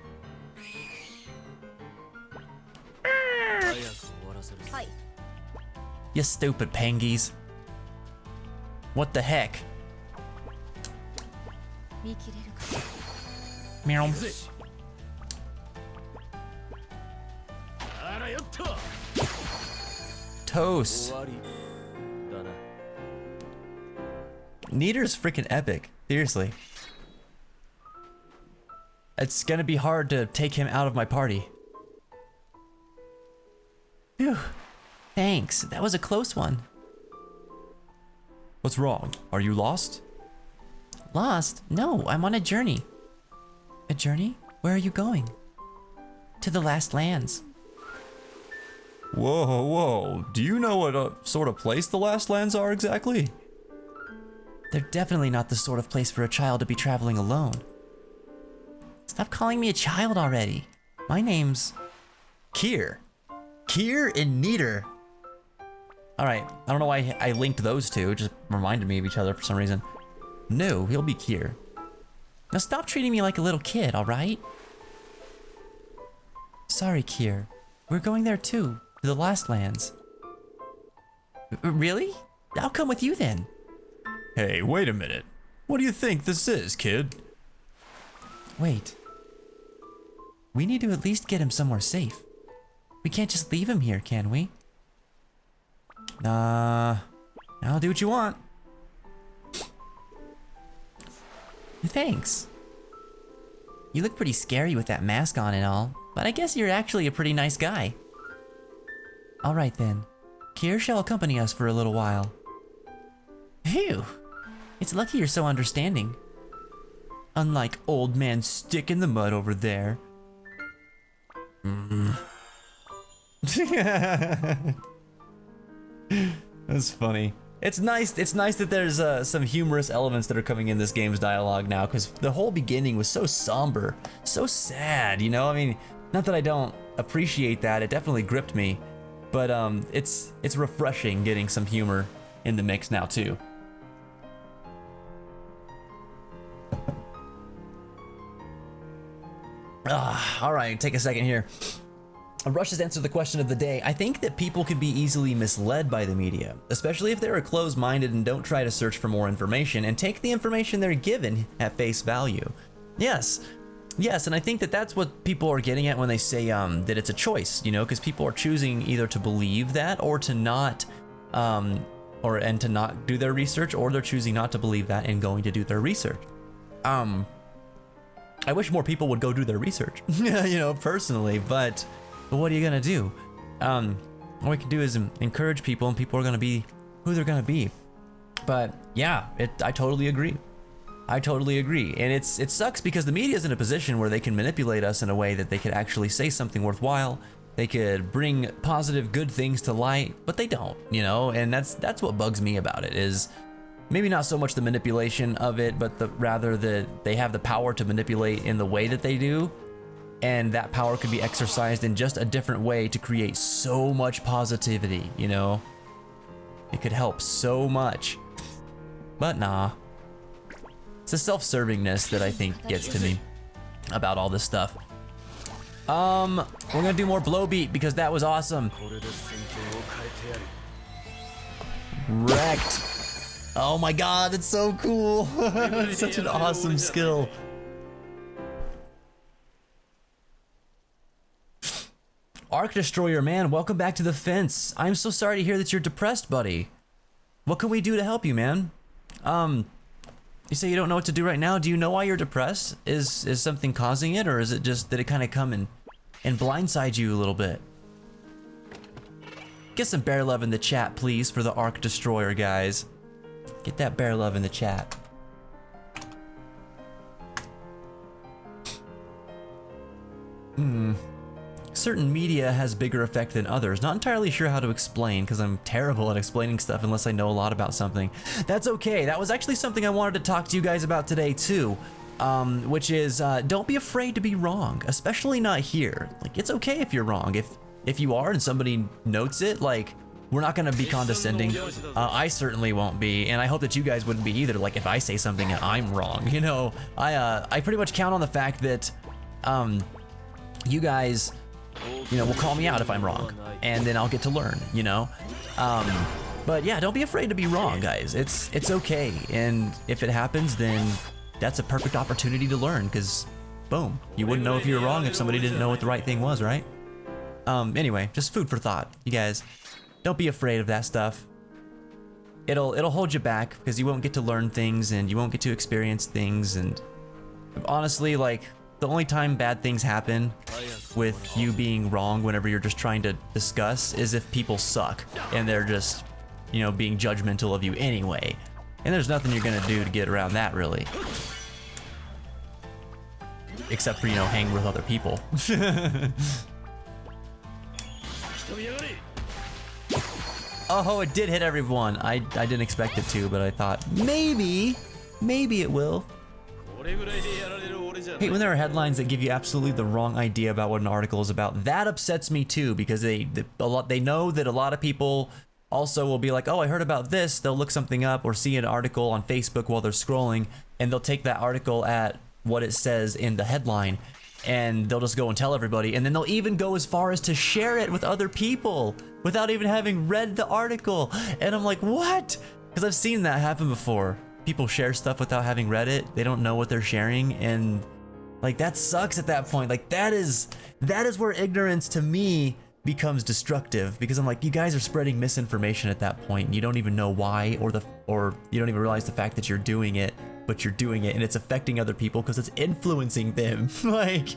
You stupid Pengies. What the heck? Meow. Toast. Niter's freaking epic. Seriously. It's gonna be hard to take him out of my party. Phew. Thanks. That was a close one. What's wrong? Are you lost? Lost? No, I'm on a journey. A journey? Where are you going? To the last lands. Whoa, whoa. Do you know what sort of place the Last Lands are exactly? They're definitely not the sort of place for a child to be traveling alone. Stop calling me a child already. My name's Kier. Kier and Niter. Alright, I don't know why I linked those two, it just reminded me of each other for some reason. No, he'll be Kier. Now stop treating me like a little kid, alright? Sorry, Kier. We're going there too, to the last lands. Really? I'll come with you then. Hey, wait a minute. What do you think this is, kid? Wait. We need to at least get him somewhere safe. We can't just leave him here, can we? I'll do what you want. Thanks. You look pretty scary with that mask on and all, but I guess you're actually a pretty nice guy. Alright then. Kier shall accompany us for a little while. Phew! It's lucky you're so understanding. Unlike old man Stick in the Mud over there. That's funny. It's nice that there's some humorous elements that are coming in this game's dialogue now, because the whole beginning was so somber, so sad, you know? I mean, not that I don't appreciate that, it definitely gripped me, but it's refreshing getting some humor in the mix now too. All right, take a second here. Rush has answered the question of the day. I think that people can be easily misled by the media, especially if they're closed-minded and don't try to search for more information and take the information they're given at face value. Yes, and I think that that's what people are getting at when they say that it's a choice, you know, because people are choosing either to believe that or to not, and to not do their research, or they're choosing not to believe that and going to do their research. I wish more people would go do their research, you know, personally, but what are you gonna do? All we can do is encourage people, and people are gonna be who they're gonna be. But yeah, I totally agree. I totally agree, and it sucks because the media is in a position where they can manipulate us in a way that they could actually say something worthwhile. They could bring positive, good things to light, but they don't, you know. And that's what bugs me about it, is maybe not so much the manipulation of it, but rather that they have the power to manipulate in the way that they do. And that power could be exercised in just a different way to create so much positivity, you know? It could help so much. But nah. It's the self-servingness that I think gets to me about all this stuff. We're gonna do more blow beat because that was awesome. Wrecked. Oh my god, it's so cool. It's such an awesome skill. Arc Destroyer, man, welcome back to the fence. I'm so sorry to hear that you're depressed, buddy. What can we do to help you, man? You say you don't know what to do right now. Do you know why you're depressed? Is something causing it, or is it just that it kind of come and blindside you a little bit? Get some bear love in the chat, please, for the Arc Destroyer, guys. Get that bear love in the chat. Certain media has bigger effect than others. Not entirely sure how to explain, because I'm terrible at explaining stuff unless I know a lot about something. That's okay. That was actually something I wanted to talk to you guys about today too, which is don't be afraid to be wrong, especially not here. Like, it's okay if you're wrong. If you are and somebody notes it, like, we're not gonna be condescending. I certainly won't be, and I hope that you guys wouldn't be either. Like, if I say something and I'm wrong, you know, I pretty much count on the fact that you guys, you know, will call me out if I'm wrong, and then I'll get to learn, you know. But yeah, don't be afraid to be wrong, guys. It's okay, and if it happens, then that's a perfect opportunity to learn, because boom, you wouldn't know if you were wrong if somebody didn't know what the right thing was, right? Anyway, just food for thought, you guys. Don't be afraid of that stuff. It'll hold you back, because you won't get to learn things, and you won't get to experience things, and honestly, like, the only time bad things happen with you being wrong whenever you're just trying to discuss is if people suck and they're just, you know, being judgmental of you anyway. And there's nothing you're gonna do to get around that, really. Except for, you know, hang with other people. Oh, it did hit everyone. I didn't expect it to, but I thought maybe it will. Hate when there are headlines that give you absolutely the wrong idea about what an article is about. That upsets me too, because they know that a lot of people also will be like, oh, I heard about this. They'll look something up or see an article on Facebook while they're scrolling, and they'll take that article at what it says in the headline, and they'll just go and tell everybody, and then they'll even go as far as to share it with other people without even having read the article. And I'm like, what? Because I've seen that happen before. people share stuff without having read it. They don't know what they're sharing, and like that sucks at that point. Like that is where ignorance to me becomes destructive, because I'm like, you guys are spreading misinformation at that point and you don't even know why, or you don't even realize the fact that you're doing it, but you're doing it and it's affecting other people because it's influencing them. Like,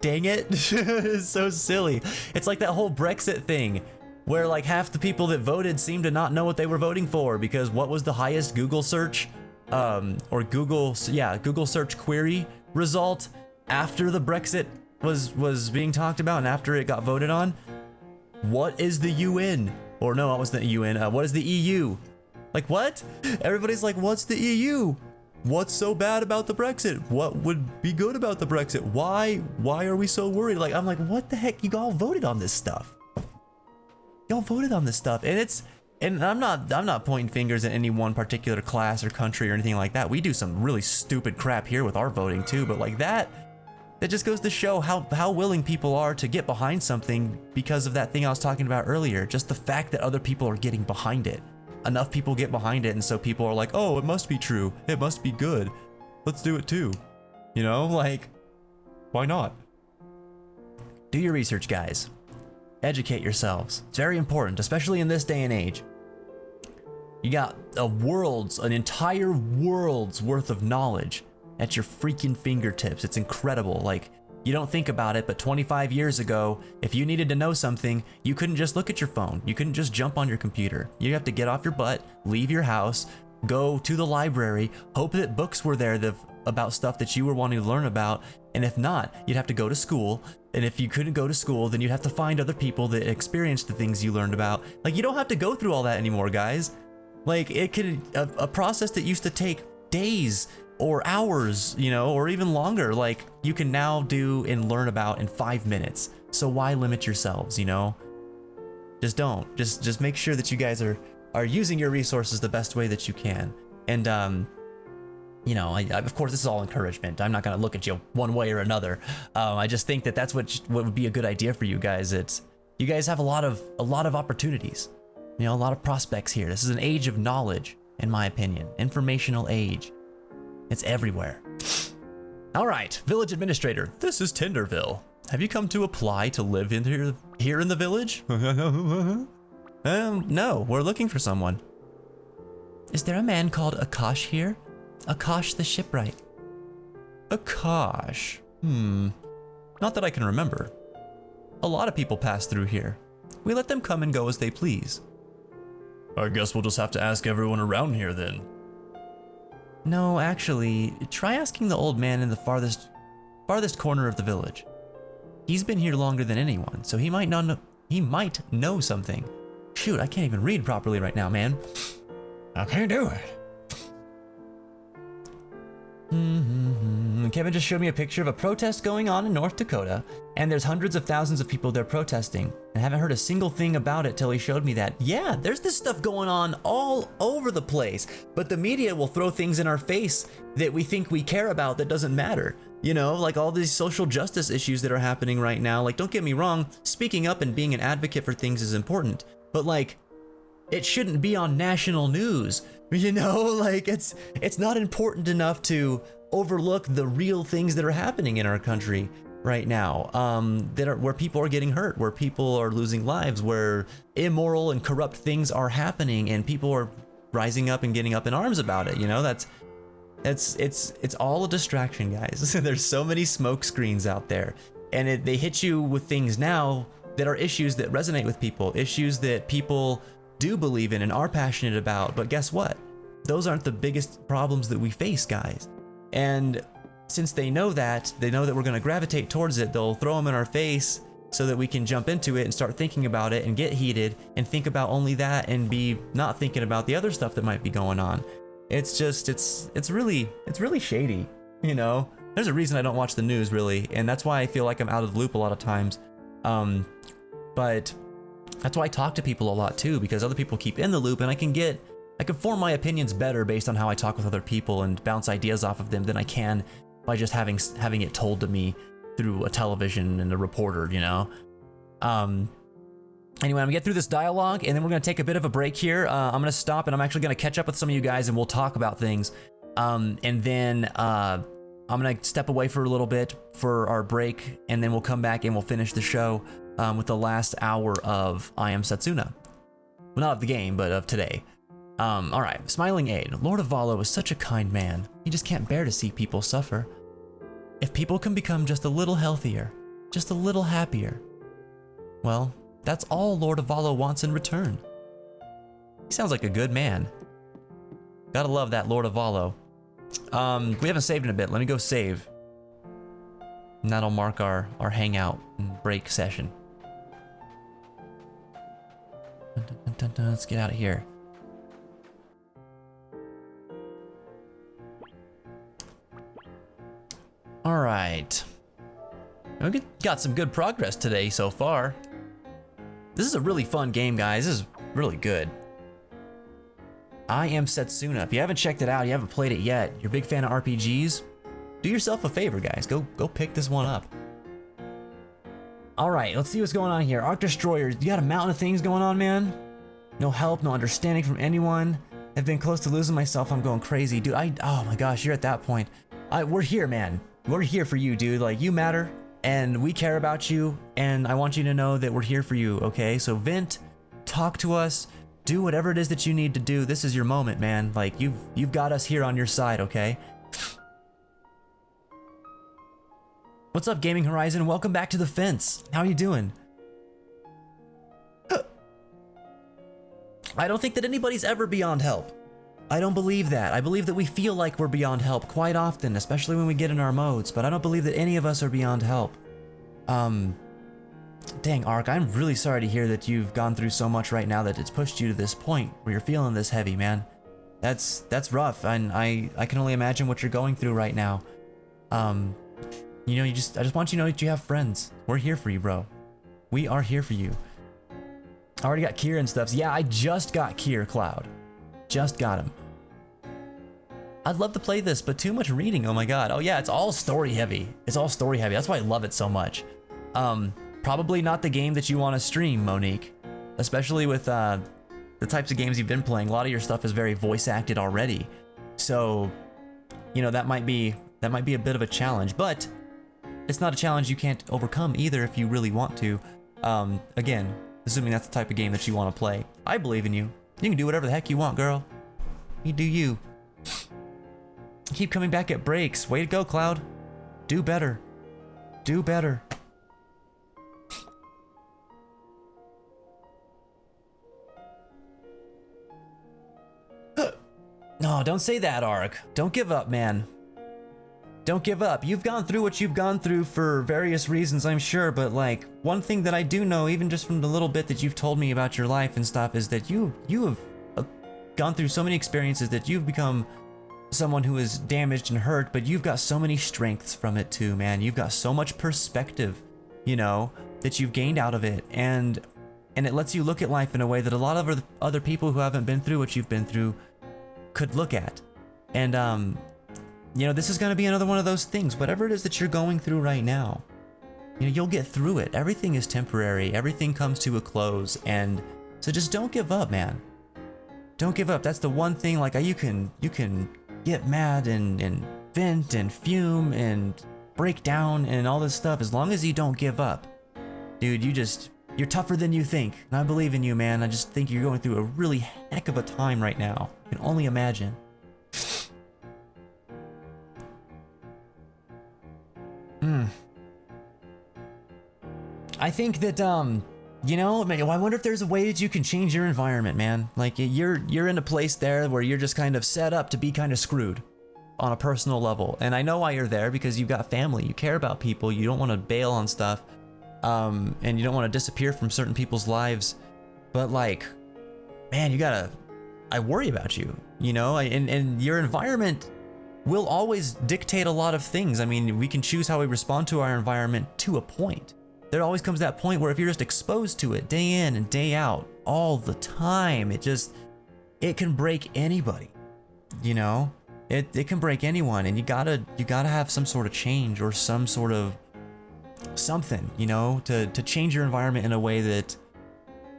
dang it. It's so silly. It's like that whole Brexit thing where like half the people that voted seem to not know what they were voting for, because what was the highest Google search or Google search query result after the Brexit was being talked about and after it got voted on? What is the UN? Or no, it wasn't the UN. What is the EU? Like, what? Everybody's like, what's the EU? What's so bad about the Brexit? What would be good about the Brexit? Why are we so worried? Like, I'm like, what the heck? You all voted on this stuff. Y'all voted on this stuff. And I'm not pointing fingers at any one particular class or country or anything like that. We do some really stupid crap here with our voting too, but like that just goes to show how willing people are to get behind something because of that thing I was talking about earlier. Just the fact that other people are getting behind it. Enough people get behind it, and so people are like, oh, it must be true. It must be good. Let's do it too. You know, like, why not? Do your research, guys. Educate yourselves. It's very important, especially in this day and age. You got an entire world's worth of knowledge at your freaking fingertips. It's incredible. Like, you don't think about it, but 25 years ago, if you needed to know something, you couldn't just look at your phone. You couldn't just jump on your computer. You have to get off your butt, leave your house, go to the library, hope that books were there about stuff that you were wanting to learn about. And if not, you'd have to go to school. And if you couldn't go to school, then you'd have to find other people that experienced the things you learned about. Like, you don't have to go through all that anymore, guys. Like, it could, a process that used to take days or hours, you know, or even longer, like, you can now do and learn about in 5 minutes. So why limit yourselves, you know? Just don't. Just make sure that you guys are using your resources the best way that you can. And you know, I of course, this is all encouragement. I'm not gonna look at you one way or another. I just think that that's what would be a good idea for you guys. You guys have a lot of opportunities, you know, a lot of prospects here. This is an age of knowledge, in my opinion, informational age. It's everywhere. All right, village administrator. This is Tinderville. Have you come to apply to live in here in the village? No, we're looking for someone. Is there a man called Akash here? Akash the shipwright. Akash? Not that I can remember. A lot of people pass through here. We let them come and go as they please. I guess we'll just have to ask everyone around here then. No, actually, try asking the old man in the farthest corner of the village. He's been here longer than anyone, so he might know something. Shoot, I can't even read properly right now, man. I can't do it. Kevin just showed me a picture of a protest going on in North Dakota, and there's hundreds of thousands of people there protesting. I haven't heard a single thing about it till he showed me that. Yeah, there's this stuff going on all over the place, but the media will throw things in our face that we think we care about that doesn't matter. You know, like all these social justice issues that are happening right now. Like, don't get me wrong, speaking up and being an advocate for things is important, but like, it shouldn't be on national news. You know, like it's not important enough to overlook the real things that are happening in our country right now, where people are getting hurt, where people are losing lives, where immoral and corrupt things are happening, and people are rising up and getting up in arms about it. You know, it's all a distraction, guys. There's so many smoke screens out there, and they hit you with things now that are issues that resonate with people, issues that people do believe in and are passionate about. But guess what? Those aren't the biggest problems that we face, guys. And since they know that we're going to gravitate towards it, they'll throw them in our face so that we can jump into it and start thinking about it and get heated and think about only that and be not thinking about the other stuff that might be going on. It's just, it's really shady, you know? There's a reason I don't watch the news, really, and that's why I feel like I'm out of the loop a lot of times. But that's why I talk to people a lot too, because other people keep in the loop, and I can form my opinions better based on how I talk with other people and bounce ideas off of them than I can by just having it told to me through a television and a reporter, you know? Anyway, I'm gonna get through this dialogue, and then we're gonna take a bit of a break here. I'm gonna stop, and I'm actually gonna catch up with some of you guys, and we'll talk about things. And then I'm gonna step away for a little bit for our break, and then we'll come back and we'll finish the show with the last hour of I Am Setsuna. Well, not of the game, but of today. All right, Smiling Aid. Lord of Valo is such a kind man. He just can't bear to see people suffer. If people can become just a little healthier, just a little happier, well, that's all Lord of Valo wants in return. He sounds like a good man. Gotta love that Lord of Valo. We haven't saved in a bit. Let me go save. And that'll mark our hangout and break session. Let's get out of here. All right. We got some good progress today so far. This is a really fun game, guys. This is really good. I Am Setsuna. If you haven't checked it out, you haven't played it yet, you're a big fan of RPGs, do yourself a favor, guys. Go pick this one up. All right, let's see what's going on here. Arc Destroyers, you got a mountain of things going on, man. No help, no understanding from anyone. I've been close to losing myself. I'm going crazy, dude. Oh my gosh, you're at that point. We're here, man. We're here for you, dude. Like, you matter, and we care about you, and I want you to know that we're here for you, okay? So vent, talk to us, do whatever it is that you need to do. This is your moment, man. Like, you've got us here on your side, okay? What's up, Gaming Horizon? Welcome back to the fence. How are you doing? I don't think that anybody's ever beyond help. I don't believe that. I believe that we feel like we're beyond help quite often, especially when we get in our modes, but I don't believe that any of us are beyond help. Dang, Ark, I'm really sorry to hear that you've gone through so much right now that it's pushed you to this point where you're feeling this heavy, man. That's rough, and I can only imagine what you're going through right now. You know, I just want you to know that you have friends. We're here for you, bro. We are here for you. I already got Kier and stuff. Yeah, I just got Kier, Cloud. Just got him. I'd love to play this, but too much reading. Oh my god. Oh yeah, it's all story heavy. It's all story heavy. That's why I love it so much. Probably not the game that you want to stream, Monique. Especially with the types of games you've been playing. A lot of your stuff is very voice acted already. So, you know, that might be a bit of a challenge, but it's not a challenge you can't overcome either if you really want to. Again, assuming that's the type of game that you want to play. I believe in you. You can do whatever the heck you want, girl. You do you. Keep coming back at breaks. Way to go, Cloud. Do better. Do better. No, don't say that, Ark. Don't give up, man. Don't give up. You've gone through what you've gone through for various reasons, I'm sure, but like, one thing that I do know, even just from the little bit that you've told me about your life and stuff, is that you have gone through so many experiences that you've become someone who is damaged and hurt, but you've got so many strengths from it too, man. You've got so much perspective, you know, that you've gained out of it, and it lets you look at life in a way that a lot of other people who haven't been through what you've been through could look at. And you know, this is going to be another one of those things. Whatever it is that you're going through right now, you know, you'll get through it. Everything is temporary. Everything comes to a close, and so just don't give up, man. Don't give up. That's the one thing. Like, you can get mad and vent and fume and break down and all this stuff, as long as you don't give up, dude. You're tougher than you think, and I believe in you, man. I just think you're going through a really heck of a time right now. I can only imagine. I think that, you know, I wonder if there's a way that you can change your environment, man. Like, you're in a place there where you're just kind of set up to be kind of screwed on a personal level. And I know why you're there, because you've got family, you care about people, you don't want to bail on stuff, and you don't want to disappear from certain people's lives. But like, man, I worry about you, you know, and your environment will always dictate a lot of things. I mean, we can choose how we respond to our environment to a point. There always comes that point where if you're just exposed to it day in and day out all the time, it can break anybody, you know? It can break anyone, and you gotta have some sort of change or some sort of something, you know, to change your environment in a way that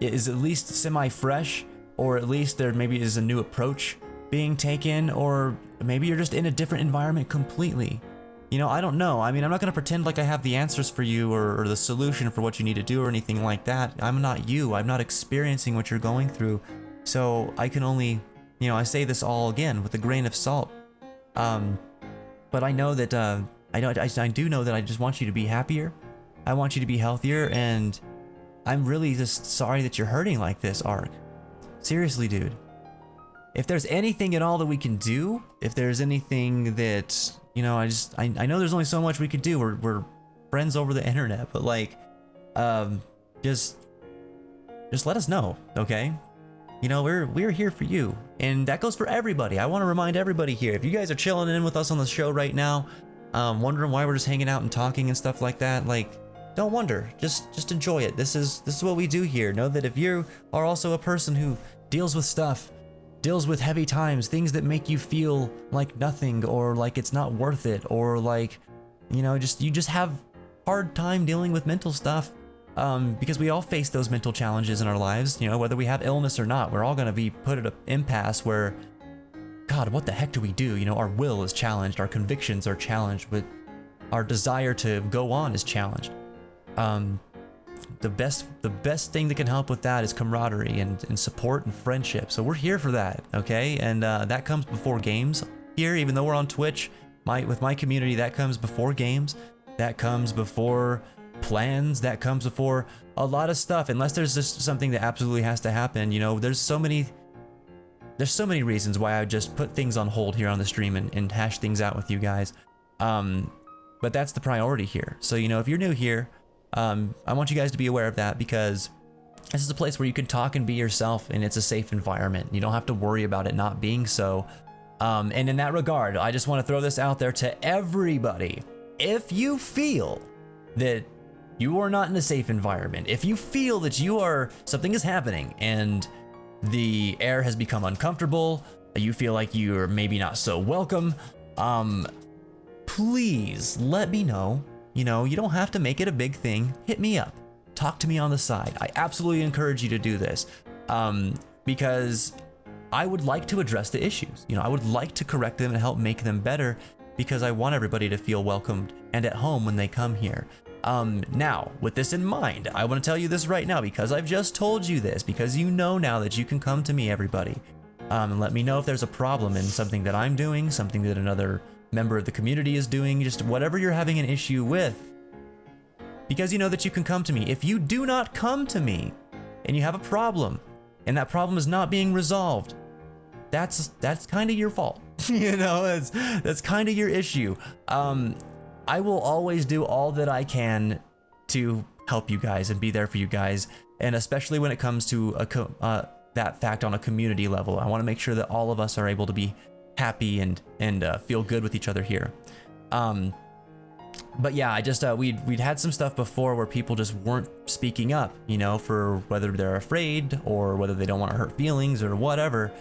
is at least semi-fresh, or at least there maybe is a new approach being taken, or maybe you're just in a different environment completely. You know, I don't know. I mean, I'm not going to pretend like I have the answers for you or the solution for what you need to do or anything like that. I'm not you. I'm not experiencing what you're going through. So I can only, you know, I say this all again with a grain of salt. But I know that, I do know that I just want you to be happier. I want you to be healthier, and I'm really just sorry that you're hurting like this, Ark. Seriously, dude. If there's anything at all that we can do, if there's anything that, you know, I know there's only so much we could do. We're friends over the internet, but like, just let us know, okay? You know, we're here for you, and that goes for everybody. I want to remind everybody here, if you guys are chilling in with us on the show right now, wondering why we're just hanging out and talking and stuff like that, like, don't wonder. Just enjoy it. This is what we do here. Know that if you are also a person who deals with stuff, deals with heavy times, things that make you feel like nothing, or like it's not worth it, or like, you know, you just have hard time dealing with mental stuff, because we all face those mental challenges in our lives, you know, whether we have illness or not. We're all going to be put at an impasse where, God, what the heck do we do? You know, our will is challenged, our convictions are challenged, but our desire to go on is challenged. The best thing that can help with that is camaraderie and support and friendship. So we're here for that, okay? And that comes before games here, even though we're on Twitch. With my community, that comes before games. That comes before plans. That comes before a lot of stuff. Unless there's just something that absolutely has to happen. You know, there's so many reasons why I would just put things on hold here on the stream and hash things out with you guys. But that's the priority here. So, you know, if you're new here, I want you guys to be aware of that, because this is a place where you can talk and be yourself, and it's a safe environment. You don't have to worry about it not being so. And in that regard, I just want to throw this out there to everybody. If you feel that you are not in a safe environment, if you feel that something is happening and the air has become uncomfortable, you feel like you're maybe not so welcome, please let me know. You know, you don't have to make it a big thing. Hit me up. Talk to me on the side. I absolutely encourage you to do this, because I would like to address the issues. You know, I would like to correct them and help make them better, because I want everybody to feel welcomed and at home when they come here. Now, with this in mind, I want to tell you this right now, because I've just told you this, because you know now that you can come to me, everybody, and let me know if there's a problem in something that I'm doing, something that another member of the community is doing, just whatever you're having an issue with, because you know that you can come to me. If you do not come to me and you have a problem and that problem is not being resolved, that's kind of your fault. You know, that's kind of your issue. I will always do all that I can to help you guys and be there for you guys, and especially when it comes to that fact on a community level. I want to make sure that all of us are able to be happy and feel good with each other here. But yeah, I just we'd had some stuff before where people just weren't speaking up, you know, for whether they're afraid or whether they don't want to hurt feelings or whatever.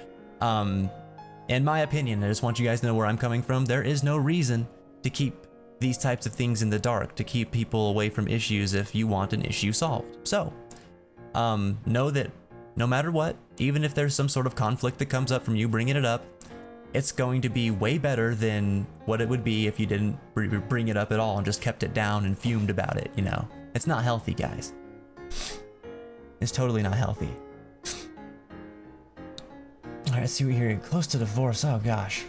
In my opinion, I just want you guys to know where I'm coming from. There is no reason to keep these types of things in the dark, to keep people away from issues if you want an issue solved. So know that no matter what, even if there's some sort of conflict that comes up from you bringing it up, it's going to be way better than what it would be if you didn't bring it up at all and just kept it down and fumed about it, you know? It's not healthy, guys. It's totally not healthy. Alright, let's see what we hear. Close to divorce, oh gosh.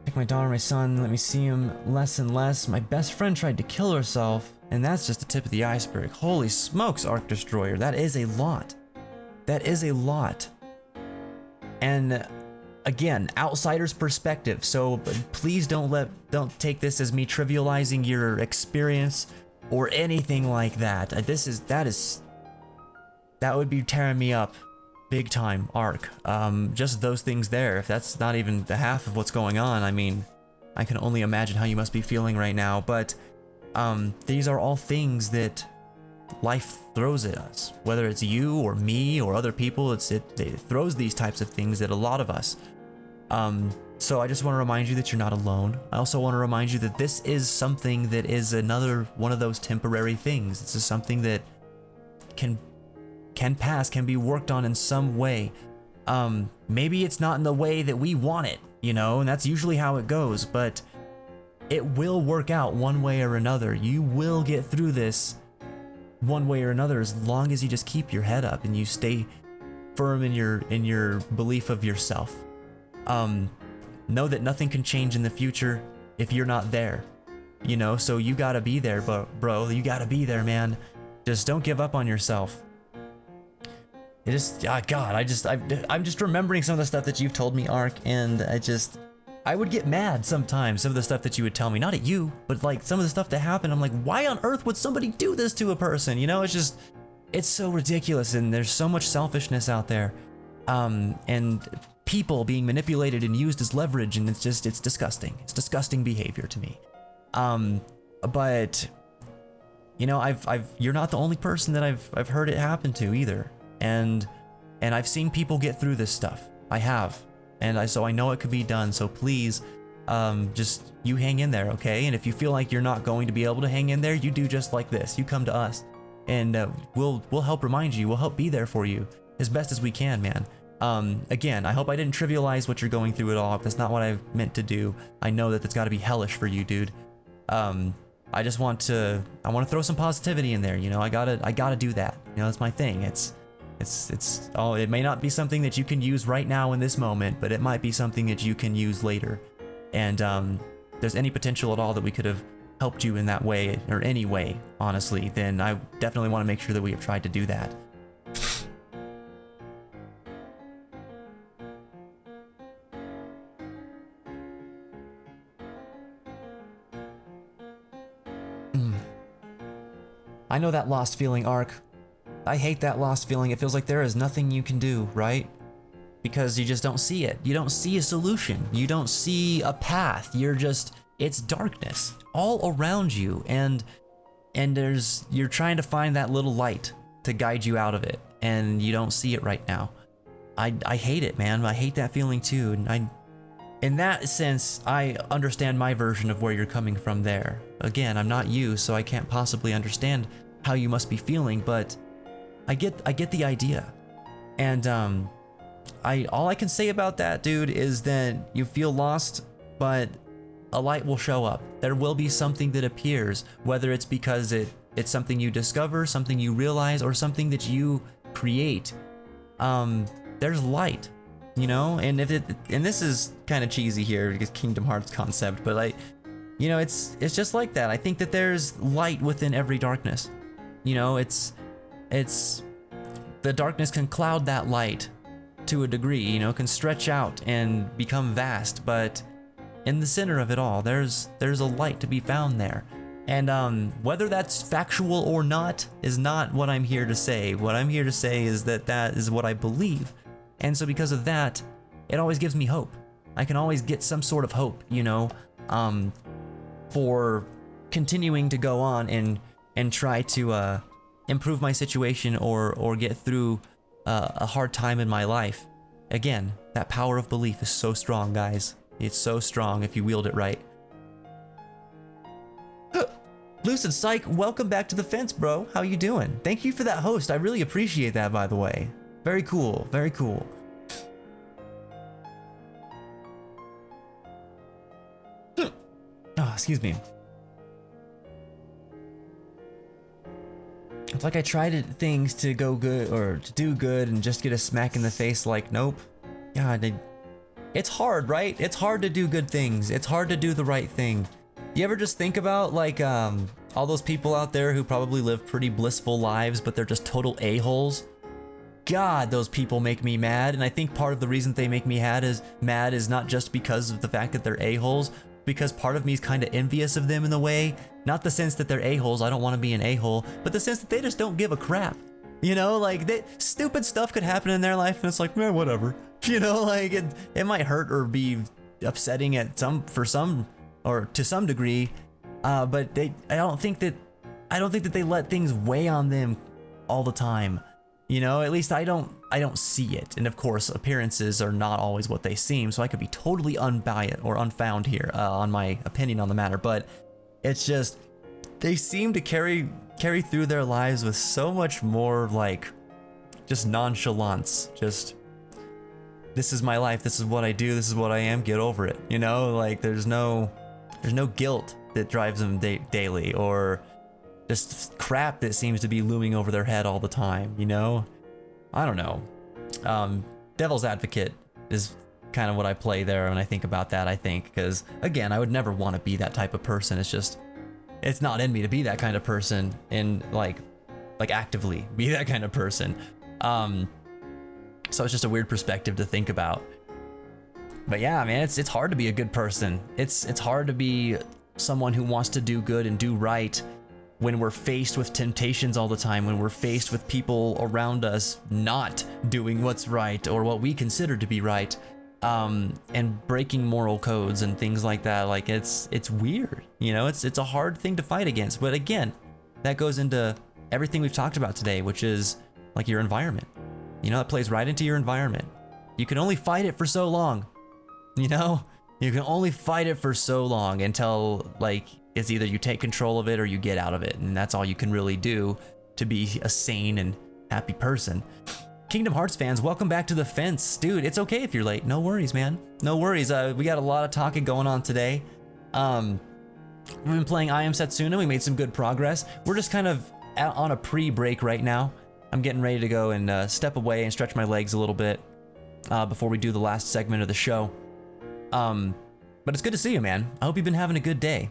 Take my daughter, my son, let me see him less and less. My best friend tried to kill herself, and that's just the tip of the iceberg. Holy smokes, Arc Destroyer, that is a lot. That is a lot. And again, outsider's perspective, so please don't take this as me trivializing your experience or anything like that. That would be tearing me up big time, Arc. Just those things there, if that's not even the half of what's going on, I mean, I can only imagine how you must be feeling right now. But these are all things that life throws at us, whether it's you or me or other people. It throws these types of things at a lot of us. So I just want to remind you that you're not alone. I also want to remind you that this is something that is another one of those temporary things. This is something that can can pass, can be worked on in some way. Maybe it's not in the way that we want it, you know, and that's usually how it goes, but it will work out one way or another. You will get through this one way or another as long as you just keep your head up and you stay firm in your belief of yourself. Know that nothing can change in the future if you're not there, you know, so you gotta be there, bro, you gotta be there, man. Just don't give up on yourself. It just, God, I'm just remembering some of the stuff that you've told me, Ark, and I would get mad sometimes, some of the stuff that you would tell me, not at you, but like some of the stuff that happened. I'm like, why on earth would somebody do this to a person? You know, it's so ridiculous, and there's so much selfishness out there. And people being manipulated and used as leverage, and it's disgusting. It's disgusting behavior to me. But you know, you're not the only person that I've heard it happen to either. And I've seen people get through this stuff. I have. So I know it could be done. So please, just you hang in there, okay? And if you feel like you're not going to be able to hang in there, you do just like this. You come to us, and we'll help remind you. We'll help be there for you as best as we can, man. Again, I hope I didn't trivialize what you're going through at all. That's not what I meant to do. I know that that's got to be hellish for you, dude. I just want to throw some positivity in there. You know, I gotta do that. You know, that's my thing. It may not be something that you can use right now in this moment, but it might be something that you can use later. And there's any potential at all that we could have helped you in that way, or any way, honestly, then I definitely want to make sure that we have tried to do that. I know that lost feeling, Ark. I hate that lost feeling. It feels like there is nothing you can do, right? Because you just don't see it. You don't see a solution. You don't see a path. It's darkness all around you, and you're trying to find that little light to guide you out of it, and you don't see it right now. I hate it, man. I hate that feeling too, and in that sense, I understand my version of where you're coming from there. Again, I'm not you, so I can't possibly understand how you must be feeling, but I get the idea. And all I can say about that, dude, is that you feel lost, but a light will show up. There will be something that appears, whether it's because it's something you discover, something you realize, or something that you create. There's light, you know? And and this is kind of cheesy here because Kingdom Hearts concept, but you know, it's just like that. I think that there's light within every darkness. You know, the darkness can cloud that light to a degree, you know, can stretch out and become vast, but in the center of it all, there's a light to be found there. And whether that's factual or not is not what I'm here to say. What I'm here to say is that is what I believe. And so because of that, it always gives me hope. I can always get some sort of hope, you know, for continuing to go on and try to improve my situation or get through a hard time in my life. Again, that power of belief is so strong, guys. It's so strong if you wield it right. Lucid Psych, welcome back to the fence, bro. How you doing? Thank you for that host. I really appreciate that, by the way. Very cool. Very cool. Oh, excuse me. It's like I tried things to go good or to do good and just get a smack in the face like, nope. God, it's hard, right? It's hard to do good things. It's hard to do the right thing. You ever just think about like all those people out there who probably live pretty blissful lives, but they're just total a-holes? God, those people make me mad. And I think part of the reason they make me mad is not just because of the fact that they're a-holes, because part of me is kind of envious of them in a way. Not the sense that they're a-holes, I don't want to be an a-hole, but the sense that they just don't give a crap. You know, like, stupid stuff could happen in their life and it's like, man, whatever. You know, like, it might hurt or be upsetting to some degree, but I don't think that they let things weigh on them all the time. You know, at least I don't see it. And of course, appearances are not always what they seem, so I could be totally unbiased or unfound here on my opinion on the matter, but it's just, they seem to carry through their lives with so much more, like, just nonchalance, just this is my life, this is what I do, this is what I am, get over it, you know? Like there's no guilt that drives them daily, or just crap that seems to be looming over their head all the time, you know? I don't know. Devil's advocate is kind of what I play there when I think about that, I think, because again, I would never want to be that type of person. It's just, it's not in me to be that kind of person and like actively be that kind of person. So it's just a weird perspective to think about. But yeah, man, it's hard to be a good person. It's hard to be someone who wants to do good and do right when we're faced with temptations all the time, when we're faced with people around us not doing what's right or what we consider to be right, and breaking moral codes and things like that. Like it's weird, you know, it's a hard thing to fight against. But again, that goes into everything we've talked about today, which is like your environment. You know, it plays right into your environment. You can only fight it for so long, you know? You can only fight it for so long until like it's either you take control of it or you get out of it, and that's all you can really do to be a sane and happy person. Kingdom Hearts fans, welcome back to the fence. Dude, it's okay if you're late. No worries, man. No worries. We got a lot of talking going on today. We've been playing I Am Setsuna. We made some good progress. We're just kind of on a pre-break right now. I'm getting ready to go and step away and stretch my legs a little bit before we do the last segment of the show. But it's good to see you, man. I hope you've been having a good day.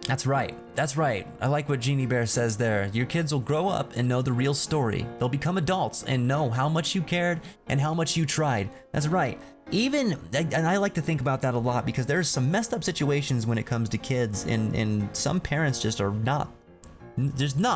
That's right. That's right. I like what Genie Bear says there. Your kids will grow up and know the real story. They'll become adults and know how much you cared and how much you tried. That's right. Even, and I like to think about that a lot because there's some messed up situations when it comes to kids, and some parents just are not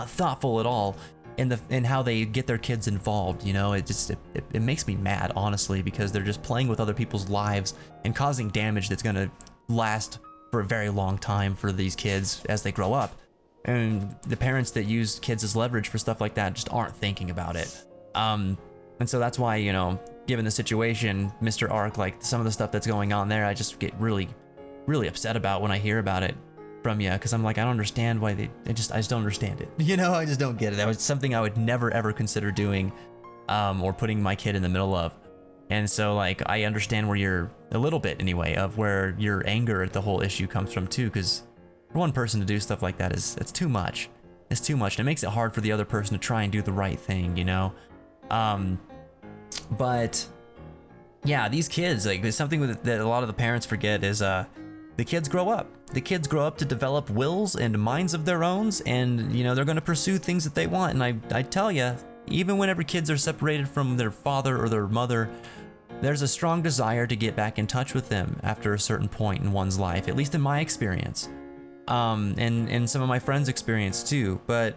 thoughtful at all in how they get their kids involved. You know, it makes me mad, honestly, because they're just playing with other people's lives and causing damage that's gonna last for a very long time for these kids as they grow up. And the parents that use kids as leverage for stuff like that just aren't thinking about it. And so that's why, you know, given the situation, Mr. Ark, like some of the stuff that's going on there, I just get really, really upset about when I hear about it from you, because I'm like, I don't understand why I just don't understand it. You know, I just don't get it. That was something I would never ever consider doing, or putting my kid in the middle of. And so like, I understand where you're, a little bit anyway, of where your anger at the whole issue comes from too, because for one person to do stuff like that it's too much. It's too much, and it makes it hard for the other person to try and do the right thing, you know? But yeah, these kids, like, there's something that a lot of the parents forget is the kids grow up. The kids grow up to develop wills and minds of their own, and you know, they're going to pursue things that they want. And I tell you, even whenever kids are separated from their father or their mother, there's a strong desire to get back in touch with them after a certain point in one's life, at least in my experience, and some of my friends' experience too. But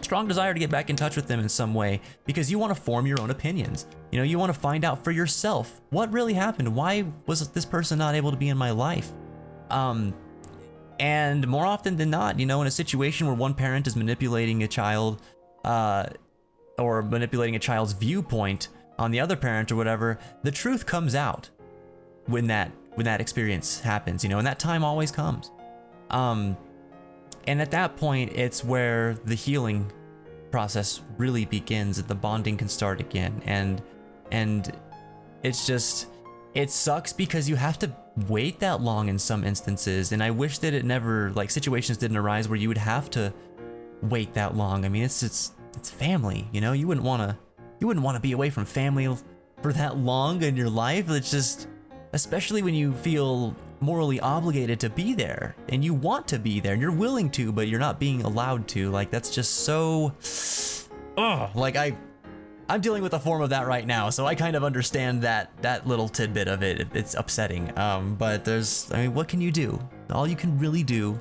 strong desire to get back in touch with them in some way, because you want to form your own opinions. You know, you want to find out for yourself what really happened. Why was this person not able to be in my life? And more often than not, you know, in a situation where one parent is manipulating a child, or manipulating a child's viewpoint on the other parent or whatever, the truth comes out when that experience happens, you know, and that time always comes. And at that point, it's where the healing process really begins, and the bonding can start again. And it's just, it sucks because you have to wait that long in some instances. And I wish that it never, like, situations didn't arise where you would have to wait that long. I mean, it's family, you know, you wouldn't want to be away from family for that long in your life. It's just, especially when you feel morally obligated to be there and you want to be there and you're willing to, but you're not being allowed to. Like, that's just so, like I'm dealing with a form of that right now, so I kind of understand that little tidbit of it. It's upsetting. But I mean, what can you do? All you can really do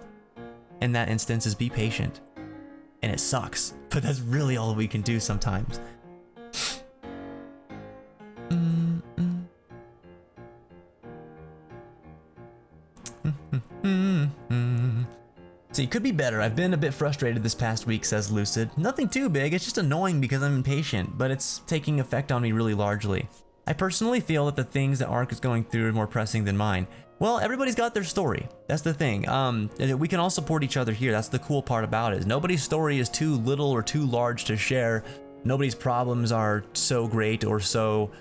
in that instance is be patient. And it sucks, but that's really all we can do sometimes. See, It could be better. I've been a bit frustrated this past week, says Lucid. Nothing too big, it's just annoying because I'm impatient, but it's taking effect on me really largely. I personally feel that the things that Ark is going through are more pressing than mine. Well, everybody's got their story. That's the thing. We can all support each other here. That's the cool part about it. Nobody's story is too little or too large to share. Nobody's problems are so great or so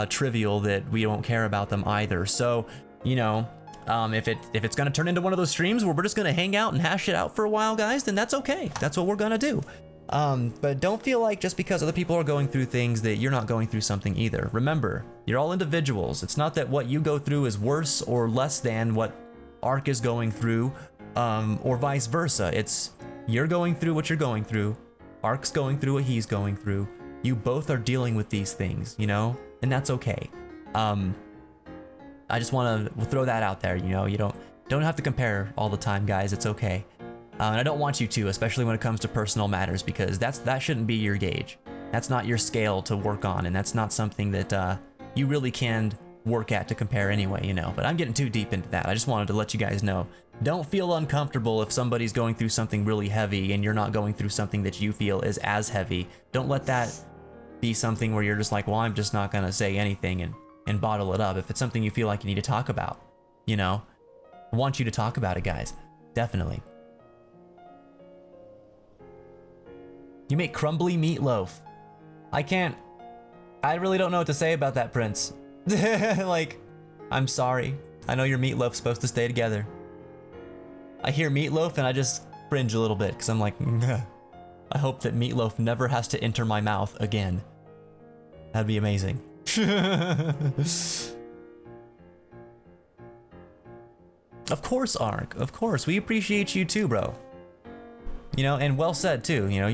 trivial that we don't care about them either. So, you know, if it's gonna turn into one of those streams where we're just gonna hang out and hash it out for a while, guys, then that's okay. That's what we're gonna do. But don't feel like just because other people are going through things that you're not going through something either. Remember, you're all individuals. It's not that what you go through is worse or less than what Ark is going through, or vice versa. It's you're going through what you're going through. Ark's going through what he's going through. You both are dealing with these things, you know, and that's okay. I just want to throw that out there. You know, you don't have to compare all the time, guys. It's okay. And I don't want you to, especially when it comes to personal matters, because that shouldn't be your gauge. That's not your scale to work on, and that's not something that you really can work at to compare anyway, you know. But I'm getting too deep into that. I just wanted to let you guys know. Don't feel uncomfortable if somebody's going through something really heavy and you're not going through something that you feel is as heavy. Don't let that be something where you're just like, well, I'm just not gonna say anything and bottle it up. If it's something you feel like you need to talk about, you know, I want you to talk about it, guys. Definitely. You make crumbly meatloaf. I really don't know what to say about that, Prince. Like, I'm sorry. I know your meatloaf's supposed to stay together. I hear meatloaf and I just cringe a little bit because I'm like, I hope that meatloaf never has to enter my mouth again. That'd be amazing. Of course, Ark. Of course. We appreciate you too, bro. You know, and well said too. You know,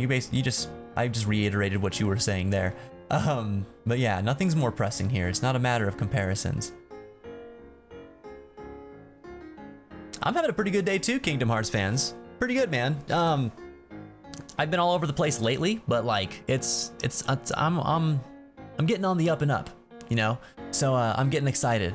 I just reiterated what you were saying there. But yeah, nothing's more pressing here. It's not a matter of comparisons. I'm having a pretty good day too, Kingdom Hearts fans. Pretty good, man. I've been all over the place lately, but like I'm getting on the up and up, you know? So I'm getting excited,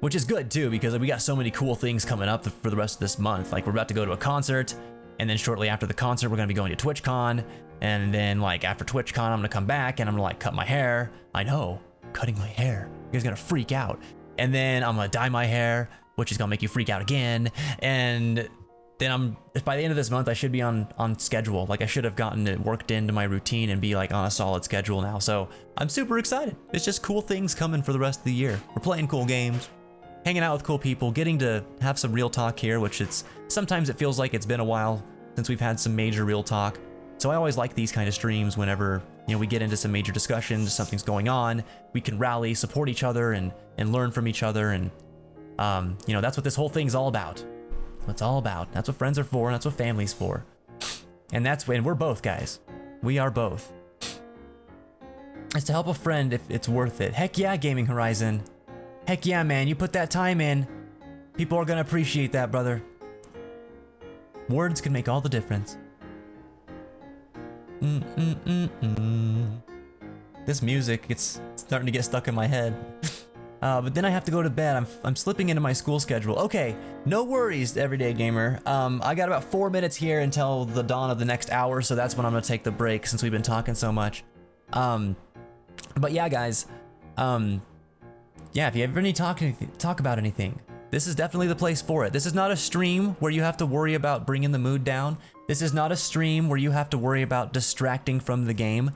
which is good too, because we got so many cool things coming up for the rest of this month. Like we're about to go to a concert, and then shortly after the concert, we're gonna be going to TwitchCon, and then like after TwitchCon, I'm gonna come back and I'm gonna like cut my hair. I know, cutting my hair. You guys are gonna freak out. And then I'm gonna dye my hair, which is gonna make you freak out again. And then by the end of this month, I should be on schedule. Like I should have gotten it worked into my routine and be like on a solid schedule now. So I'm super excited. It's just cool things coming for the rest of the year. We're playing cool games, hanging out with cool people, getting to have some real talk here, which sometimes it feels like it's been a while since we've had some major real talk. So I always like these kind of streams whenever, you know, we get into some major discussions, something's going on, we can rally, support each other and learn from each other. And, you know, that's what this whole thing's all about. That's all about. That's what friends are for, and that's what family's for. And we're both, guys. We are both. It's to help a friend if it's worth it. Heck yeah, Gaming Horizon. Heck yeah, man, you put that time in. People are gonna appreciate that, brother. Words can make all the difference. This music, it's starting to get stuck in my head. But then I have to go to bed. I'm slipping into my school schedule. Okay, no worries, everyday gamer. I got about 4 minutes here until the dawn of the next hour, so that's when I'm gonna take the break since we've been talking so much. But yeah, guys. Yeah, if you ever need to talk about anything, this is definitely the place for it. This is not a stream where you have to worry about bringing the mood down. This is not a stream where you have to worry about distracting from the game.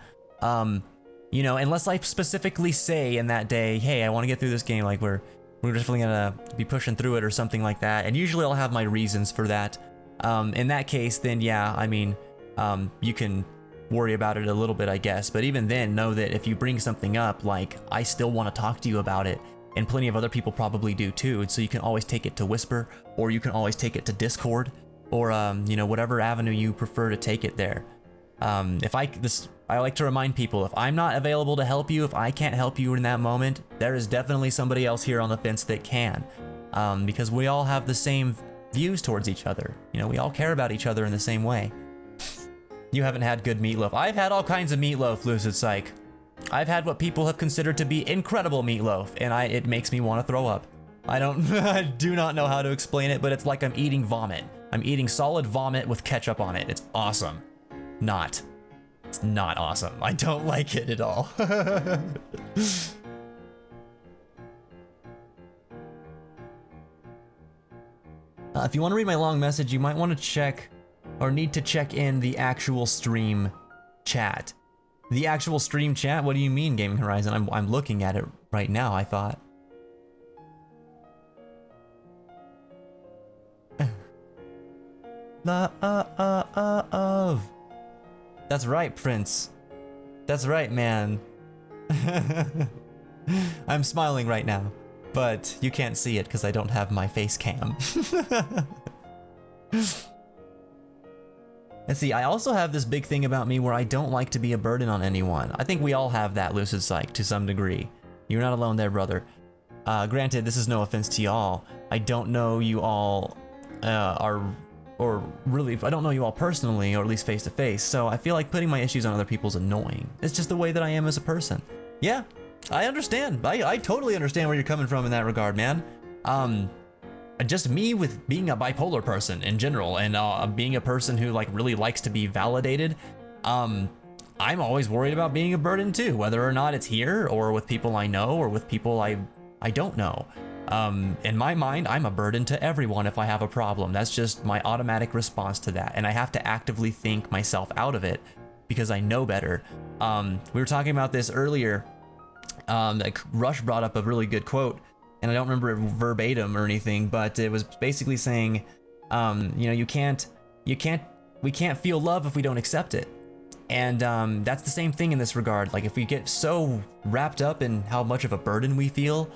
You know, unless I specifically say in that day, hey, I want to get through this game, like we're definitely gonna be pushing through it or something like that. And usually I'll have my reasons for that. In that case, then yeah, I mean, you can worry about it a little bit, I guess. But even then, know that if you bring something up, like I still want to talk to you about it, and plenty of other people probably do too. And so you can always take it to Whisper, or you can always take it to Discord, or you know, whatever avenue you prefer to take it there. I like to remind people, if I'm not available to help you, if I can't help you in that moment, there is definitely somebody else here on the fence that can. Because we all have the same views towards each other. You know, we all care about each other in the same way. You haven't had good meatloaf. I've had all kinds of meatloaf, Lucid Psych. I've had what people have considered to be incredible meatloaf, and it makes me want to throw up. I do not know how to explain it, but it's like I'm eating vomit. I'm eating solid vomit with ketchup on it. It's awesome. Not. It's not awesome. I don't like it at all. If you want to read my long message, you might want to check, or need to check in the actual stream chat. The actual stream chat? What do you mean, Gaming Horizon? I'm looking at it right now, I thought. That's right, Prince. That's right, man. I'm smiling right now, but you can't see it because I don't have my face cam. Let's see, I also have this big thing about me where I don't like to be a burden on anyone. I think we all have that, Lucid Psych, to some degree. You're not alone there, brother. Granted, this is no offense to y'all. I don't know you all or really, I don't know you all personally, or at least face to face, so I feel like putting my issues on other people's annoying. It's just the way that I am as a person. Yeah, I understand. I totally understand where you're coming from in that regard, man. Just me with being a bipolar person in general, and being a person who like really likes to be validated, I'm always worried about being a burden too, whether or not it's here or with people I know or with people I don't know. In my mind, I'm a burden to everyone if I have a problem. That's just my automatic response to that, and I have to actively think myself out of it because I know better. We were talking about this earlier. Like Rush brought up a really good quote, and I don't remember it verbatim or anything, but it was basically saying, you know, we can't feel love if we don't accept it. And that's the same thing in this regard. Like if we get so wrapped up in how much of a burden we feel,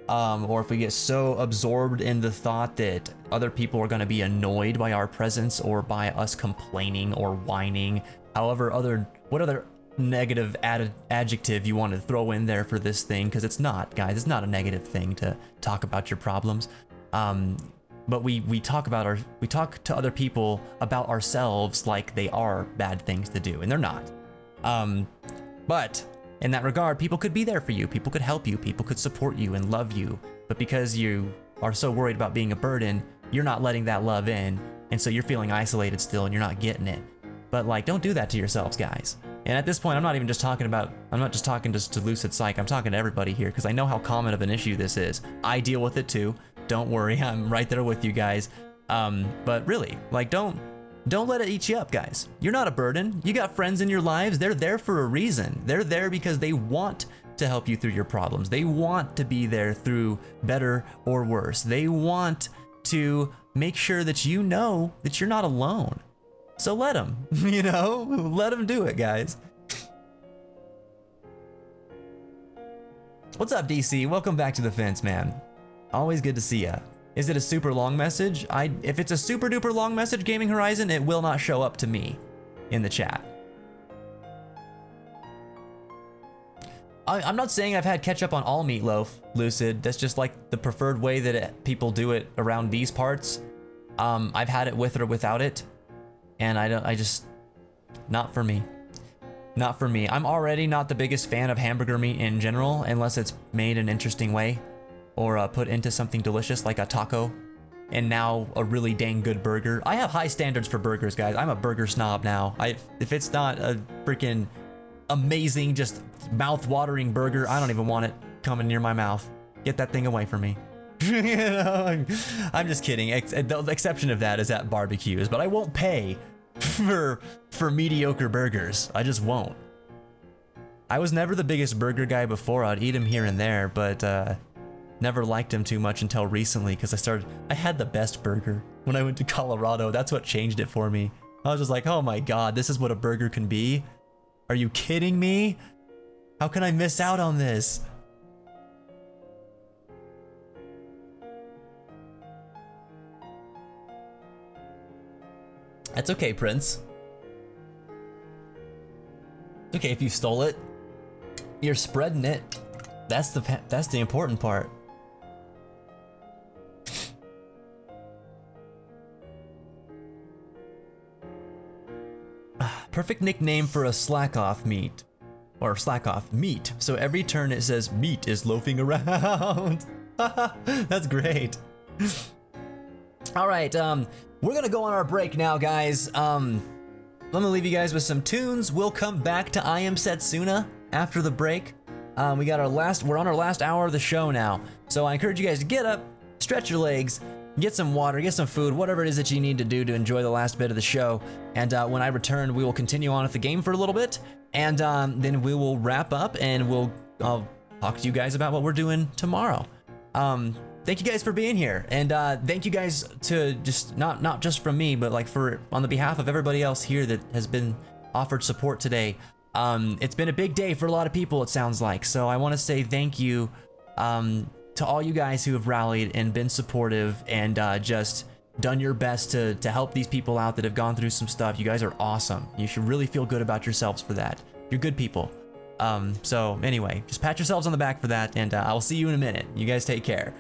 or if we get so absorbed in the thought that other people are going to be annoyed by our presence or by us complaining or whining, what other negative adjective you want to throw in there for this thing, because it's not, guys, it's not a negative thing to talk about your problems. But we talk to other people about ourselves like they are bad things to do, and they're not. But in that regard, people could be there for you, people could help you, people could support you and love you, but because you are so worried about being a burden, you're not letting that love in, and so you're feeling isolated still and you're not getting it. But like, don't do that to yourselves, guys. And at this point, I'm not just talking to Lucid Psych, I'm talking to everybody here, because I know how common of an issue this is. I deal with it too. Don't worry, I'm right there with you guys. But really, like, don't let it eat you up, guys. You're not a burden. You got friends in your lives. They're there for a reason. They're there because they want to help you through your problems. They want to be there through better or worse. They want to make sure that you know that you're not alone. So let them, you know, let them do it, guys. What's up, DC? Welcome back to the fence, man. Always good to see ya. Is it a super long message? If it's a super duper long message, Gaming Horizon, it will not show up to me in the chat. I'm not saying I've had ketchup on all meatloaf, Lucid. That's just like the preferred way that people do it around these parts. I've had it with or without it. And not for me. Not for me. I'm already not the biggest fan of hamburger meat in general, unless it's made an interesting way, or put into something delicious like a taco, and now a really dang good burger. I have high standards for burgers, guys. I'm a burger snob now. If it's not a freaking amazing, just mouth-watering burger, I don't even want it coming near my mouth. Get that thing away from me. You know, I'm just kidding. The exception of that is at barbecues, but I won't pay for mediocre burgers. I just won't. I was never the biggest burger guy before. I'd eat them here and there, but never liked them too much until recently, because I had the best burger when I went to Colorado. That's what changed it for me. I was just like, oh my god, this is what a burger can be? Are you kidding me? How can I miss out on this? That's okay, Prince. It's okay if you stole it. You're spreading it. That's the important part. Perfect nickname for a slack-off meat. Or slack-off meat. So every turn it says meat is loafing around. That's great. Alright, we're gonna go on our break now, guys. I'm gonna leave you guys with some tunes. We'll come back to I Am Setsuna after the break. We're on our last hour of the show now. So I encourage you guys to get up, stretch your legs, get some water, get some food, whatever it is that you need to do to enjoy the last bit of the show. And when I return, we will continue on with the game for a little bit, and then we will wrap up, and I'll talk to you guys about what we're doing tomorrow. Thank you guys for being here, and thank you guys to just not just from me, but like on the behalf of everybody else here that has been offered support today. It's been a big day for a lot of people, it sounds like. So I want to say thank you to all you guys who have rallied and been supportive and just done your best to help these people out that have gone through some stuff. You guys are awesome. You should really feel good about yourselves for that. You're good people. So anyway, just pat yourselves on the back for that, and I'll see you in a minute. You guys take care.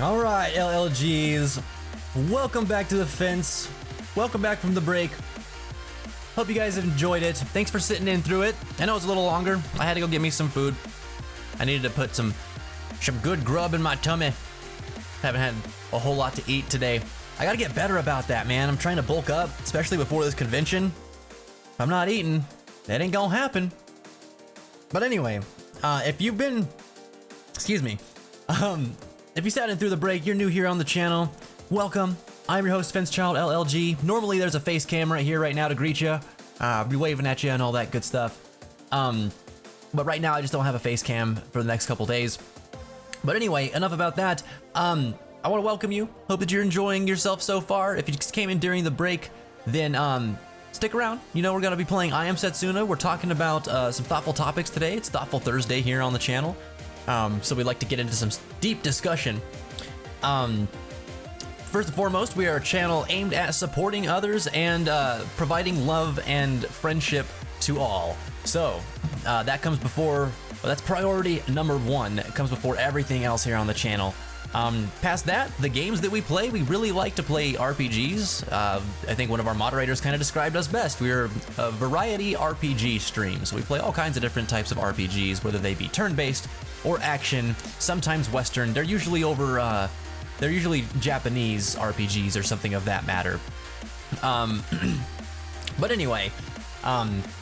All right, LLGs. Welcome back to the fence. Welcome back from the break. Hope you guys have enjoyed it. Thanks for sitting in through it. I know it's a little longer. I had to go get me some food. I needed to put some good grub in my tummy. Haven't had a whole lot to eat today. I gotta get better about that, man. I'm trying to bulk up, especially before this convention. If I'm not eating, that ain't gonna happen. But anyway, if you've been, excuse me, if you sat in through the break, you're new here on the channel, welcome. I'm your host, FenceChild LLG. Normally there's a face cam right here right now to greet you. I'll be waving at you and all that good stuff. But right now I just don't have a face cam for the next couple days. But anyway, enough about that. I want to welcome you. Hope that you're enjoying yourself so far. If you just came in during the break, then stick around. You know, we're going to be playing I Am Setsuna. We're talking about some thoughtful topics today. It's Thoughtful Thursday here on the channel. So we'd like to get into some deep discussion. First and foremost, we are a channel aimed at supporting others and providing love and friendship to all. So that comes before, well, that's priority number one. It comes before everything else here on the channel. Past that, the games that we play, we really like to play RPGs. I think one of our moderators kind of described us best. We're a variety RPG stream. So we play all kinds of different types of RPGs, whether they be turn-based or action, sometimes Western. They're usually over, they're usually Japanese RPGs or something of that matter. But anyway,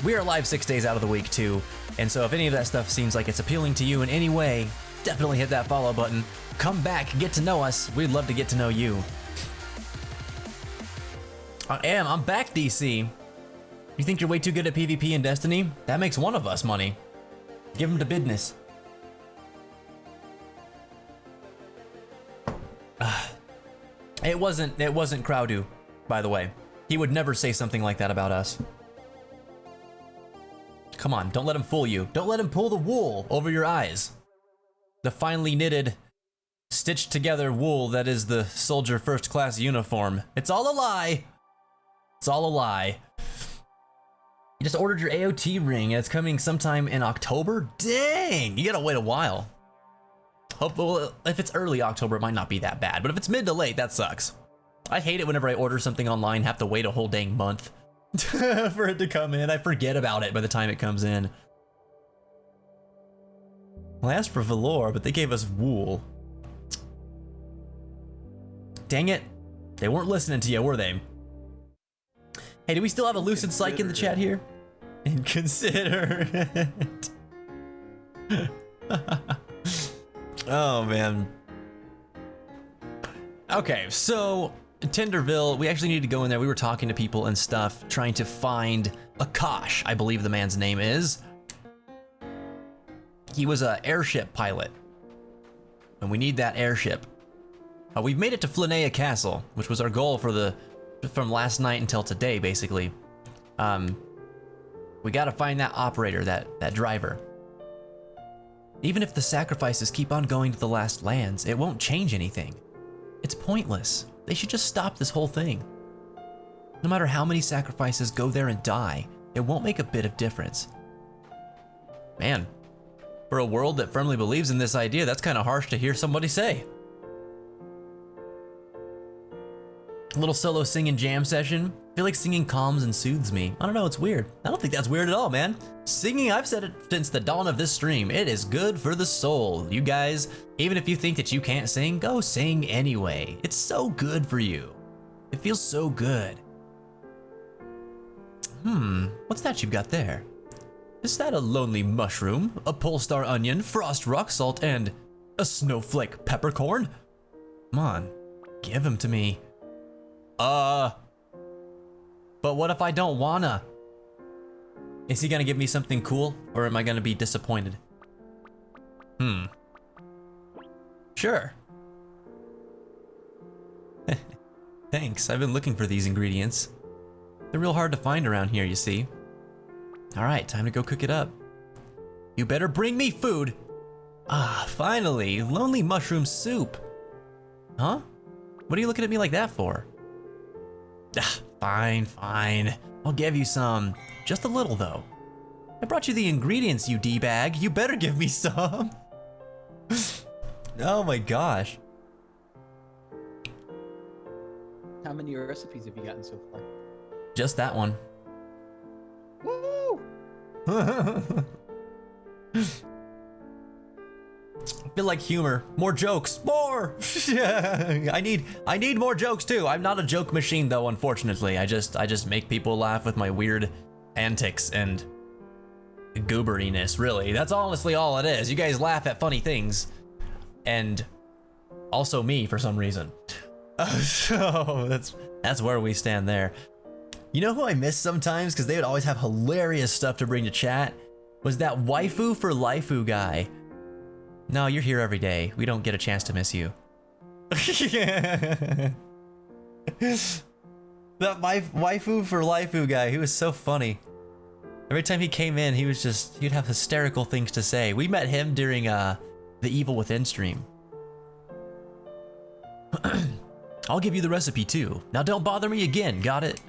we are live 6 days out of the week too. And so if any of that stuff seems like it's appealing to you in any way, definitely hit that follow button. Come back, get to know us. We'd love to get to know you. I'm back, DC. You think you're way too good at PvP and Destiny? That makes one of us money. Give him to business. It wasn't Crowdu, by the way. He would never say something like that about us. Come on, don't let him fool you. Don't let him pull the wool over your eyes. The finely knitted, stitched together wool that is the soldier first class uniform. It's all a lie. It's all a lie. You just ordered your AOT ring and it's coming sometime in October? Dang, you gotta wait a while. Well, if it's early October, it might not be that bad, but if it's mid to late, that sucks. I hate it whenever I order something online, have to wait a whole dang month for it to come in. I forget about it by the time it comes in. Well, I asked for velour, but they gave us wool. Dang it. They weren't listening to you, were they? Hey, do we still have a Lucid Psych in the chat here? And consider it. Oh, man. Okay, so Tinderville, we actually need to go in there. We were talking to people and stuff, trying to find Akash, I believe the man's name is. He was an airship pilot, and we need that airship. We've made it to Flanea Castle, which was our goal from last night until today, basically. We gotta find that operator, that driver. Even if the sacrifices keep on going to the last lands, it won't change anything. It's pointless. They should just stop this whole thing. No matter how many sacrifices go there and die, it won't make a bit of difference. Man, for a world that firmly believes in this idea, that's kind of harsh to hear somebody say. A little solo singing jam session. I feel like singing calms and soothes me. I don't know, it's weird. I don't think that's weird at all, man. Singing, I've said it since the dawn of this stream, it is good for the soul. You guys, even if you think that you can't sing, go sing anyway. It's so good for you. It feels so good. What's that you've got there? Is that a lonely mushroom, a polestar onion, frost rock salt, and a snowflake peppercorn? Come on, give them to me. But what if I don't wanna? Is he gonna give me something cool, or am I gonna be disappointed? Sure. Thanks, I've been looking for these ingredients. They're real hard to find around here, you see. Alright, time to go cook it up. You better bring me food! Ah, finally, lonely mushroom soup. Huh? What are you looking at me like that for? Ah, fine. I'll give you some. Just a little, though. I brought you the ingredients, you D-bag. You better give me some. Oh my gosh. How many recipes have you gotten so far? Just that one. Woo! I feel like humor. More jokes. More. Yeah. I need more jokes too. I'm not a joke machine though, unfortunately. I just make people laugh with my weird antics and gooberiness, really. That's honestly all it is. You guys laugh at funny things. And also me for some reason. So that's where we stand there. You know who I miss sometimes, because they would always have hilarious stuff to bring to chat, was that waifu for lifu guy. No, you're here every day. We don't get a chance to miss you. That waifu for lifu guy, he was so funny. Every time he came in, he'd have hysterical things to say. We met him during the Evil Within stream. I'll give you the recipe too. Now don't bother me again, got it?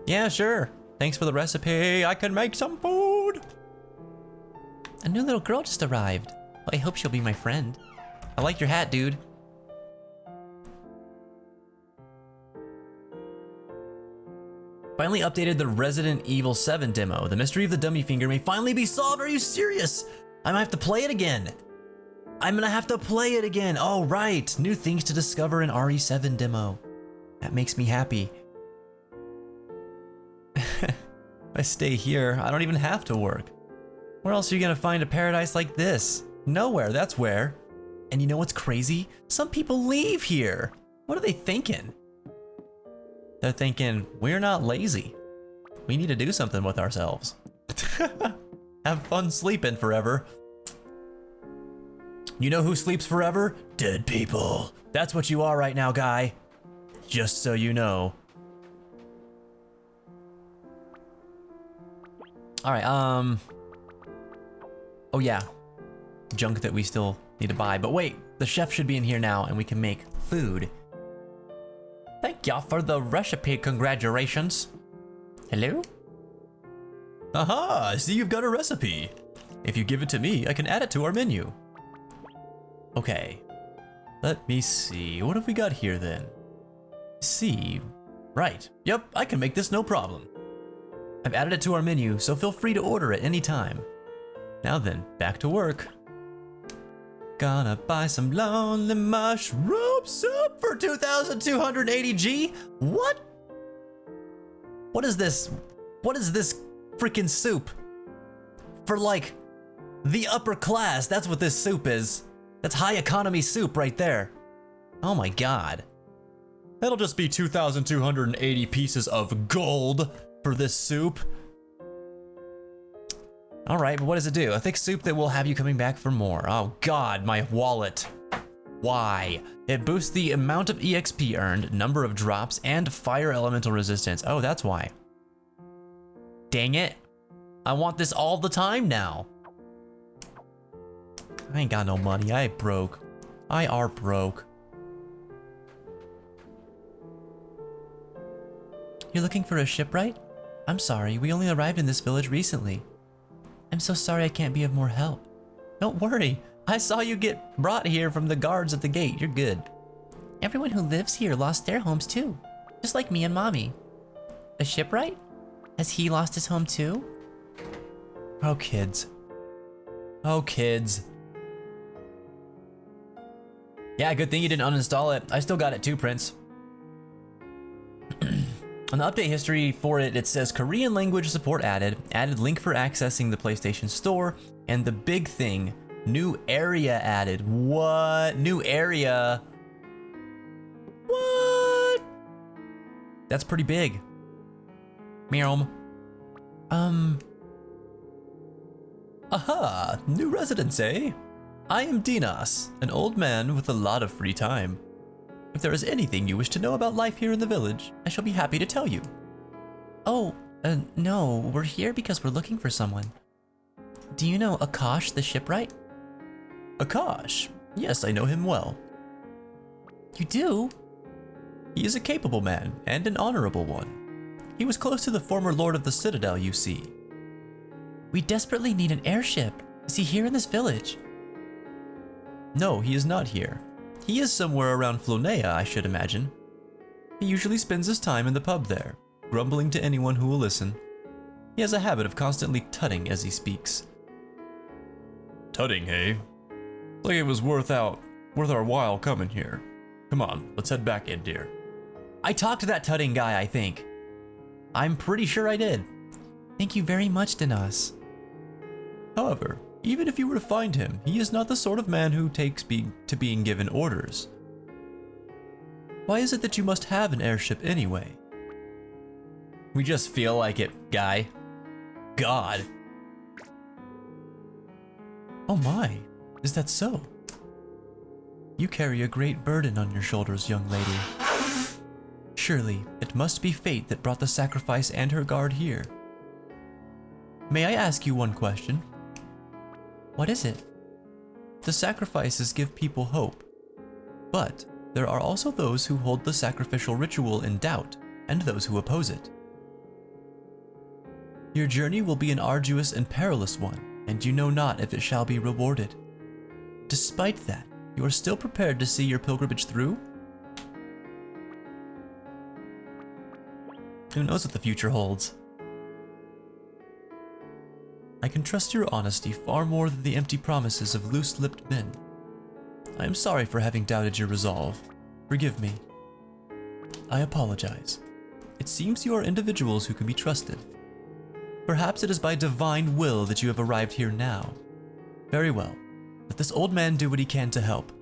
Yeah, sure. Thanks for the recipe. I can make some food. A new little girl just arrived. Well, I hope she'll be my friend. I like your hat, dude. Finally updated the Resident Evil 7 demo. The mystery of the dummy finger may finally be solved. Are you serious? I might have to play it again. I'm gonna have to play it again. Oh, right. New things to discover in RE7 demo. That makes me happy. If I stay here, I don't even have to work. Where else are you gonna find a paradise like this? Nowhere, that's where. And you know what's crazy? Some people leave here. What are they thinking? They're thinking, we're not lazy. We need to do something with ourselves. Have fun sleeping forever. You know who sleeps forever? Dead people. That's what you are right now, guy. Just so you know. All right, oh yeah, junk that we still need to buy. But wait, the chef should be in here now and we can make food. Thank y'all for the recipe, congratulations. Hello? Aha, I see you've got a recipe. If you give it to me, I can add it to our menu. Okay, let me see, what have we got here then? See, right, yep, I can make this no problem. I've added it to our menu, so feel free to order it anytime. Now then, back to work. Gonna buy some lonely mushroom soup for 2,280 G? What? What is this? What is this freaking soup? For like, the upper class, that's what this soup is. That's high economy soup right there. Oh my god. That'll just be 2,280 pieces of gold for this soup. All right, but what does it do? A thick soup that will have you coming back for more. Oh god, my wallet. Why? It boosts the amount of EXP earned, number of drops, and fire elemental resistance. Oh, that's why. Dang it. I want this all the time now. I ain't got no money. I broke. I are broke. You're looking for a shipwright? I'm sorry, we only arrived in this village recently. I'm so sorry I can't be of more help. Don't worry. I saw you get brought here from the guards at the gate. You're good. Everyone who lives here lost their homes too, just like me and Mommy. A shipwright? Has he lost his home too? Oh, kids. Oh, kids. Yeah, good thing you didn't uninstall it. I still got it too, Prince. On the update history for it, it says Korean language support added link for accessing the PlayStation Store, and the big thing, new area added. What? New area? What? That's pretty big. Meow. Aha, new residence, eh? I am Dinas, an old man with a lot of free time. If there is anything you wish to know about life here in the village, I shall be happy to tell you. Oh, no, we're here because we're looking for someone. Do you know Akash the shipwright? Akash? Yes, I know him well. You do? He is a capable man, and an honorable one. He was close to the former lord of the Citadel, you see. We desperately need an airship. Is he here in this village? No, he is not here. He is somewhere around Flonea, I should imagine. He usually spends his time in the pub there, grumbling to anyone who will listen. He has a habit of constantly tutting as he speaks. Tutting, hey? Like it was worth our while coming here. Come on, let's head back in, dear. I talked to that tutting guy, I think. I'm pretty sure I did. Thank you very much, Dinas. However, even if you were to find him, he is not the sort of man who takes to being given orders. Why is it that you must have an airship anyway? We just feel like it, guy. God. Oh my, is that so? You carry a great burden on your shoulders, young lady. Surely, it must be fate that brought the sacrifice and her guard here. May I ask you one question? What is it? The sacrifices give people hope, but there are also those who hold the sacrificial ritual in doubt, and those who oppose it. Your journey will be an arduous and perilous one, and you know not if it shall be rewarded. Despite that, you are still prepared to see your pilgrimage through? Who knows what the future holds? I can trust your honesty far more than the empty promises of loose-lipped men. I am sorry for having doubted your resolve. Forgive me. I apologize. It seems you are individuals who can be trusted. Perhaps it is by divine will that you have arrived here now. Very well. Let this old man do what he can to help.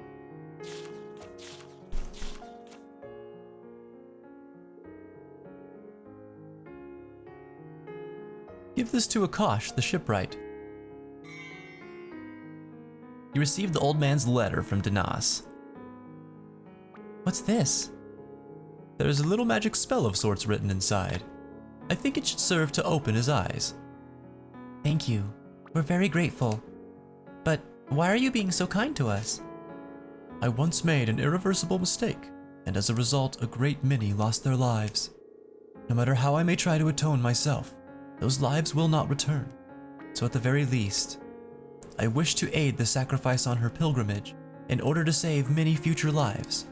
Give this to Akash, the shipwright. You received the old man's letter from Dinas. What's this? There is a little magic spell of sorts written inside. I think it should serve to open his eyes. Thank you. We're very grateful. But why are you being so kind to us? I once made an irreversible mistake, and as a result, a great many lost their lives. No matter how I may try to atone myself, those lives will not return. So at the very least, I wish to aid the sacrifice on her pilgrimage in order to save many future lives.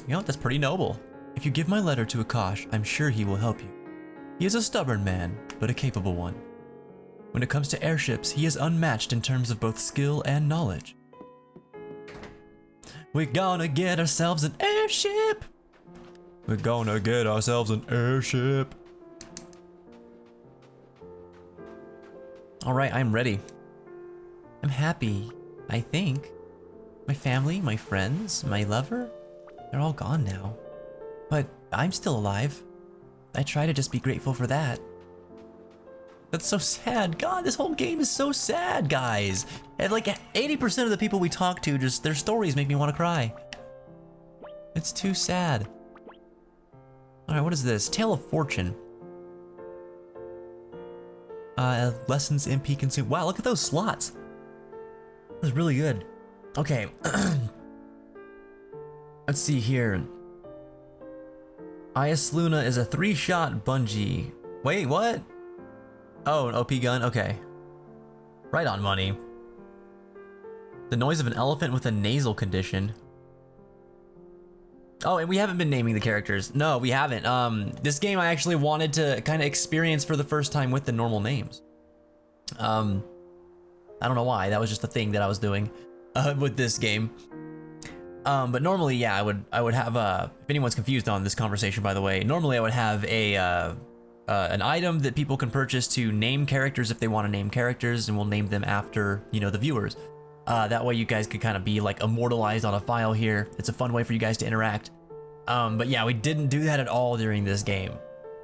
You know, that's pretty noble. If you give my letter to Akash, I'm sure he will help you. He is a stubborn man, but a capable one. When it comes to airships, he is unmatched in terms of both skill and knowledge. We're gonna get ourselves an airship! We're gonna get ourselves an airship! Alright, I'm ready. I'm happy, I think. My family, my friends, my lover, they're all gone now. But I'm still alive. I try to just be grateful for that. That's so sad. God, this whole game is so sad, guys. And like 80% of the people we talk to, just their stories make me want to cry. It's too sad. Alright, what is this? Tale of Fortune. Lessons MP consumed. Wow, look at those slots. That's really good. Okay. Let's see here. Am Setsuna is a 3-shot bungee. Wait, what? Oh, an OP gun? Okay. Right on, money. The noise of an elephant with a nasal condition. Oh, and we haven't been naming the characters. No, we haven't. This game I actually wanted to kind of experience for the first time with the normal names. I don't know why. That was just a thing that I was doing with this game. But normally, yeah, I would have if anyone's confused on this conversation, by the way, normally I would have an item that people can purchase to name characters if they want to name characters, and we'll name them after, you know, the viewers. That way you guys could kind of be like immortalized on a file here. It's a fun way for you guys to interact. But yeah, we didn't do that at all during this game.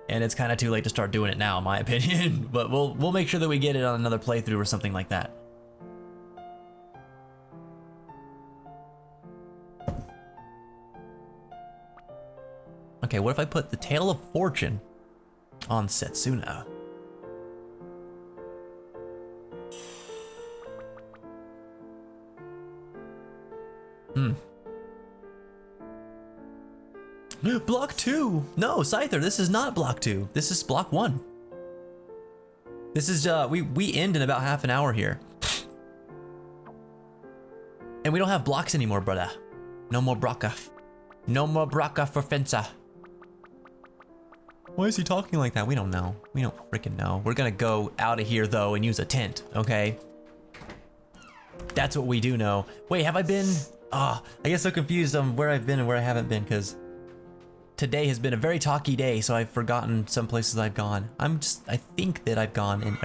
And it's kind of too late to start doing it now, in my opinion. But we'll make sure that we get it on another playthrough or something like that. Okay, what if I put the Tale of Fortune on Setsuna? Block 2! No, Scyther, this is not block 2. This is block 1. This is, we end in about half an hour here. And we don't have blocks anymore, brother. No more Brocka. No more braca for Fensa. Why is he talking like that? We don't know. We don't freaking know. We're gonna go out of here though and use a tent, okay? That's what we do know. Wait, have I been? I get so confused on where I've been and where I haven't been because today has been a very talky day, so I've forgotten some places I've gone. I think that I've gone in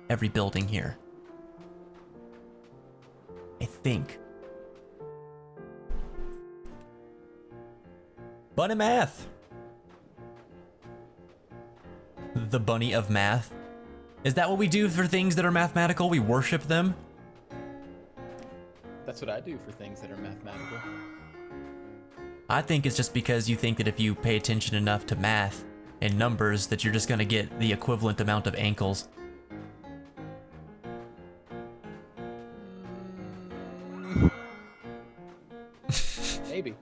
every building here. I think. Bunny math. The bunny of math. Is that what we do for things that are mathematical? We worship them? That's what I do for things that are mathematical. I think it's just because you think that if you pay attention enough to math and numbers that you're just gonna get the equivalent amount of ankles. Maybe.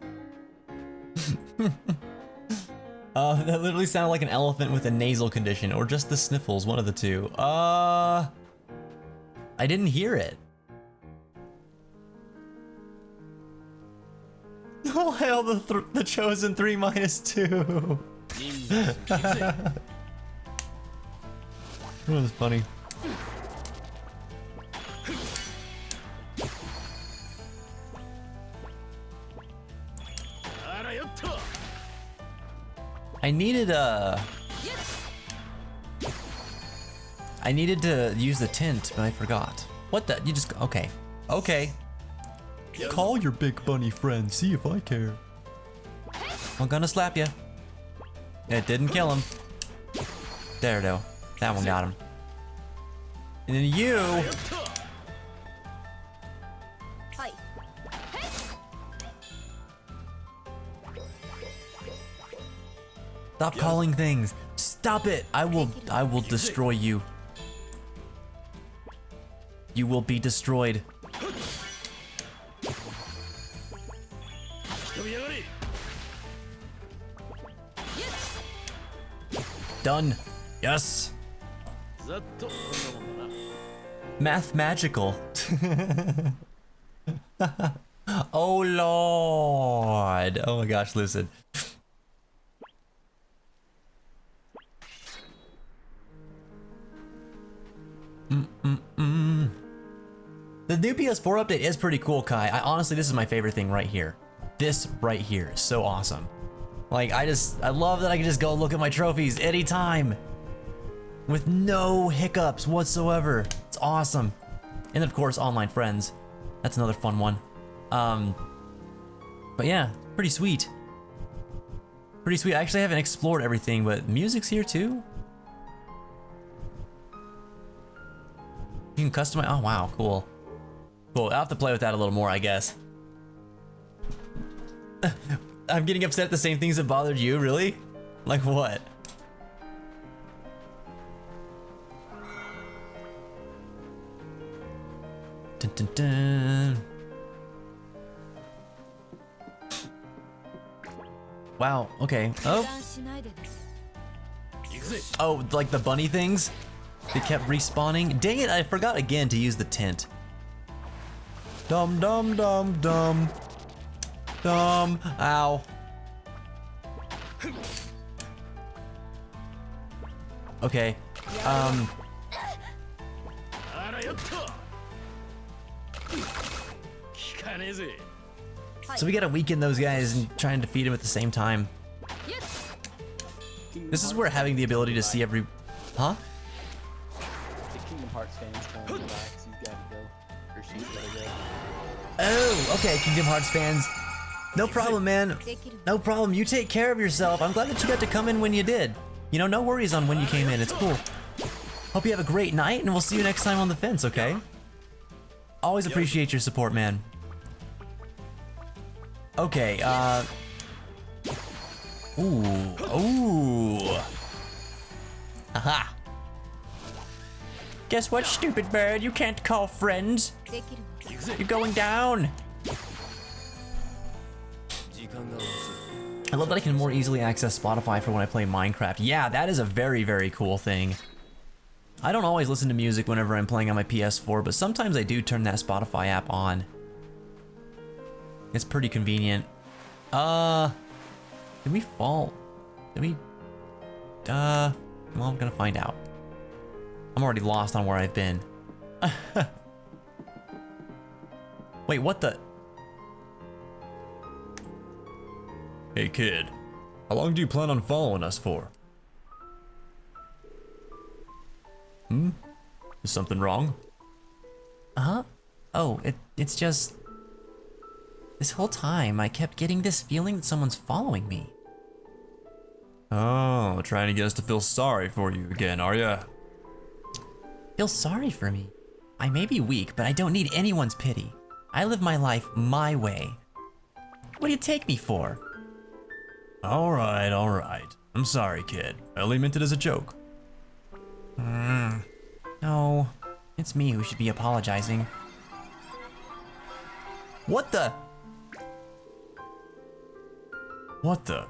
That literally sounded like an elephant with a nasal condition or just the sniffles, one of the two. I didn't hear it. Oh hell, the chosen 3 minus 2. That was funny. I needed to use the tent, but I forgot. What the? You just okay. Okay. Call your big bunny friend, see if I care. I'm gonna slap you. It didn't kill him. There, though. That one got him. And then you. Stop calling things. Stop it. I will destroy you. You will be destroyed. Done. Yes. Math magical. Oh Lord. Oh my gosh, listen. The new PS4 update is pretty cool, Kai. Honestly, this is my favorite thing right here. This right here is so awesome. Like, I love that I can just go look at my trophies anytime with no hiccups whatsoever. It's awesome. And of course, online friends. That's another fun one. But yeah, pretty sweet. Pretty sweet. I actually haven't explored everything, but music's here too. You can customize. Oh wow, cool. Cool. I'll have to play with that a little more, I guess. I'm getting upset at the same things that bothered you, really? Like what? Dun, dun, dun. Wow, okay. Oh, like the bunny things? They kept respawning? Dang it, I forgot again to use the tent. Dum dum dum dum. Dum. Ow. Okay. So we gotta weaken those guys and try and defeat them at the same time. This is where having the ability to see every... Huh? The Kingdom Hearts fans telling Max he's gotta go. Or she's gotta go. Oh, okay, Kingdom Hearts fans. No problem, man. No problem. You take care of yourself. I'm glad that you got to come in when you did. You know, no worries on when you came in. It's cool. Hope you have a great night, and we'll see you next time on the fence, okay? Always appreciate your support, man. Okay, Ooh. Ooh. Aha. Guess what, stupid bird? You can't call friends. You're going down. I love that I can more easily access Spotify for when I play Minecraft. Yeah, that is a very, very cool thing. I don't always listen to music whenever I'm playing on my PS4, but sometimes I do turn that Spotify app on. It's pretty convenient. Did we fall? Did we? Well, I'm gonna find out. I'm already lost on where I've been. Wait, what the? Hey kid, how long do you plan on following us for? Is something wrong? Huh? Oh, it's just... This whole time, I kept getting this feeling that someone's following me. Oh, trying to get us to feel sorry for you again, are ya? Feel sorry for me. I may be weak, but I don't need anyone's pity. I live my life my way. What do you take me for? Alright, alright. I'm sorry, kid. I only meant it as a joke. No, it's me who should be apologizing. What the? What the?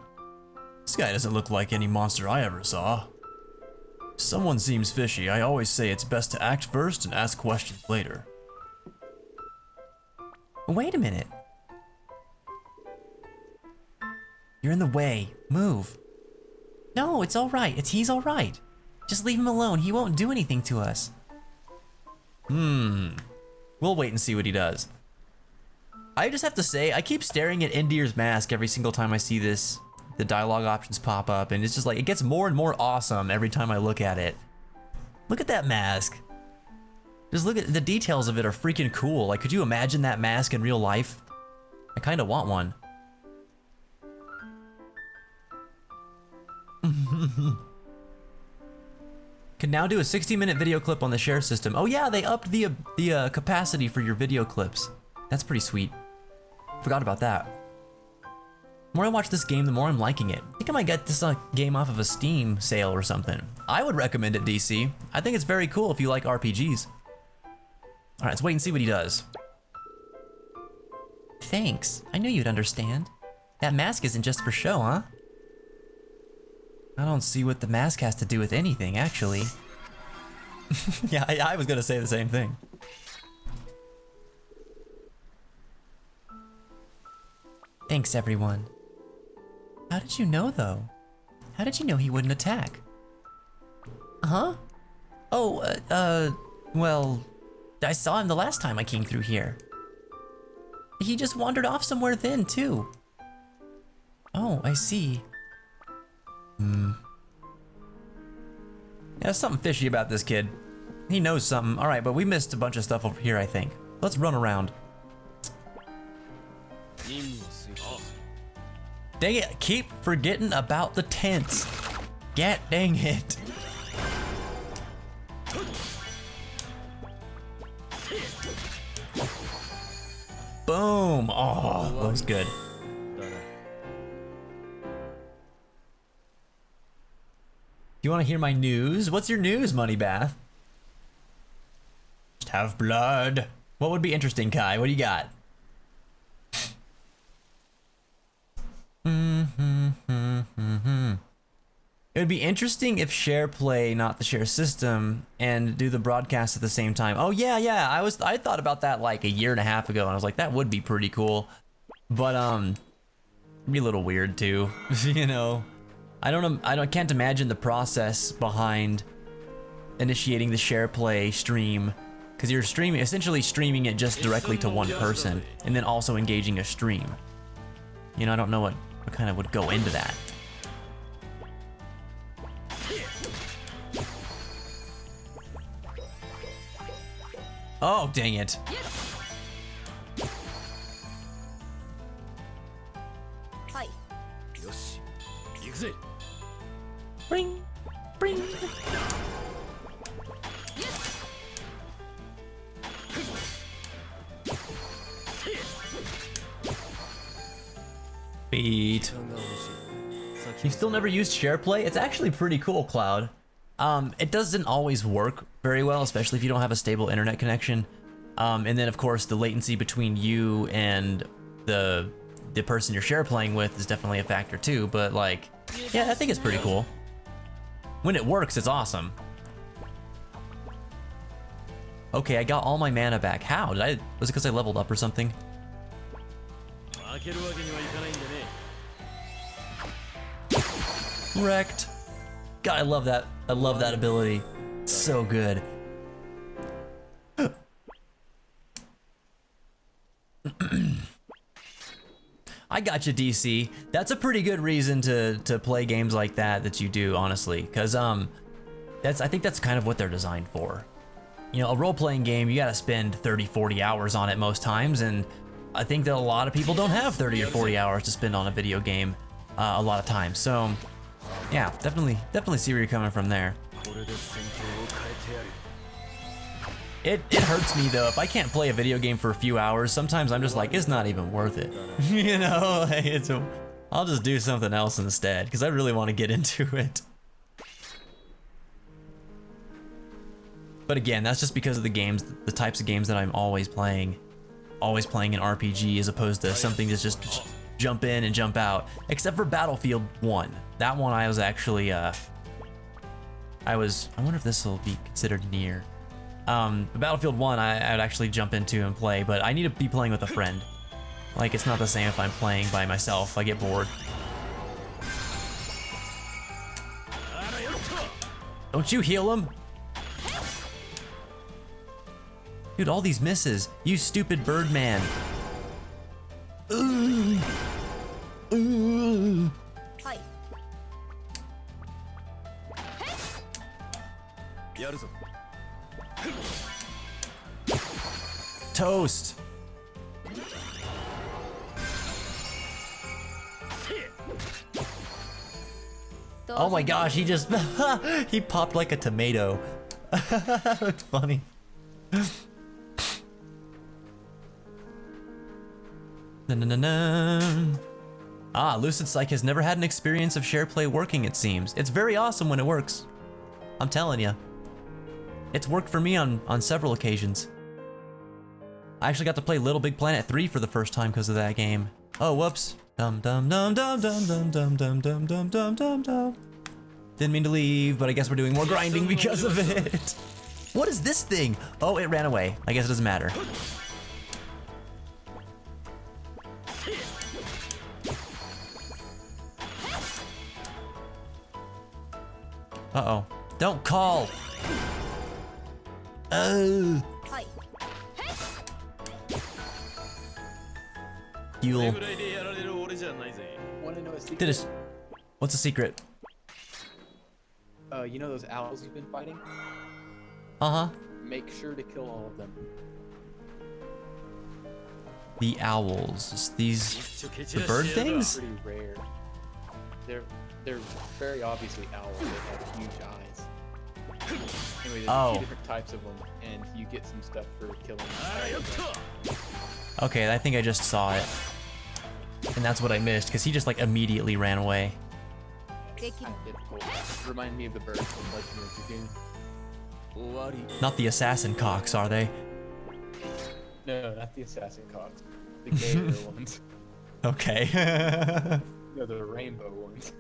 This guy doesn't look like any monster I ever saw. If someone seems fishy, I always say it's best to act first and ask questions later. Wait a minute. You're in the way. Move. No, it's all right. He's all right. Just leave him alone. He won't do anything to us. We'll wait and see what he does. I just have to say, I keep staring at Indier's mask every single time I see this, the dialogue options pop up, and it's just like, it gets more and more awesome every time I look at it. Look at that mask. Just look at the details of it are freaking cool. Like, could you imagine that mask in real life? I kind of want one. Can now do a 60-minute video clip on the share system. Oh yeah, they upped the capacity for your video clips. That's pretty sweet. Forgot about that. The more I watch this game, the more I'm liking it. I think I might get this game off of a Steam sale or something. I would recommend it, DC. I think it's very cool if you like RPGs. All right, let's wait and see what he does. Thanks. I knew you'd understand. That mask isn't just for show, huh? I don't see what the mask has to do with anything, actually. Yeah, I was gonna say the same thing. Thanks, everyone. How did you know, though? How did you know he wouldn't attack? Huh? Oh, well, I saw him the last time I came through here. He just wandered off somewhere then, too. Oh, I see. Yeah, there's something fishy about this kid. He knows something. All right, but we missed a bunch of stuff over here, I think. Let's run around. Dang it, keep forgetting about the tents. God dang it. Boom. Oh, that was good. You want to hear my news? What's your news, Moneybath? Just have blood. What would be interesting, Kai? What do you got? It would be interesting if share play, not the share system, and do the broadcast at the same time. Oh yeah, I thought about that like a year and a half ago, and I was like, that would be pretty cool. But it'd be a little weird too, you know. I can't imagine the process behind initiating the share play stream, because you're essentially streaming it just directly to one person, and then also engaging a stream. You know, I don't know what kind of would go into that. Oh, dang it. Bring, bring. Beat. You still never used SharePlay? It's actually pretty cool, Cloud. It doesn't always work very well, especially if you don't have a stable internet connection. And then of course the latency between you and the person you're share playing with is definitely a factor too, but like, yeah, I think it's pretty cool. When it works, it's awesome. Okay, I got all my mana back. How? Was it because I leveled up or something? Wrecked. God, I love that. I love that ability. So good. I got you, DC. That's a pretty good reason to play games like that you do, honestly, because I think that's kind of what they're designed for. You know, a role-playing game, you gotta spend 30, 40 hours on it most times, and I think that a lot of people don't have 30 or 40 hours to spend on a video game a lot of times. So, yeah, definitely see where you're coming from there. It hurts me though, if I can't play a video game for a few hours, sometimes I'm just like, it's not even worth it. You know, like I'll just do something else instead, because I really want to get into it. But again, that's just because of the games, the types of games that I'm always playing an RPG as opposed to something that's just jump in and jump out. Except for Battlefield 1. That one I was actually, I wonder if this will be considered near. Battlefield 1 I'd actually jump into and play, but I need to be playing with a friend. Like, it's not the same if I'm playing by myself, I get bored. Don't you heal him? Dude, all these misses. You stupid bird man. Ooh. Ooh. Toast. Oh my gosh, he just he popped like a tomato. That looked funny. Ah, Lucid Psych has never had an experience of share play working, it seems. It's very awesome when it works. I'm telling you. It's worked for me on several occasions. I actually got to play Little Big Planet 3 for the first time because of that game. Oh, whoops. Dum dum dum dum dum dum dum dum dum dum dum dum dum. Didn't mean to leave, but I guess we're doing more grinding because of it. What is this thing? Oh, it ran away. I guess it doesn't matter. Uh-oh. Don't call! Oh! Fuel. Wanna know a secret? Did it. What's the secret? You know those owls you've been fighting? Uh-huh. Make sure to kill all of them. The owls. These... the bird things? Pretty rare. They're very obviously owls. They have huge eyes. Anyway, there's a few different types of them, and you get some stuff for killing them. Okay, I think I just saw it. And that's what I missed, because he just like immediately ran away. Kind of difficult. Remind me of the birds from Legend of Dragoon. Not the assassin cocks, are they? No, not the assassin cocks. The gator ones. Okay. No, the rainbow ones.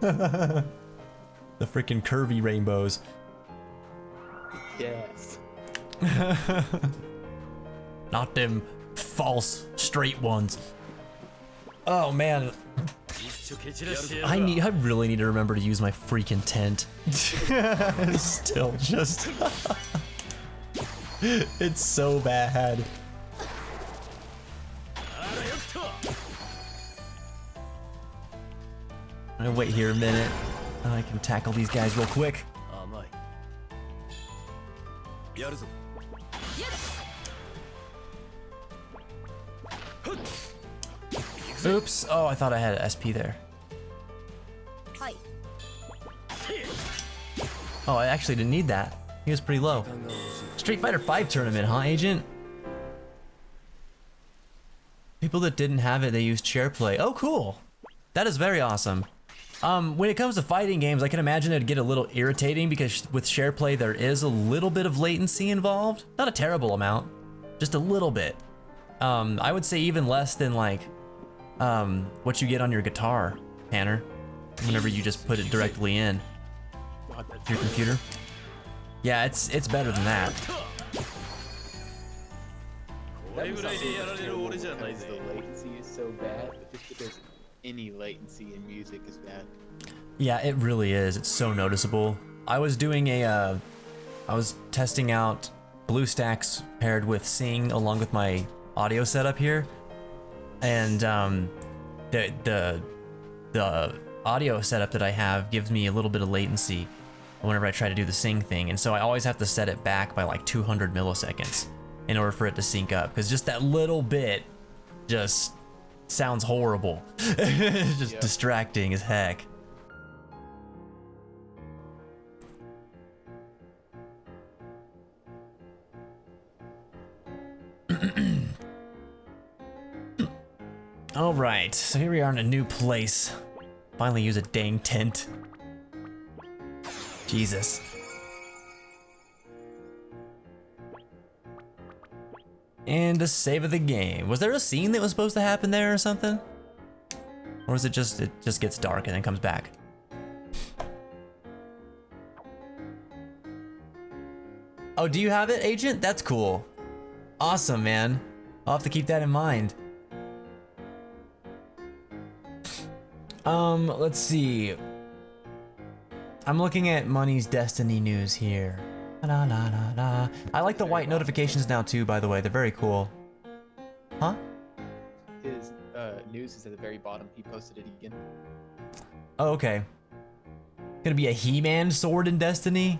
The freaking curvy rainbows. Yes. Not them false straight ones. Oh man. I really need to remember to use my freaking tent. Still just it's so bad. I'm gonna wait here a minute. I can tackle these guys real quick. Oops. Oh, I thought I had an SP there. Oh, I actually didn't need that. He was pretty low. Street Fighter V tournament, huh, Agent? People that didn't have it, they used share play. Oh, cool. That is very awesome. When it comes to fighting games, I can imagine it'd get a little irritating because with share play, there is a little bit of latency involved. Not a terrible amount, just a little bit. I would say even less than like what you get on your guitar, Tanner, whenever you just put it directly in your computer. Yeah, it's better than that. That was also terrible because the latency is so bad, but just because any latency in music is bad. Yeah, it really is. It's so noticeable. I was doing I was testing out BlueStacks paired with Sing along with my audio setup here, and the audio setup that I have gives me a little bit of latency whenever I try to do the Sing thing, and so I always have to set it back by like 200 milliseconds in order for it to sync up, because just that little bit just sounds horrible. Just distracting as heck. All right, so here we are in a new place. Finally use a dang tent. Jesus. And a save of the game. Was there a scene that was supposed to happen there or something? Or is it just gets dark and then comes back? Oh, do you have it, Agent? That's cool. Awesome, man. I'll have to keep that in mind. Let's see. I'm looking at Money's Destiny news here. La, la, la, la. I like the white notifications now too, by the way. They're very cool. Huh? His news is at the very bottom. He posted it again. Oh, okay. Gonna be a He-Man sword in Destiny?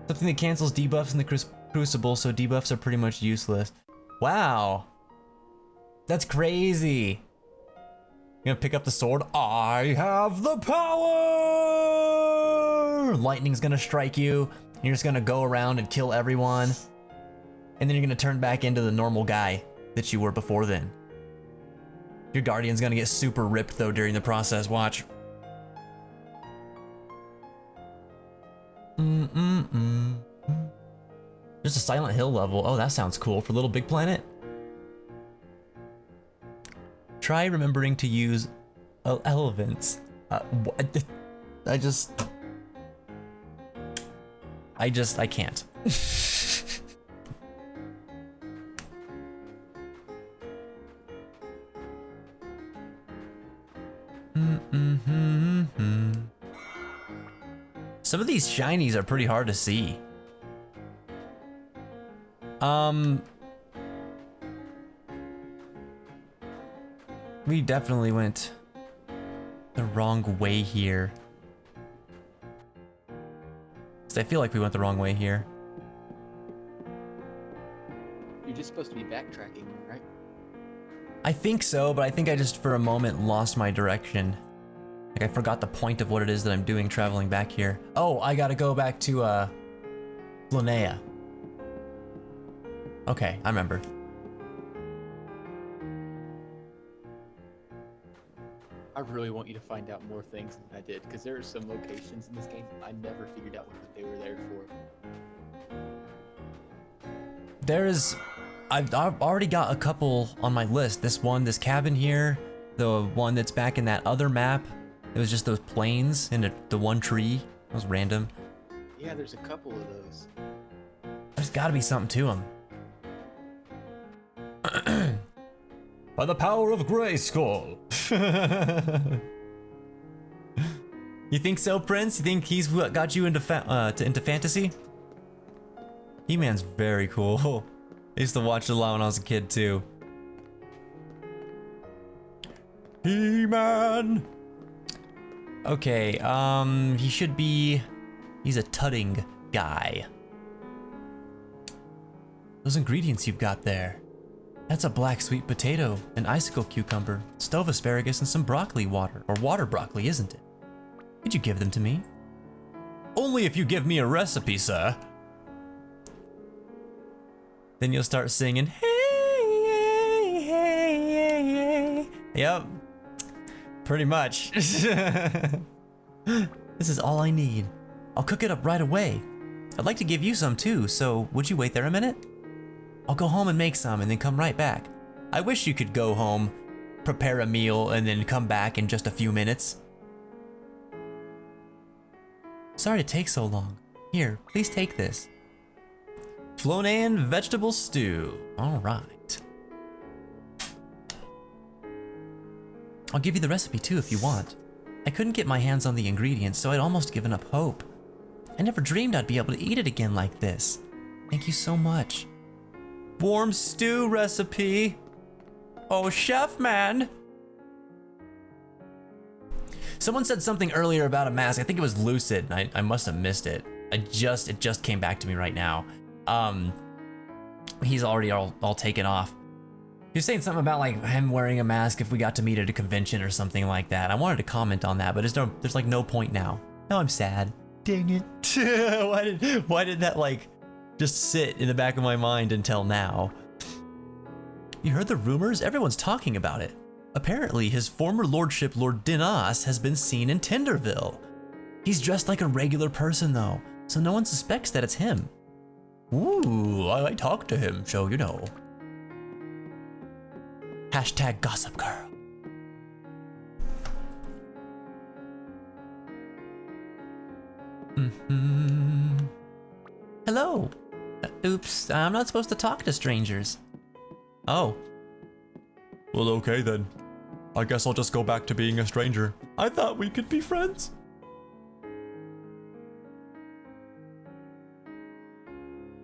Something that cancels debuffs in the Crucible, so debuffs are pretty much useless. Wow. That's crazy. You gonna pick up the sword? I have the power! Lightning's gonna strike you. You're just gonna go around and kill everyone. And then you're gonna turn back into the normal guy that you were before then. Your Guardian's gonna get super ripped though during the process, watch. There's a Silent Hill level. Oh, that sounds cool for Little Big Planet. Try remembering to use elements. I can't. Some of these shinies are pretty hard to see. We definitely went the wrong way here. 'Cause I feel like we went the wrong way here. You're just supposed to be backtracking, right? I think so, but I think I just for a moment lost my direction. Like I forgot the point of what it is that I'm doing traveling back here. Oh, I gotta go back to Linnea. Okay, I remember. I really want you to find out more things than I did, because there are some locations in this game I never figured out what they were there for. I've already got a couple on my list. This cabin here, the one that's back in that other map. It was just those plains and the one tree. It was random. Yeah, there's a couple of those. There's gotta be something to them. By the power of Grayskull. You think so, Prince? You think he's what got you into fantasy? He-Man's very cool. I used to watch it a lot when I was a kid too. He-Man. Okay, he's a tutting guy. Those ingredients you've got there. That's a black sweet potato, an icicle cucumber, stove asparagus, and some broccoli water. Or water broccoli, isn't it? Could you give them to me? Only if you give me a recipe, sir. Then you'll start singing, hey, hey, hey, hey, hey. Yep. Pretty much. This is all I need. I'll cook it up right away. I'd like to give you some too, so would you wait there a minute? I'll go home and make some and then come right back. I wish you could go home, prepare a meal, and then come back in just a few minutes. Sorry to take so long. Here, please take this. Flonan vegetable stew. All right. I'll give you the recipe too if you want. I couldn't get my hands on the ingredients, so I'd almost given up hope. I never dreamed I'd be able to eat it again like this. Thank you so much. Warm stew recipe. Oh, chef man. Someone said something earlier about a mask. I think it was Lucid. I must have missed it. It just came back to me right now. He's already all taken off. He was saying something about like him wearing a mask if we got to meet at a convention or something like that. I wanted to comment on that, but there's like no point now. Now I'm sad. Dang it. Why did that like just sit in the back of my mind until now? You heard the rumors? Everyone's talking about it. Apparently, his former lordship, Lord Dinas, has been seen in Tinderville. He's dressed like a regular person though, so no one suspects that it's him. Ooh, I talked to him, so you know. Hashtag gossip girl. Hello. Oops, I'm not supposed to talk to strangers. Oh. Well, okay then. I guess I'll just go back to being a stranger. I thought we could be friends.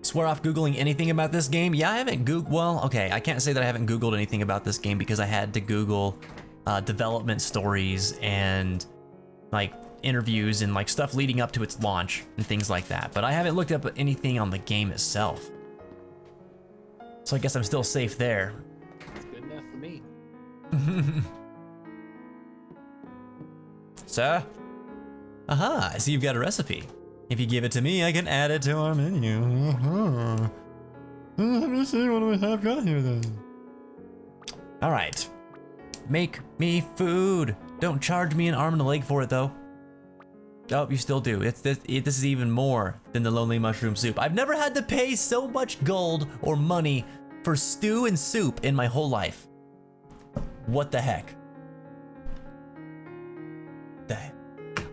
Swear off Googling anything about this game? Yeah, I haven't well, okay, I can't say that I haven't Googled anything about this game because I had to Google development stories and like interviews and like stuff leading up to its launch and things like that. But I haven't looked up anything on the game itself. So I guess I'm still safe there. It's good enough for me. Sir? Aha, I see you've got a recipe. If you give it to me, I can add it to our menu. Let me see, what do we have got here then? All right. Make me food. Don't charge me an arm and a leg for it though. Oh, you still do. This is even more than the lonely mushroom soup. I've never had to pay so much gold or money for stew and soup in my whole life. What the heck?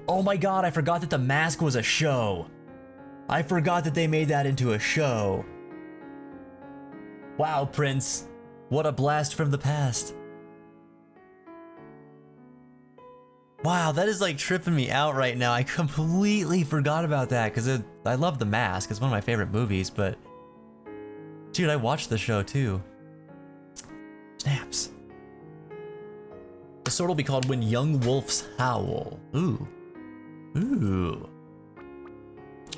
Oh my god, I forgot that the mask was a show. I forgot that they made that into a show. Wow, Prince. What a blast from the past. Wow, that is like tripping me out right now. I completely forgot about that because I love The Mask. It's one of my favorite movies, but dude, I watched the show too. Snaps. The sword will be called When Young Wolves Howl. Ooh. Ooh.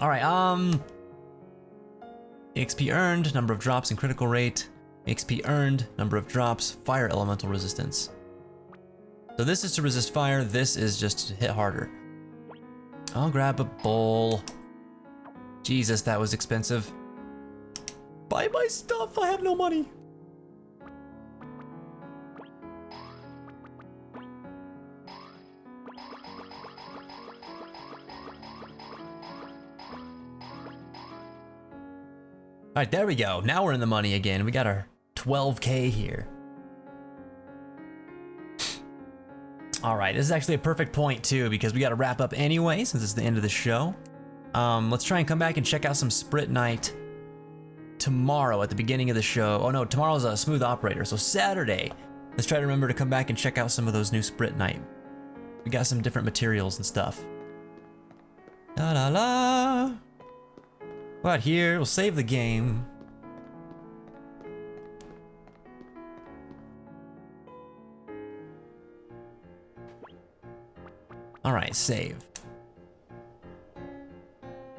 Alright, XP earned, number of drops and critical rate. XP earned, number of drops, fire elemental resistance. So this is to resist fire, this is just to hit harder. I'll grab a bowl. Jesus, that was expensive. Buy my stuff, I have no money. All right, there we go. Now we're in the money again. We got our 12K here. All right, this is actually a perfect point too because we got to wrap up anyway since it's the end of the show. Let's try and come back and check out some Sprit Night tomorrow at the beginning of the show. Oh no, tomorrow's a Smooth Operator, so Saturday. Let's try to remember to come back and check out some of those new Sprit Night. We got some different materials and stuff. La la la. Right here, we'll save the game. All right, save.